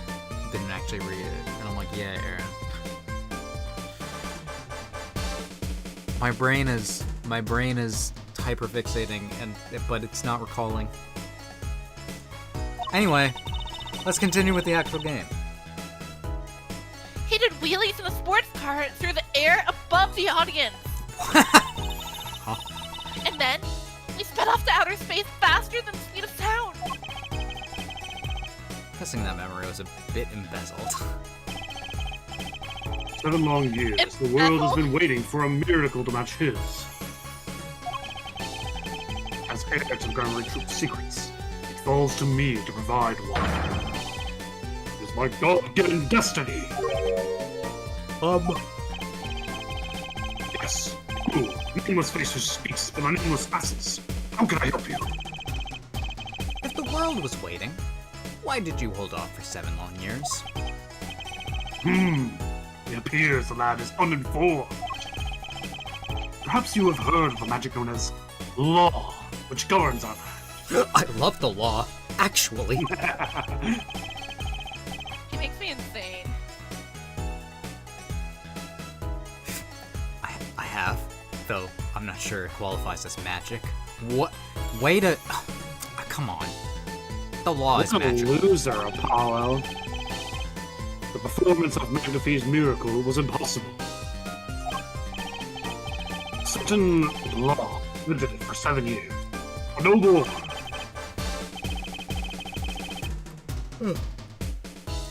Didn't actually read it. And I'm like, yeah, Aaron. My brain is hyperfixating but it's not recalling. Anyway, let's continue with the actual game. He did wheelies in a sports car through the air above the audience. And then, we sped off to outer space faster than the speed of sound. Guessing that memory was a bit embezzled. 7 long years, the world has been waiting for a miracle to match his. As heir to the Grammary Troop's secrets, it falls to me to provide one. It is my God-given destiny. Yes, you, nameless face who speaks for the nameless masses. How can I help you? If the world was waiting, why did you hold off for 7 long years? It appears the lad is uninformed. Perhaps you have heard of the magic known as law, which governs our land. I love the law, actually. He makes me insane. I have, though I'm not sure it qualifies as magic. What? Way to... come on. The law is What a magic. loser, Apollo. The performance of Magnifi's miracle was impossible. Certain law limited it for 7 years. A noble one.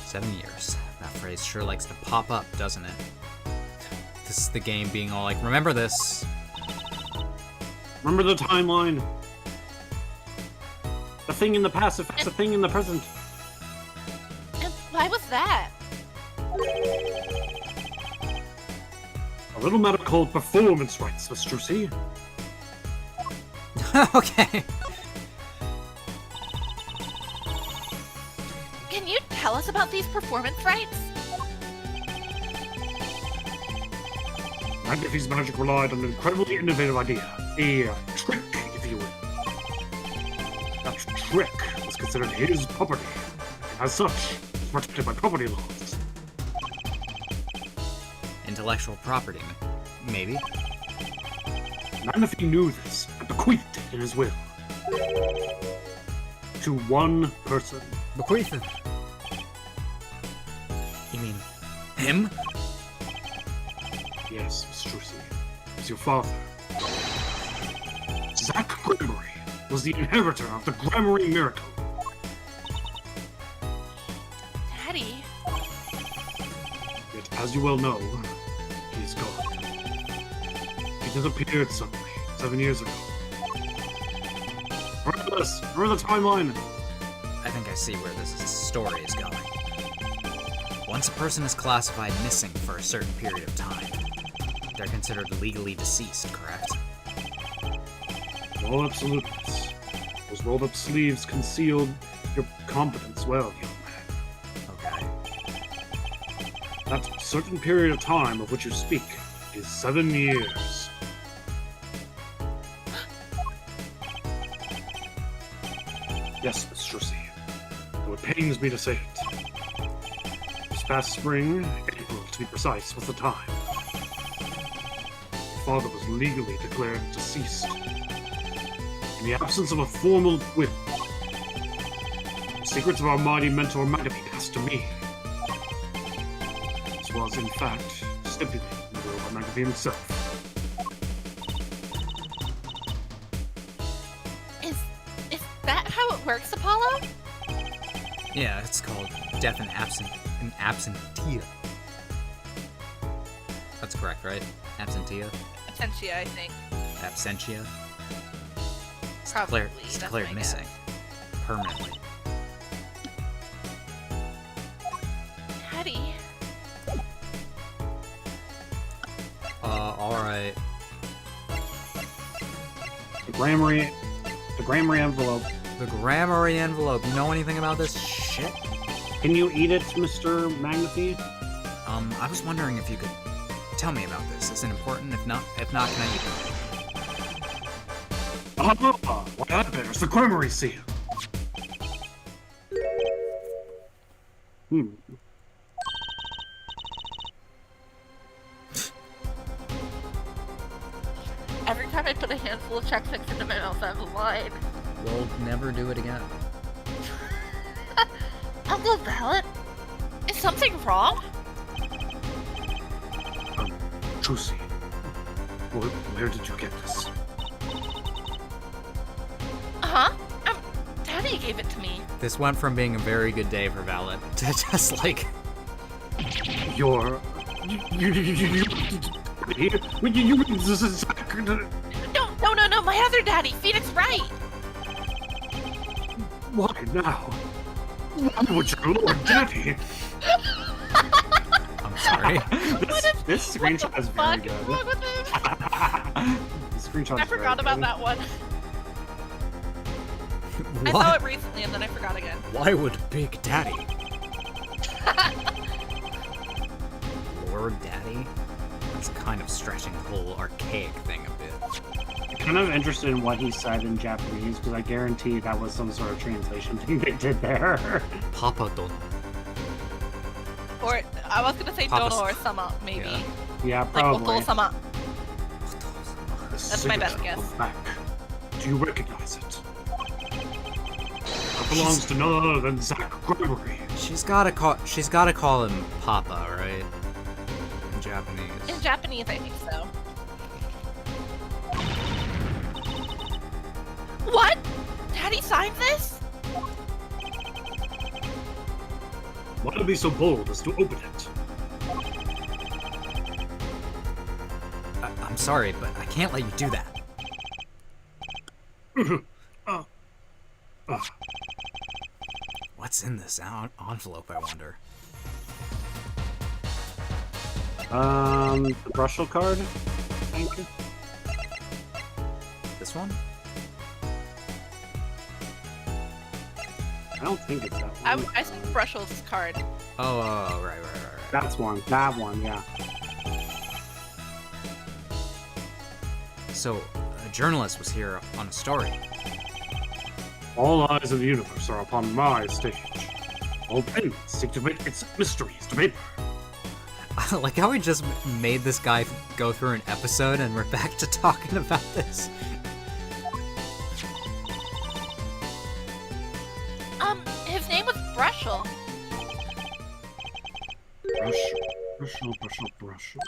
7 years. That phrase sure likes to pop up, doesn't it? This is the game being all like, remember this. Remember the timeline? The thing in the past affects the thing in the present. And why was that? A little matter called performance rights, Miss Strucy. Okay. Can you tell us about these performance rights? Magnifi's magic relied on an incredibly innovative idea. A trick, if you will. That trick was considered his property, and as such, was protected by property laws. Intellectual property, maybe. Magnifi knew this and bequeathed it in his will. To one person. Bequeath. You mean him? Yes, Miss Strucy. It was your father. Zach Grammary was the inheritor of the Grammary miracle. Daddy? Yet, as you well know, he is gone. He disappeared suddenly, 7 years ago. Remember this! Remember the timeline! think I see where this story is going. Once a person is classified missing for a certain period of time, they're considered legally deceased, correct? All absoluteness. Those rolled-up sleeves concealed your competence well, young man. Okay. That certain period of time of which you speak is 7 years. Yes, Miss Strussy. Though it pains me to say it. This past spring, April to be precise, was the time. Your father was legally declared deceased. In the absence of a formal will, the secrets of our mighty mentor Magnaphy passed to me. This was, in fact, stipulated in the will by Magnaphy himself. Is that how it works, Apollo? Yeah, it's called death in absentia. That's correct, right? Absentia? Absentia, I think. Absentia? It's Probably. It's that's declared my missing. guess. Permanently. Daddy. Alright. The Grammary envelope. The Grammary envelope. You know anything about this shit? Can you eat it, Mr. Magnaphy? I was wondering if you could tell me about this. Is it important? If not, can I eat it? Why that bears the Grammary seal. Every time I put a handful of check sticks into my mouth, I have a line. We'll never do it again. Uncle Ballot? Is something wrong? Trucy, where did you get this? Uh-huh. Daddy gave it to me. This went from being a very good day for Valet to just like... You No, my other daddy, Phoenix Wright. Why now? Why would your Lord Daddy? I'm sorry. This screenshot is very Fuck good. is wrong with this? The screenshot I is forgot very about good. that one. I What? saw it recently and then I forgot again. Why would Big Daddy? Lord Daddy? That's kind of stretching the whole archaic thing a bit. I'm kind of interested in what he said in Japanese, because I guarantee that was some sort of translation thing they did there. Papa Dono. Or, I was gonna say Papa Dono or Sama, maybe. Yeah. Yeah, Like probably. Oto-sama. That's my best guess. Back. Do you recognize it? It belongs to none other than Zach Gregory. She's gotta call him Papa, right? In Japanese. In Japanese, I think so. What? Daddy signed this? Why be so bold as to open it? I'm sorry, but I can't let you do that. What's in this envelope, I wonder? The Brushel card? Thank you. This one? I don't think it's that one. I think Brushel's card. Oh, right. That's one. That one, yeah. So, a journalist was here on a story. All eyes of the universe are upon my stage. All pens seek to make its mysteries to paper. I like how we just made this guy go through an episode and we're back to talking about this. His name was Brushel. Brushel.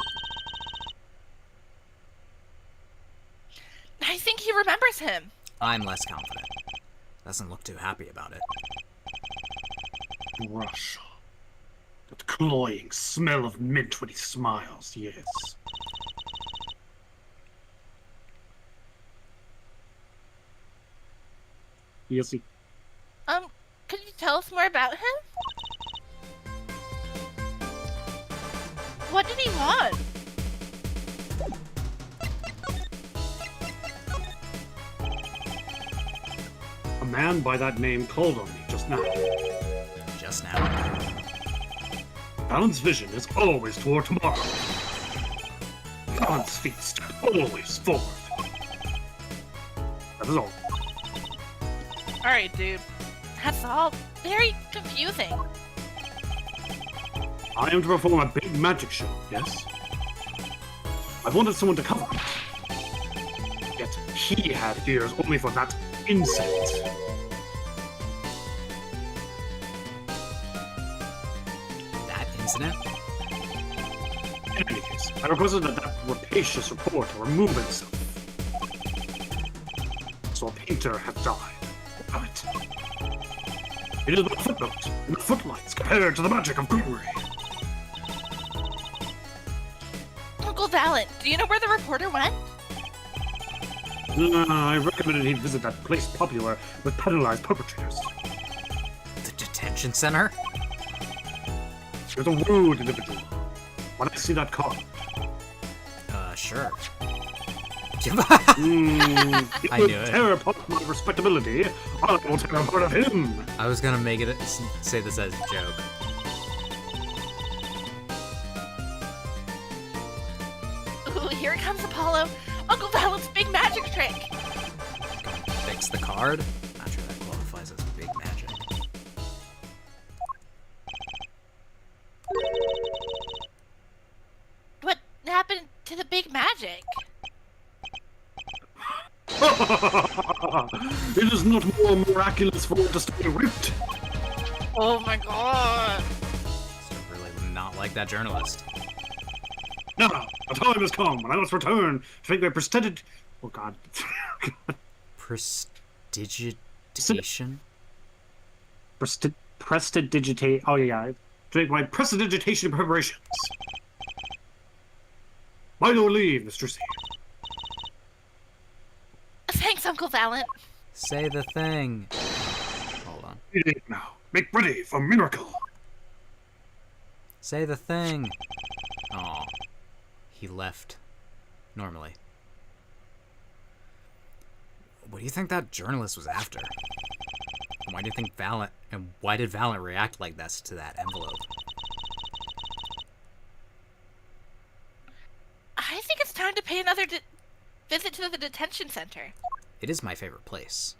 I think he remembers him. I'm less confident. Doesn't look too happy about it. Brushel. That cloying smell of mint when he smiles, yes. Yes, he... Could you tell us more about him? What did he want? A man by that name called on me just now. Just now. Alan's vision is always toward tomorrow. Alan's feet step always forward. That is all. Alright, dude. That's all very confusing. I am to perform a big magic show, yes? I wanted someone to cover it. Yet he had ears only for that insect. That incident? In any case, I requested that rapacious reporter remove himself. So a painter had died. But it is but a footnote in the footlights compared to the magic of Gregory. Uncle Valent, do you know where the reporter went? I recommended he visit that place popular with penalized perpetrators. The detention center? You're the rude individual. When I see that card, Sure. I knew it. tear apart my respectability. I will tear apart of him. I was gonna make it say this as a joke. Ooh, here comes Apollo. Uncle Valent's big magic trick. Fix the card? Not sure that qualifies as big magic. What happened to the big magic? It is not more miraculous for it to stay ripped. Oh my god. So really not like that journalist. Now, a time has come when I must return to make my prestigious. Oh God. Prestidigitation? Prestidigitate. Oh yeah. To make my prestidigitation preparations. By your leave, Mr. C. Thanks, Uncle Valent. Say the thing. Hold on. Now, make ready for miracle. Say the thing. Aw. He left. Normally. What do you think that journalist was after? Why do you think Valent... And why did Valent react like this to that envelope? I think it's time to pay another visit to the detention center. It is my favorite place.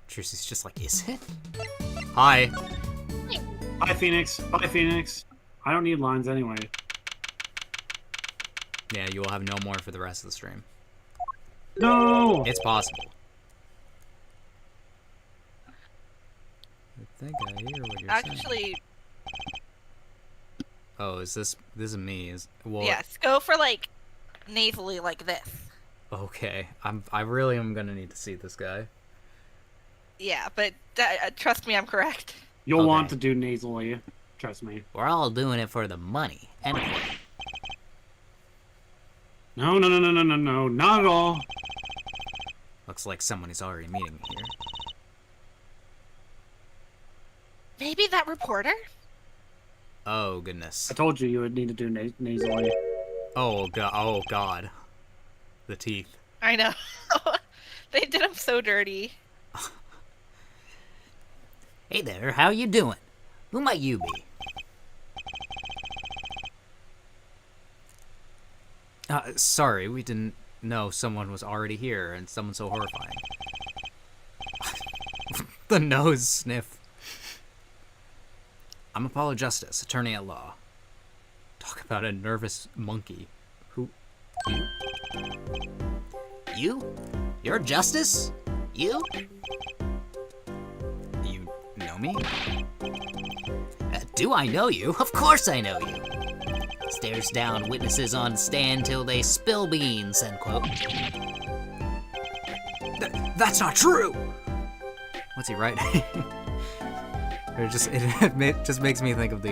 Trici's just like, is it? Hi. Bye, Phoenix. Bye, Phoenix. I don't need lines anyway. Yeah, you will have no more for the rest of the stream. No! It's possible. I think I hear what you're saying. Actually, Oh, this is me? Well, yes, go for like nasally like this. Okay, I really am gonna need to see this guy. Yeah, but trust me, I'm correct. You'll Okay. want to do nasally. Trust me. We're all doing it for the money. Anyway. No, not at all. Looks like someone is already meeting me here. Maybe that reporter? Oh goodness. I told you would need to do nasally. Oh god. The teeth. I know. They did him so dirty. Hey there, how you doing? Who might you be? Sorry, we didn't know someone was already here, and someone so horrifying. The nose sniff. I'm Apollo Justice, attorney at law. Talk about a nervous monkey. Who? You? You? You're Justice? You? You know me? Do I know you? Of course I know you. Stares down witnesses on stand till they spill beans, end quote. That's not true! What's he writing? it just makes me think of the,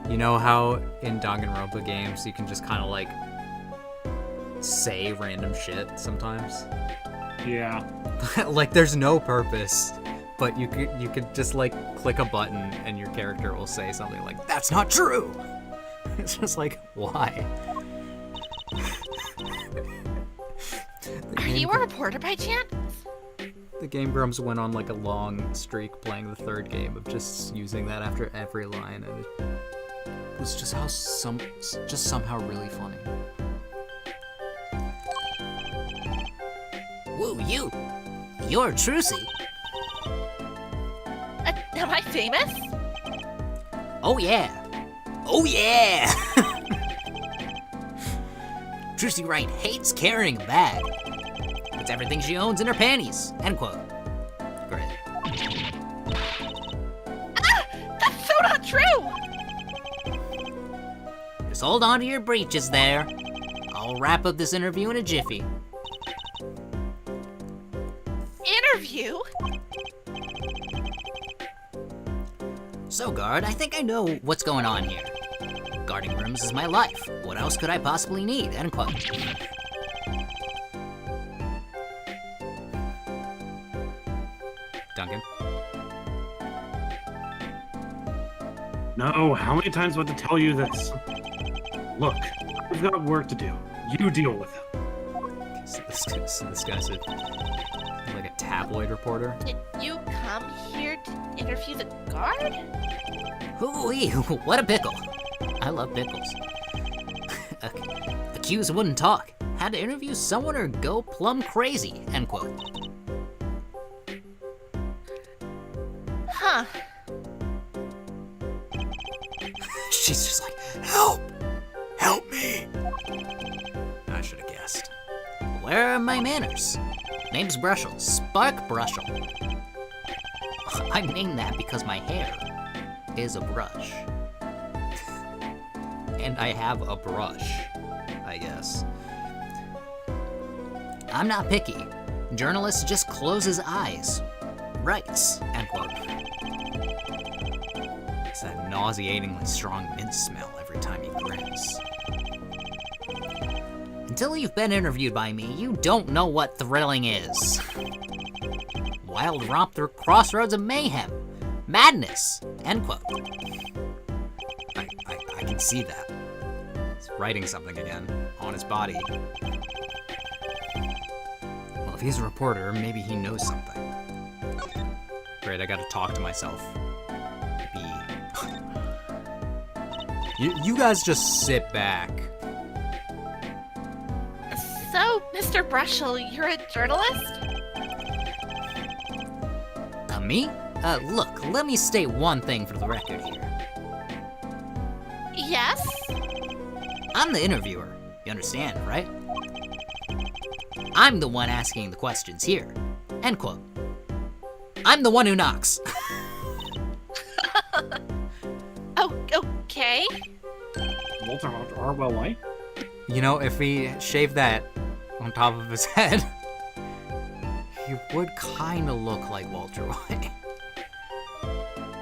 you know how in Danganronpa games you can just kind of like say random shit sometimes? Yeah. Like, there's no purpose, but you could just, like, click a button and your character will say something like, "That's not true!" It's just like, why? Are you a reporter by chance? The Game Grumps went on, like, a long streak playing the third game of just using that after every line, and it was just somehow really funny. Whoa, you're Trucy. Am I famous? Oh yeah. Oh yeah. Trucy Wright hates carrying a bag. Puts everything she owns in her panties. End quote. Great. That's so not true! Just hold on to your breeches there. I'll wrap up this interview in a jiffy. Interview? So, guard, I think I know what's going on here. Guarding rooms is my life. What else could I possibly need? End quote. Duncan? No, how many times do I have to tell you this? Look, we've got work to do. You deal with it. So this guy's like a tabloid reporter? Did you come here to interview the guard? Hoo-wee, what a pickle. I love pickles. Accused wouldn't talk. Had to interview someone or go plumb crazy. End quote. Huh. She's just like, help! Help me! I should have guessed. Where are my manners? Name's Brushel. Spark Brushel. I named that because my hair is a brush. And I have a brush, I guess. I'm not picky. Journalist just closes eyes. Writes. End quote. It's that nauseatingly strong mint smell every time he grins. Until you've been interviewed by me, you don't know what thrilling is. Wild romp through crossroads of mayhem. Madness. End quote. I can see that. He's writing something again on his body. Well, if he's a reporter, maybe he knows something. Great, I gotta talk to myself. You guys just sit back. So, Mr. Brushel, you're a journalist? Me? Look, let me state one thing for the record here. Yes? I'm the interviewer. You understand, right? I'm the one asking the questions here. End quote. I'm the one who knocks. Oh, okay. Walter Arwell White? You know, if he shaved that on top of his head, he would kind of look like Walter White.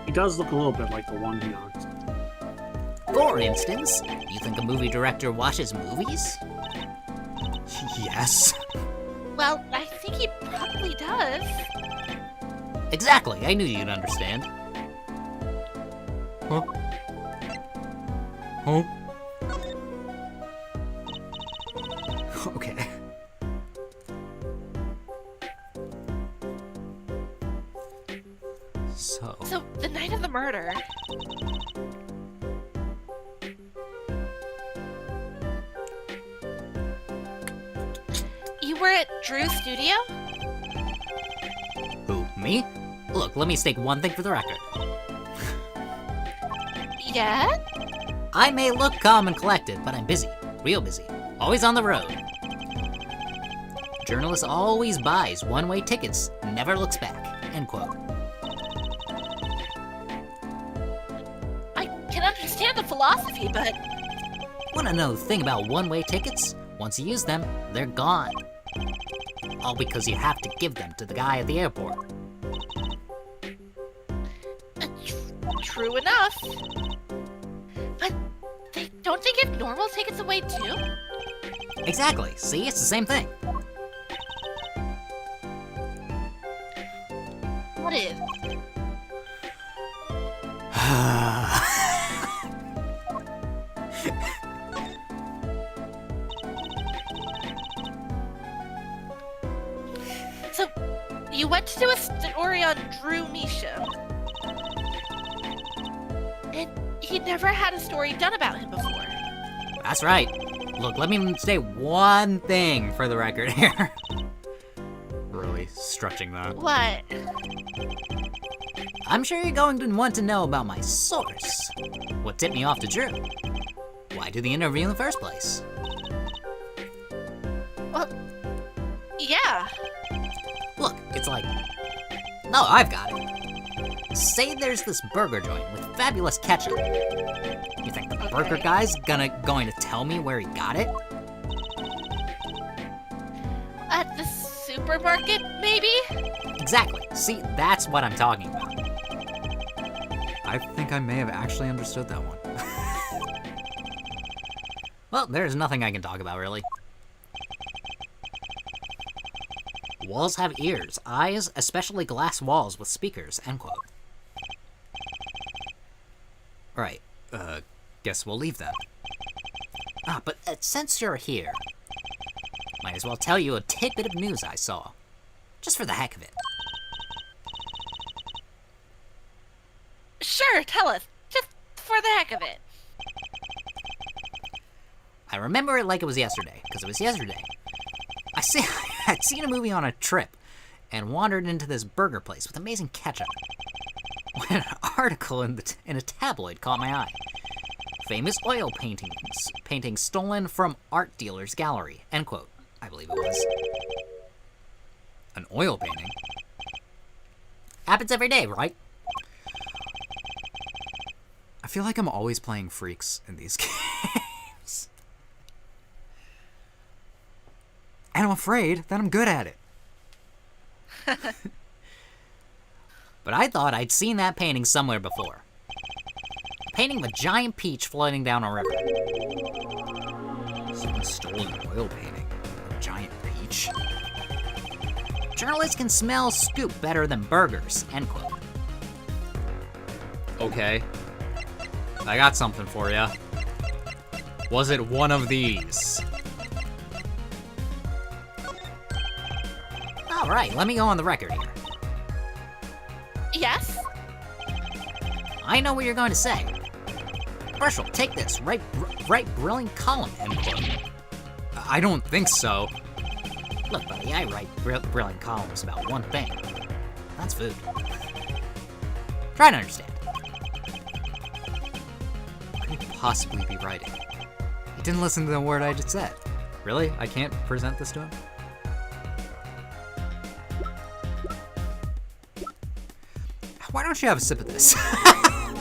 He does look a little bit like the one who knocked. For instance, you think a movie director watches movies? Yes. Well, I think he probably does. Exactly, I knew you'd understand. Huh? Huh? Okay. So, the night of the murder, you were at Drew's studio? Who, me? Look, let me state one thing for the record. Yeah? I may look calm and collected, but I'm busy. Real busy. Always on the road. Journalist always buys one-way tickets, never looks back. End quote. I can understand the philosophy, but Wanna know the thing about one-way tickets? Once you use them, they're gone. All because you have to give them to the guy at the airport. true enough. But don't they give normal tickets away too? Exactly. See, it's the same thing. So, you went to do a story on Drew Misha. And he'd never had a story done about him before. That's right. Look, let me say one thing for the record here. Really stretching that. What? I'm sure you're going to want to know about my source. What tipped me off to Drew? Why do the interview in the first place? Well, yeah. Look, it's like... No, I've got it. Say there's this burger joint with fabulous ketchup. You think the burger guy's going to tell me where he got it? At the supermarket, maybe? Exactly. See, that's what I'm talking about. I think I may have actually understood that one. Well, there's nothing I can talk about, really. Walls have ears, eyes, especially glass walls with speakers, end quote. Right, Guess we'll leave then. but since you're here, might as well tell you a tidbit of news I saw. Just for the heck of it. Sure, tell us. Just for the heck of it. I remember it like it was yesterday, because it was yesterday. I'd seen a movie on a trip, and wandered into this burger place with amazing ketchup. When an article in a tabloid caught my eye. Famous oil paintings stolen from art dealer's gallery, end quote, I believe it was. An oil painting? Happens every day, right? I feel like I'm always playing freaks in these games. And I'm afraid that I'm good at it. But I thought I'd seen that painting somewhere before. A painting of a giant peach floating down a river. Someone stole an oil painting. A giant peach. Journalists can smell scoop better than burgers, end quote. Okay. I got something for ya. Was it one of these? Alright, let me go on the record here. Yes? I know what you're going to say. Marshall, take this. Write brilliant column, end quote. I don't think so. Look, buddy, I write brilliant columns about one thing. That's food. Try to understand. What could he possibly be writing? He didn't listen to the word I just said. Really? I can't present this to him? Why don't you have a sip of this?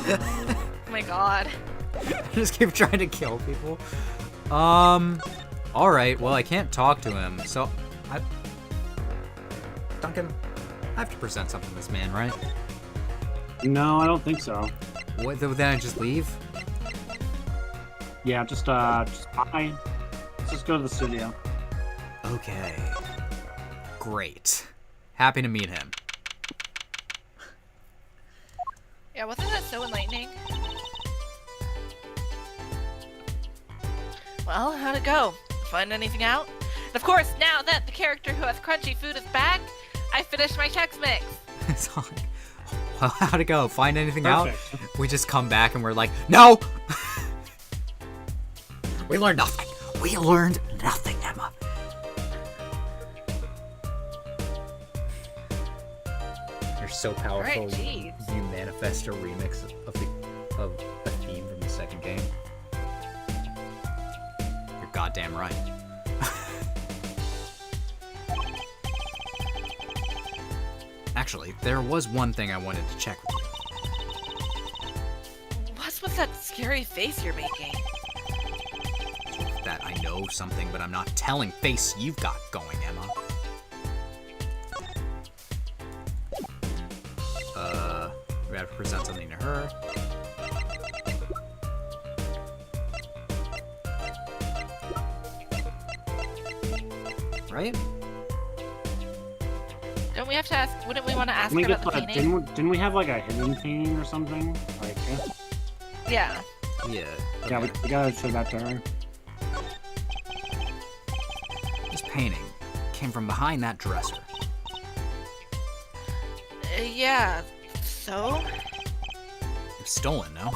Oh my god. I just keep trying to kill people. Alright, well, I can't talk to him, so Duncan, I have to present something to this man, right? No, I don't think so. What, then I just leave? Yeah, just bye. Let's just go to the studio. Okay. Great. Happy to meet him. Yeah, wasn't that so enlightening? Well, how'd it go? Find anything out? And of course, now that the character who has crunchy food is back, I finished my Chex Mix. It's like, well, how'd it go? Find anything Perfect. out? We just come back and we're like, no! We learned nothing. We learned nothing, Emma. You're so powerful. Alright, geez. You manifest a remix of a theme from the second game. You're goddamn right. Actually, there was one thing I wanted to check with you. What's with that scary face you're making? That I know something, but I'm not telling face you've got going, Emma. We have to present something to her. Right? Don't we have to ask? Wouldn't we want to ask Didn't we her get about the the, painting? didn't we have like a hidden painting or something? Like, Yeah. Yeah. yeah, Okay. we gotta show that to her. This painting came from behind that dresser. Yeah. So? It was stolen, no?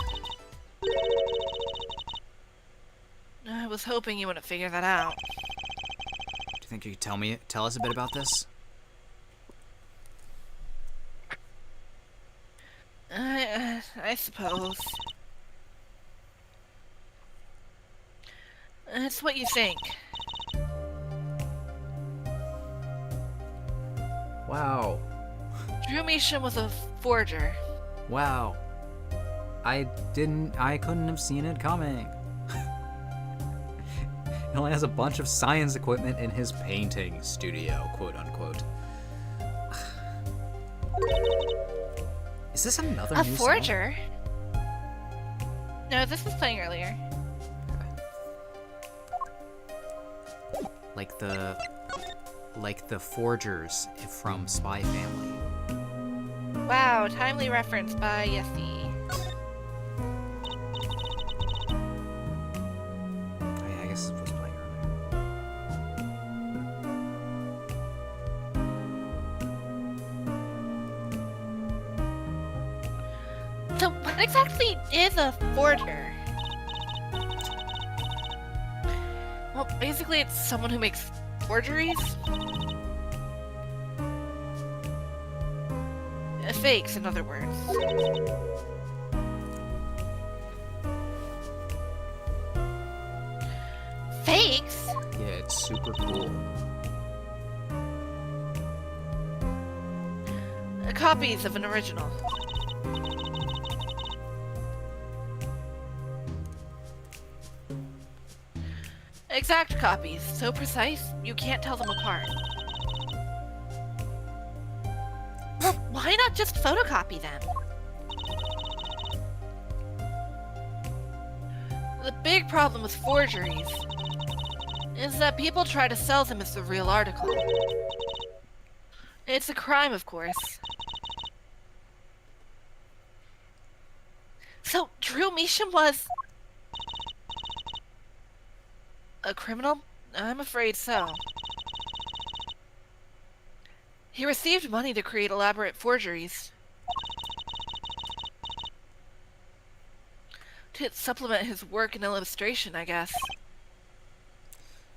I was hoping you wouldn't figure that out. Do you think you could tell us a bit about this? I suppose. It's what you think. Wow. Drew Measham was a forger. Wow. I couldn't have seen it coming. He only has a bunch of science equipment in his painting studio, quote unquote. Is this another A new forger? No, this was playing earlier. Song? Like the forgers from Spy Family. Wow, timely reference by Yessie. Oh, yeah, I guess this was playing earlier. So, what exactly is a forger? Well, basically, it's someone who makes forgeries. Fakes, in other words. Fakes? Yeah, it's super cool. Copies of an original. Exact copies, so precise you can't tell them apart. Well, why not just photocopy them? The big problem with forgeries is that people try to sell them as the real article. It's a crime, of course. So, Drew Measham was a criminal? I'm afraid so. He received money to create elaborate forgeries. To supplement his work in illustration, I guess.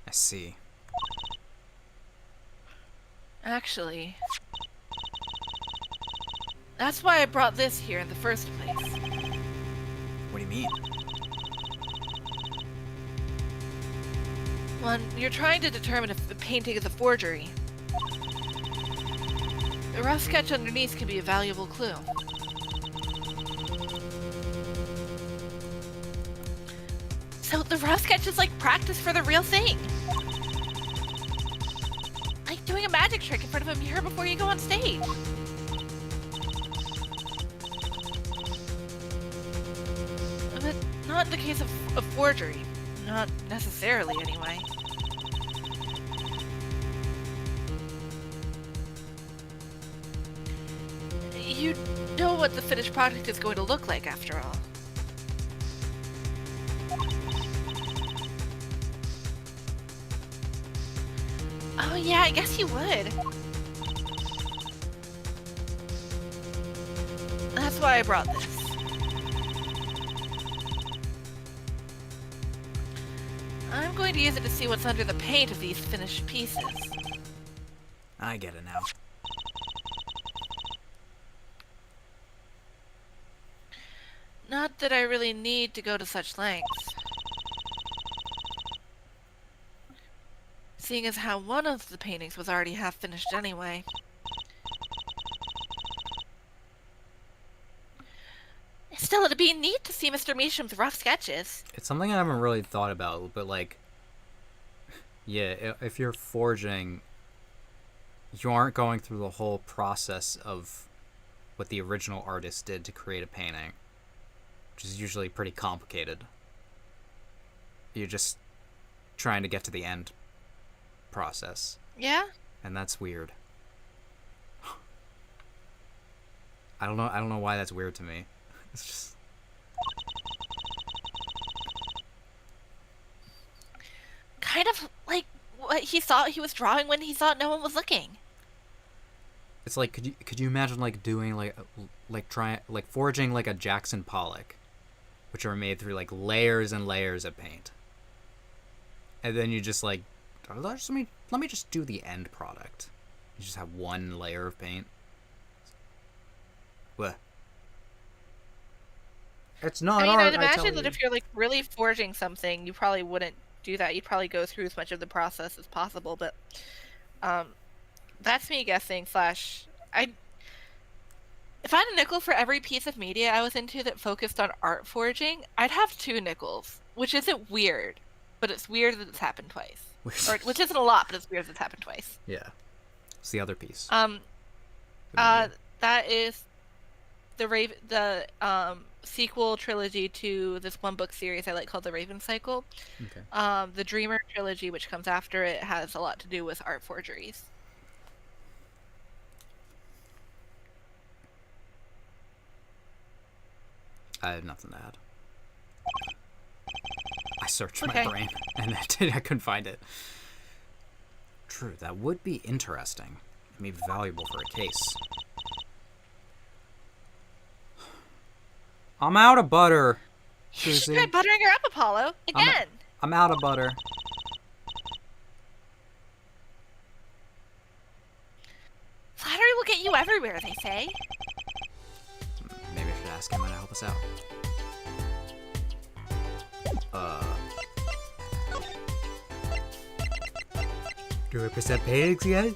I see. Actually, that's why I brought this here in the first place. What do you mean? One, you're trying to determine if the painting is a forgery. The rough sketch underneath can be a valuable clue. So the rough sketch is like practice for the real thing. Like doing a magic trick in front of a mirror before you go on stage. But not in the case of a forgery. Not necessarily, anyway. You know what the finished product is going to look like, after all. Oh yeah, I guess you would. That's why I brought this. I'm going to use it to see what's under the paint of these finished pieces. I get it now. Not that I really need to go to such lengths. Seeing as how one of the paintings was already half finished anyway. Still, it'd be neat to see Mr. Measham's rough sketches. It's something I haven't really thought about, but like, yeah, if you're forging, you aren't going through the whole process of what the original artist did to create a painting, which is usually pretty complicated. You're just trying to get to the end process, Yeah? and that's weird. I don't know why that's weird to me. It's just kind of like what he thought he was drawing when he thought no one was looking. it's like could you imagine like doing like forging like a Jackson Pollock, which are made through like layers and layers of paint, and then you just like let me just do the end product. You just have one layer of paint. What? It's not I mean, art. I'd I tell imagine that you. if you're like really forging something, you probably wouldn't do that. You'd probably go through as much of the process as possible. But that's me guessing. Slash, if I had a nickel for every piece of media I was into that focused on art forging, I'd have 2 nickels, which isn't weird, but it's weird that it's happened twice. Or which isn't a lot, but it's weird that it's happened twice. Yeah. It's the other piece. That is the sequel trilogy to this one book series I like called the Raven Cycle. Okay. The Dreamer trilogy, which comes after it, has a lot to do with art forgeries. I have nothing to add. I searched Okay. my brain and I couldn't find it. True, that would be interesting. I mean, valuable for a case. I'm out of butter. You should Susie. try buttering her up, Apollo. Again. I'm out of butter. Flattery will get you everywhere, they say. Maybe I should ask him to help us out. Do I present paintings again?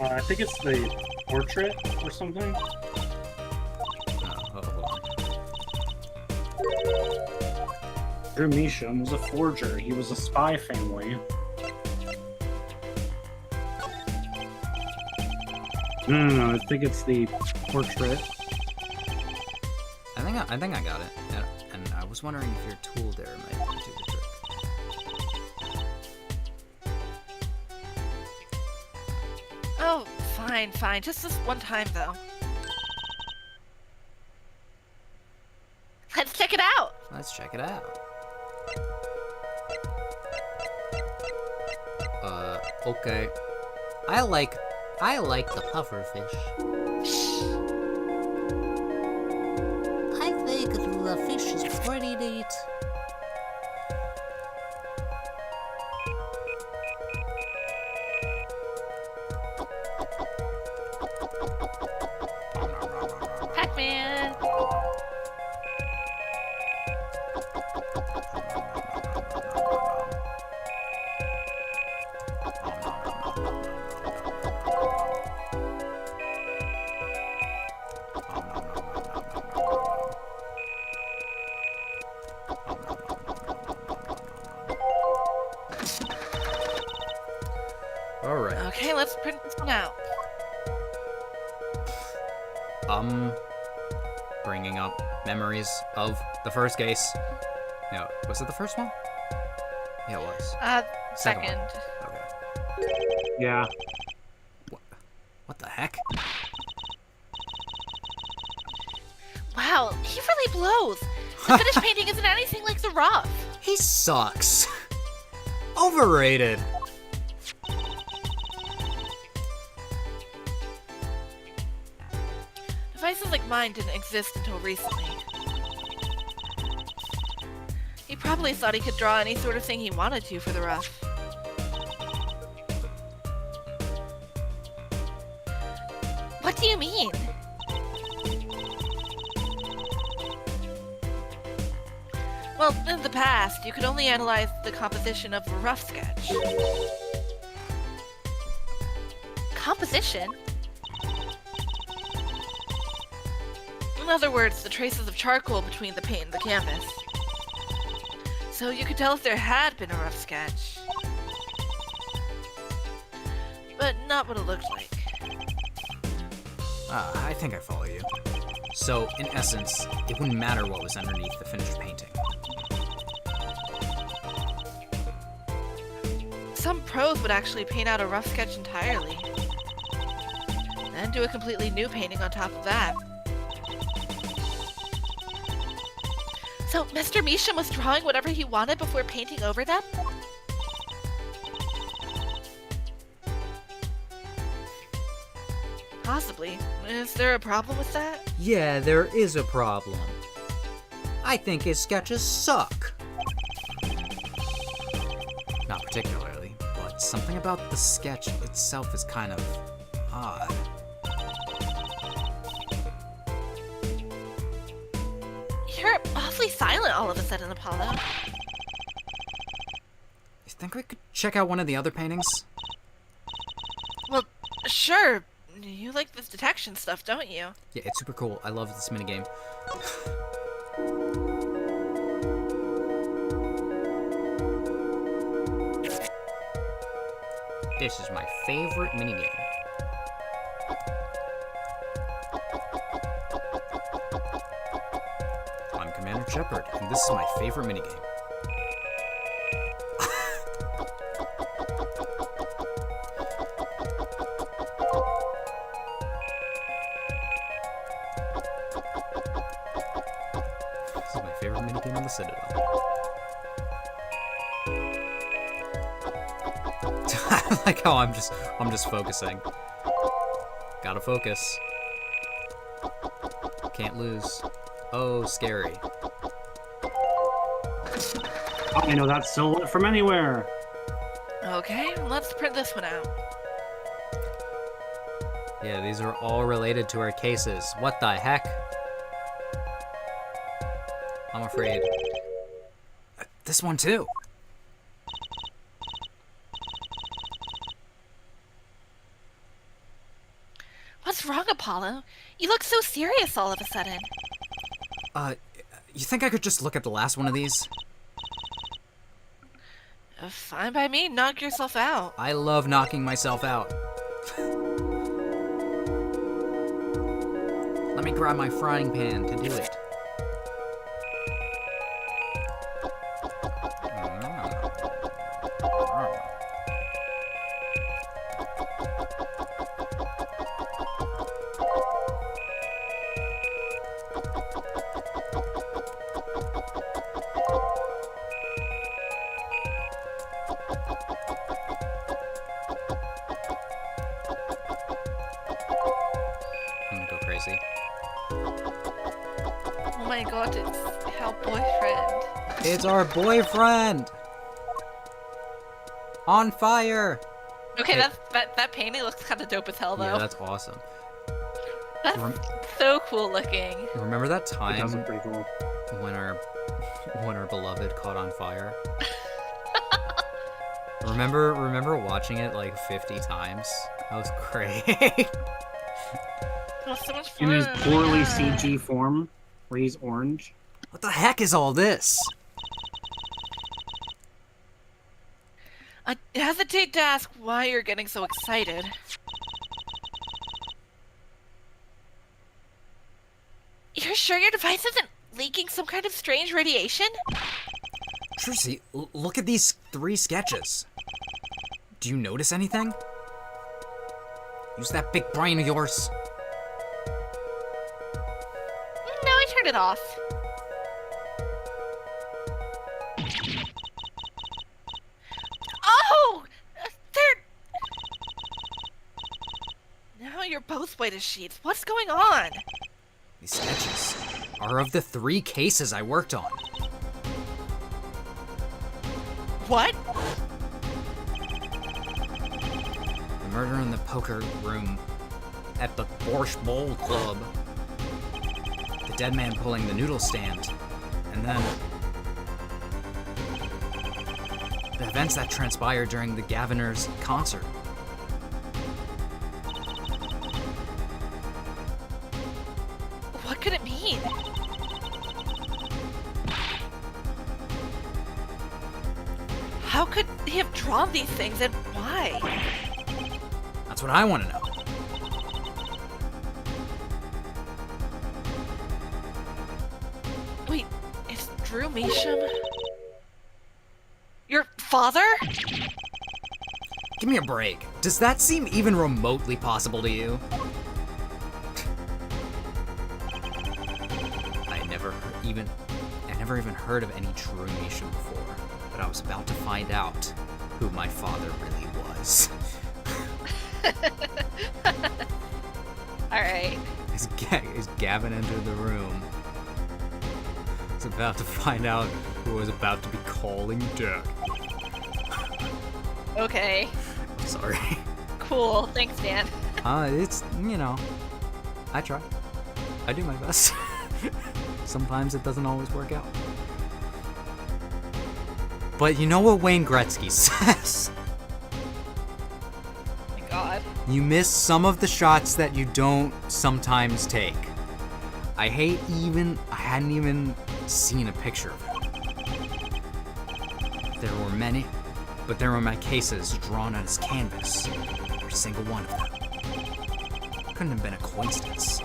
I think it's the portrait or something. Hold on. Drew Measham was a forger. He was a spy family. No, I think it's the portrait. I think I got it. And I was wondering if your tool there might do the trick. Oh, fine. Just this one time, though. Let's check it out. Let's check it out. Okay. I like the puffer fish. I think the fish is pretty neat. Pac-Man. All right. Okay, let's print this one out. Bringing up memories of the first case. No, was it the first one? Yeah, it was. Second Second. one. Okay. Yeah. What the heck? Wow, he really blows. The finished painting isn't anything like the rough. He sucks. Overrated. Devices like mine didn't exist until recently. He probably thought he could draw any sort of thing he wanted to for the rough. What do you mean? Well, in the past, you could only analyze the composition of a rough sketch. Composition? In other words, the traces of charcoal between the paint and the canvas. So you could tell if there had been a rough sketch. But not what it looked like. I think I follow you. So, in essence, it wouldn't matter what was underneath the finished painting. Some pros would actually paint out a rough sketch entirely. Then do a completely new painting on top of that. So, Mr. Measham was drawing whatever he wanted before painting over them? Possibly. Is there a problem with that? Yeah, there is a problem. I think his sketches suck. Not particularly, but something about the sketch itself is kind of odd. You're awfully silent all of a sudden, Apollo. You think we could check out one of the other paintings? Well, sure. You like this detection stuff, don't you? Yeah, it's super cool. I love this minigame. This is my favorite minigame. I'm Commander Shepard, and this is my favorite minigame. This is my favorite minigame on the Citadel. I like how I'm just focusing. Gotta focus. Can't lose. Oh, scary. I know that silhouette from anywhere. Okay, let's print this one out. Yeah, these are all related to our cases. What the heck? I'm afraid. This one too. What's wrong, Apollo? You look so serious all of a sudden. You think I could just look at the last one of these? Fine by me, knock yourself out. I love knocking myself out. Let me grab my frying pan to do it. I'm gonna go crazy. Oh my god, it's her boyfriend. It's our boyfriend! On fire! Okay, Hey. that painting looks kind of dope as hell, though. Yeah, that's awesome. That's so cool looking. Remember that It does time look pretty cool. when our beloved caught on fire? Remember watching it like 50 times? That was great. That was so much In fun. his poorly CG form, where he's orange. What the heck is all this? I hesitate to ask why you're getting so excited. You're sure your device isn't leaking some kind of strange radiation? Trucy, look at these 3 sketches. Do you notice anything? Use that big brain of yours. No, I turned it off. Oh! Now you're both white as sheets. What's going on? These sketches are of the 3 cases I worked on. What? The murder in the poker room at the Borscht Bowl Club. The dead man pulling the noodle stand. And then the events that transpired during the Gaviners concert. What could it mean? How could he have drawn these things and why? That's what I want to know. Wait, is Drew Measham your father? Give me a break. Does that seem even remotely possible to you? I never even heard of any true nation before, but I was about to find out who my father really was. Alright. As Gavin entered the room, I was about to find out who was about to be calling Dad. Okay. Sorry. Cool. Thanks, Dan. It's, I try. I do my best. Sometimes it doesn't always work out. But you know what Wayne Gretzky says? Oh my god. You miss some of the shots that you don't sometimes take. I hadn't even seen a picture of him. There were many, but there were my cases drawn on his canvas. Every single one of them. Couldn't have been a coincidence.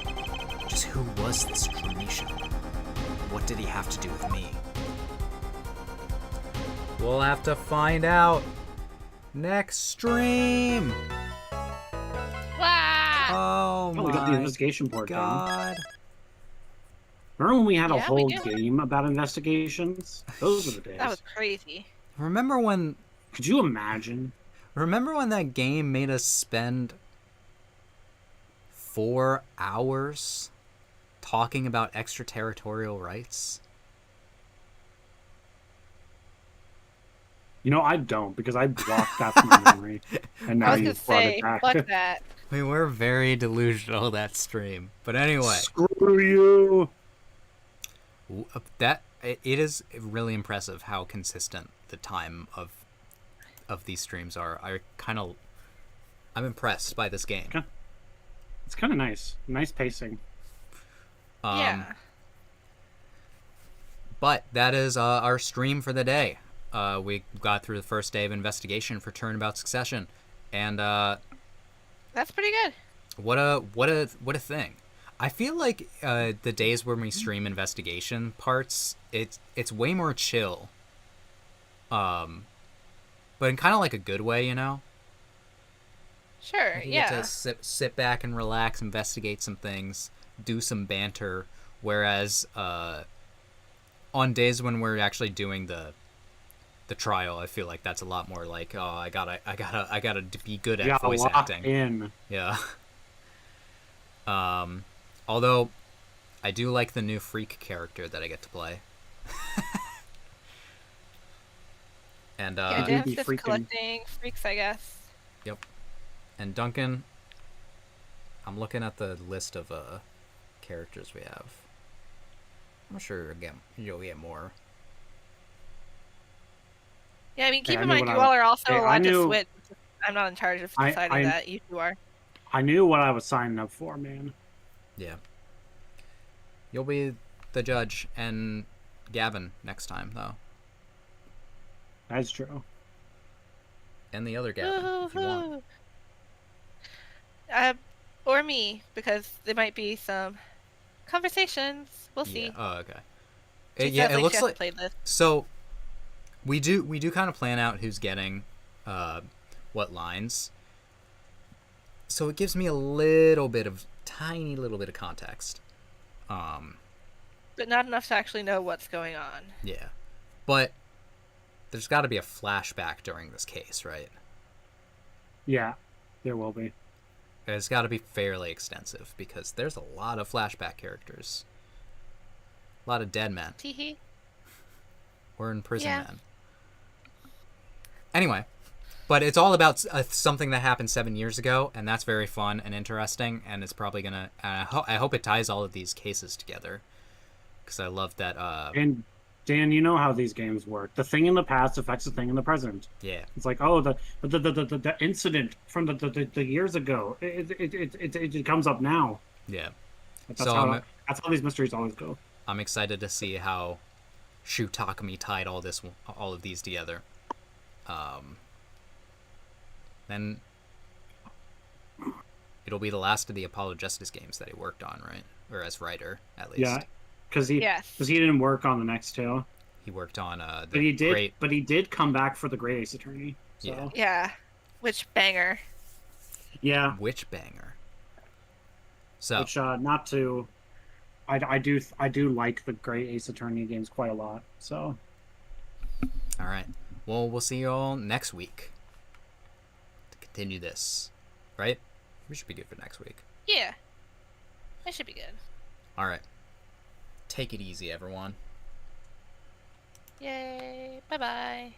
Just who was this Dranetian? What did he have to do with me? We'll have to find out next stream. Wow. Oh Oh, we got the my investigation part down. god. Remember when we had a Yeah, we whole do. game about investigations? Those were the days. That was crazy. Remember when Could you imagine? that game made us spend 4 hours talking about extraterritorial rights? You know, I don't, because I blocked that from my memory. And I now was you gonna brought say, it back. fuck that. We were very delusional that stream. But anyway, Screw you! it is really impressive how consistent the time of these streams are. I'm impressed by this game. Okay. It's kind of nice. Nice pacing. Yeah. But that is our stream for the day. We got through the first day of investigation for Turnabout Succession, and That's pretty good. what a thing. I feel like the days when we stream investigation parts, it's way more chill. But in kind of like a good way, you know. Sure, You yeah. get to sit back and relax, investigate some things, do some banter. Whereas on days when we're actually doing the trial, I feel like that's a lot more like, oh, I gotta be good at Yeah, voice lock acting. in. Yeah. Although I do like the new freak character that I get to play. And Yeah, do Dan's be just freaking- collecting freaks, I guess. Yep. And Duncan, I'm looking at the list of characters we have. I'm sure you'll get more. Yeah, I mean, keep I in knew mind, what you I- all are also Hey, I allowed to knew- switch. I'm not in charge of deciding that. You two are. I knew what I was signing up for, man. Yeah. You'll be the judge and Gavin next time, though. That's true. And the other Gavin, if you want. Woo-hoo. Or me, because there might be some conversations. We'll see. Yeah. Oh, okay. She Yeah, sounds it looks she like hasn't played this. so. We do kind of plan out who's getting what lines. So it gives me a tiny little bit of context. But not enough to actually know what's going on. Yeah. But there's got to be a flashback during this case, right? Yeah, there will be. It's got to be fairly extensive because there's a lot of flashback characters. A lot of dead men. Teehee. Or in prison Yeah. men. Anyway, but it's all about something that happened 7 years ago, and that's very fun and interesting, and it's probably gonna. I hope it ties all of these cases together, because I love that. And Dan, you know how these games work. The thing in the past affects the thing in the present. Yeah. It's like, oh, the incident from the years ago. It comes up now. Yeah. That's So how these mysteries always go. I'm excited to see how Shu Takumi tied all of these together. Then it'll be the last of the Apollo Justice games that he worked on, right? Or as writer, at least. Yeah, because he Yes. didn't work on the next two. He worked on But he did. Great. But he did come back for the Great Ace Attorney. So. Yeah. Yeah. Which banger. Yeah, Which banger? So, which not to, I do like the Great Ace Attorney games quite a lot. So all right. Well, we'll see you all next week to continue this. Right? We should be good for next week. Yeah. That should be good. All right. Take it easy, everyone. Yay. Bye-bye.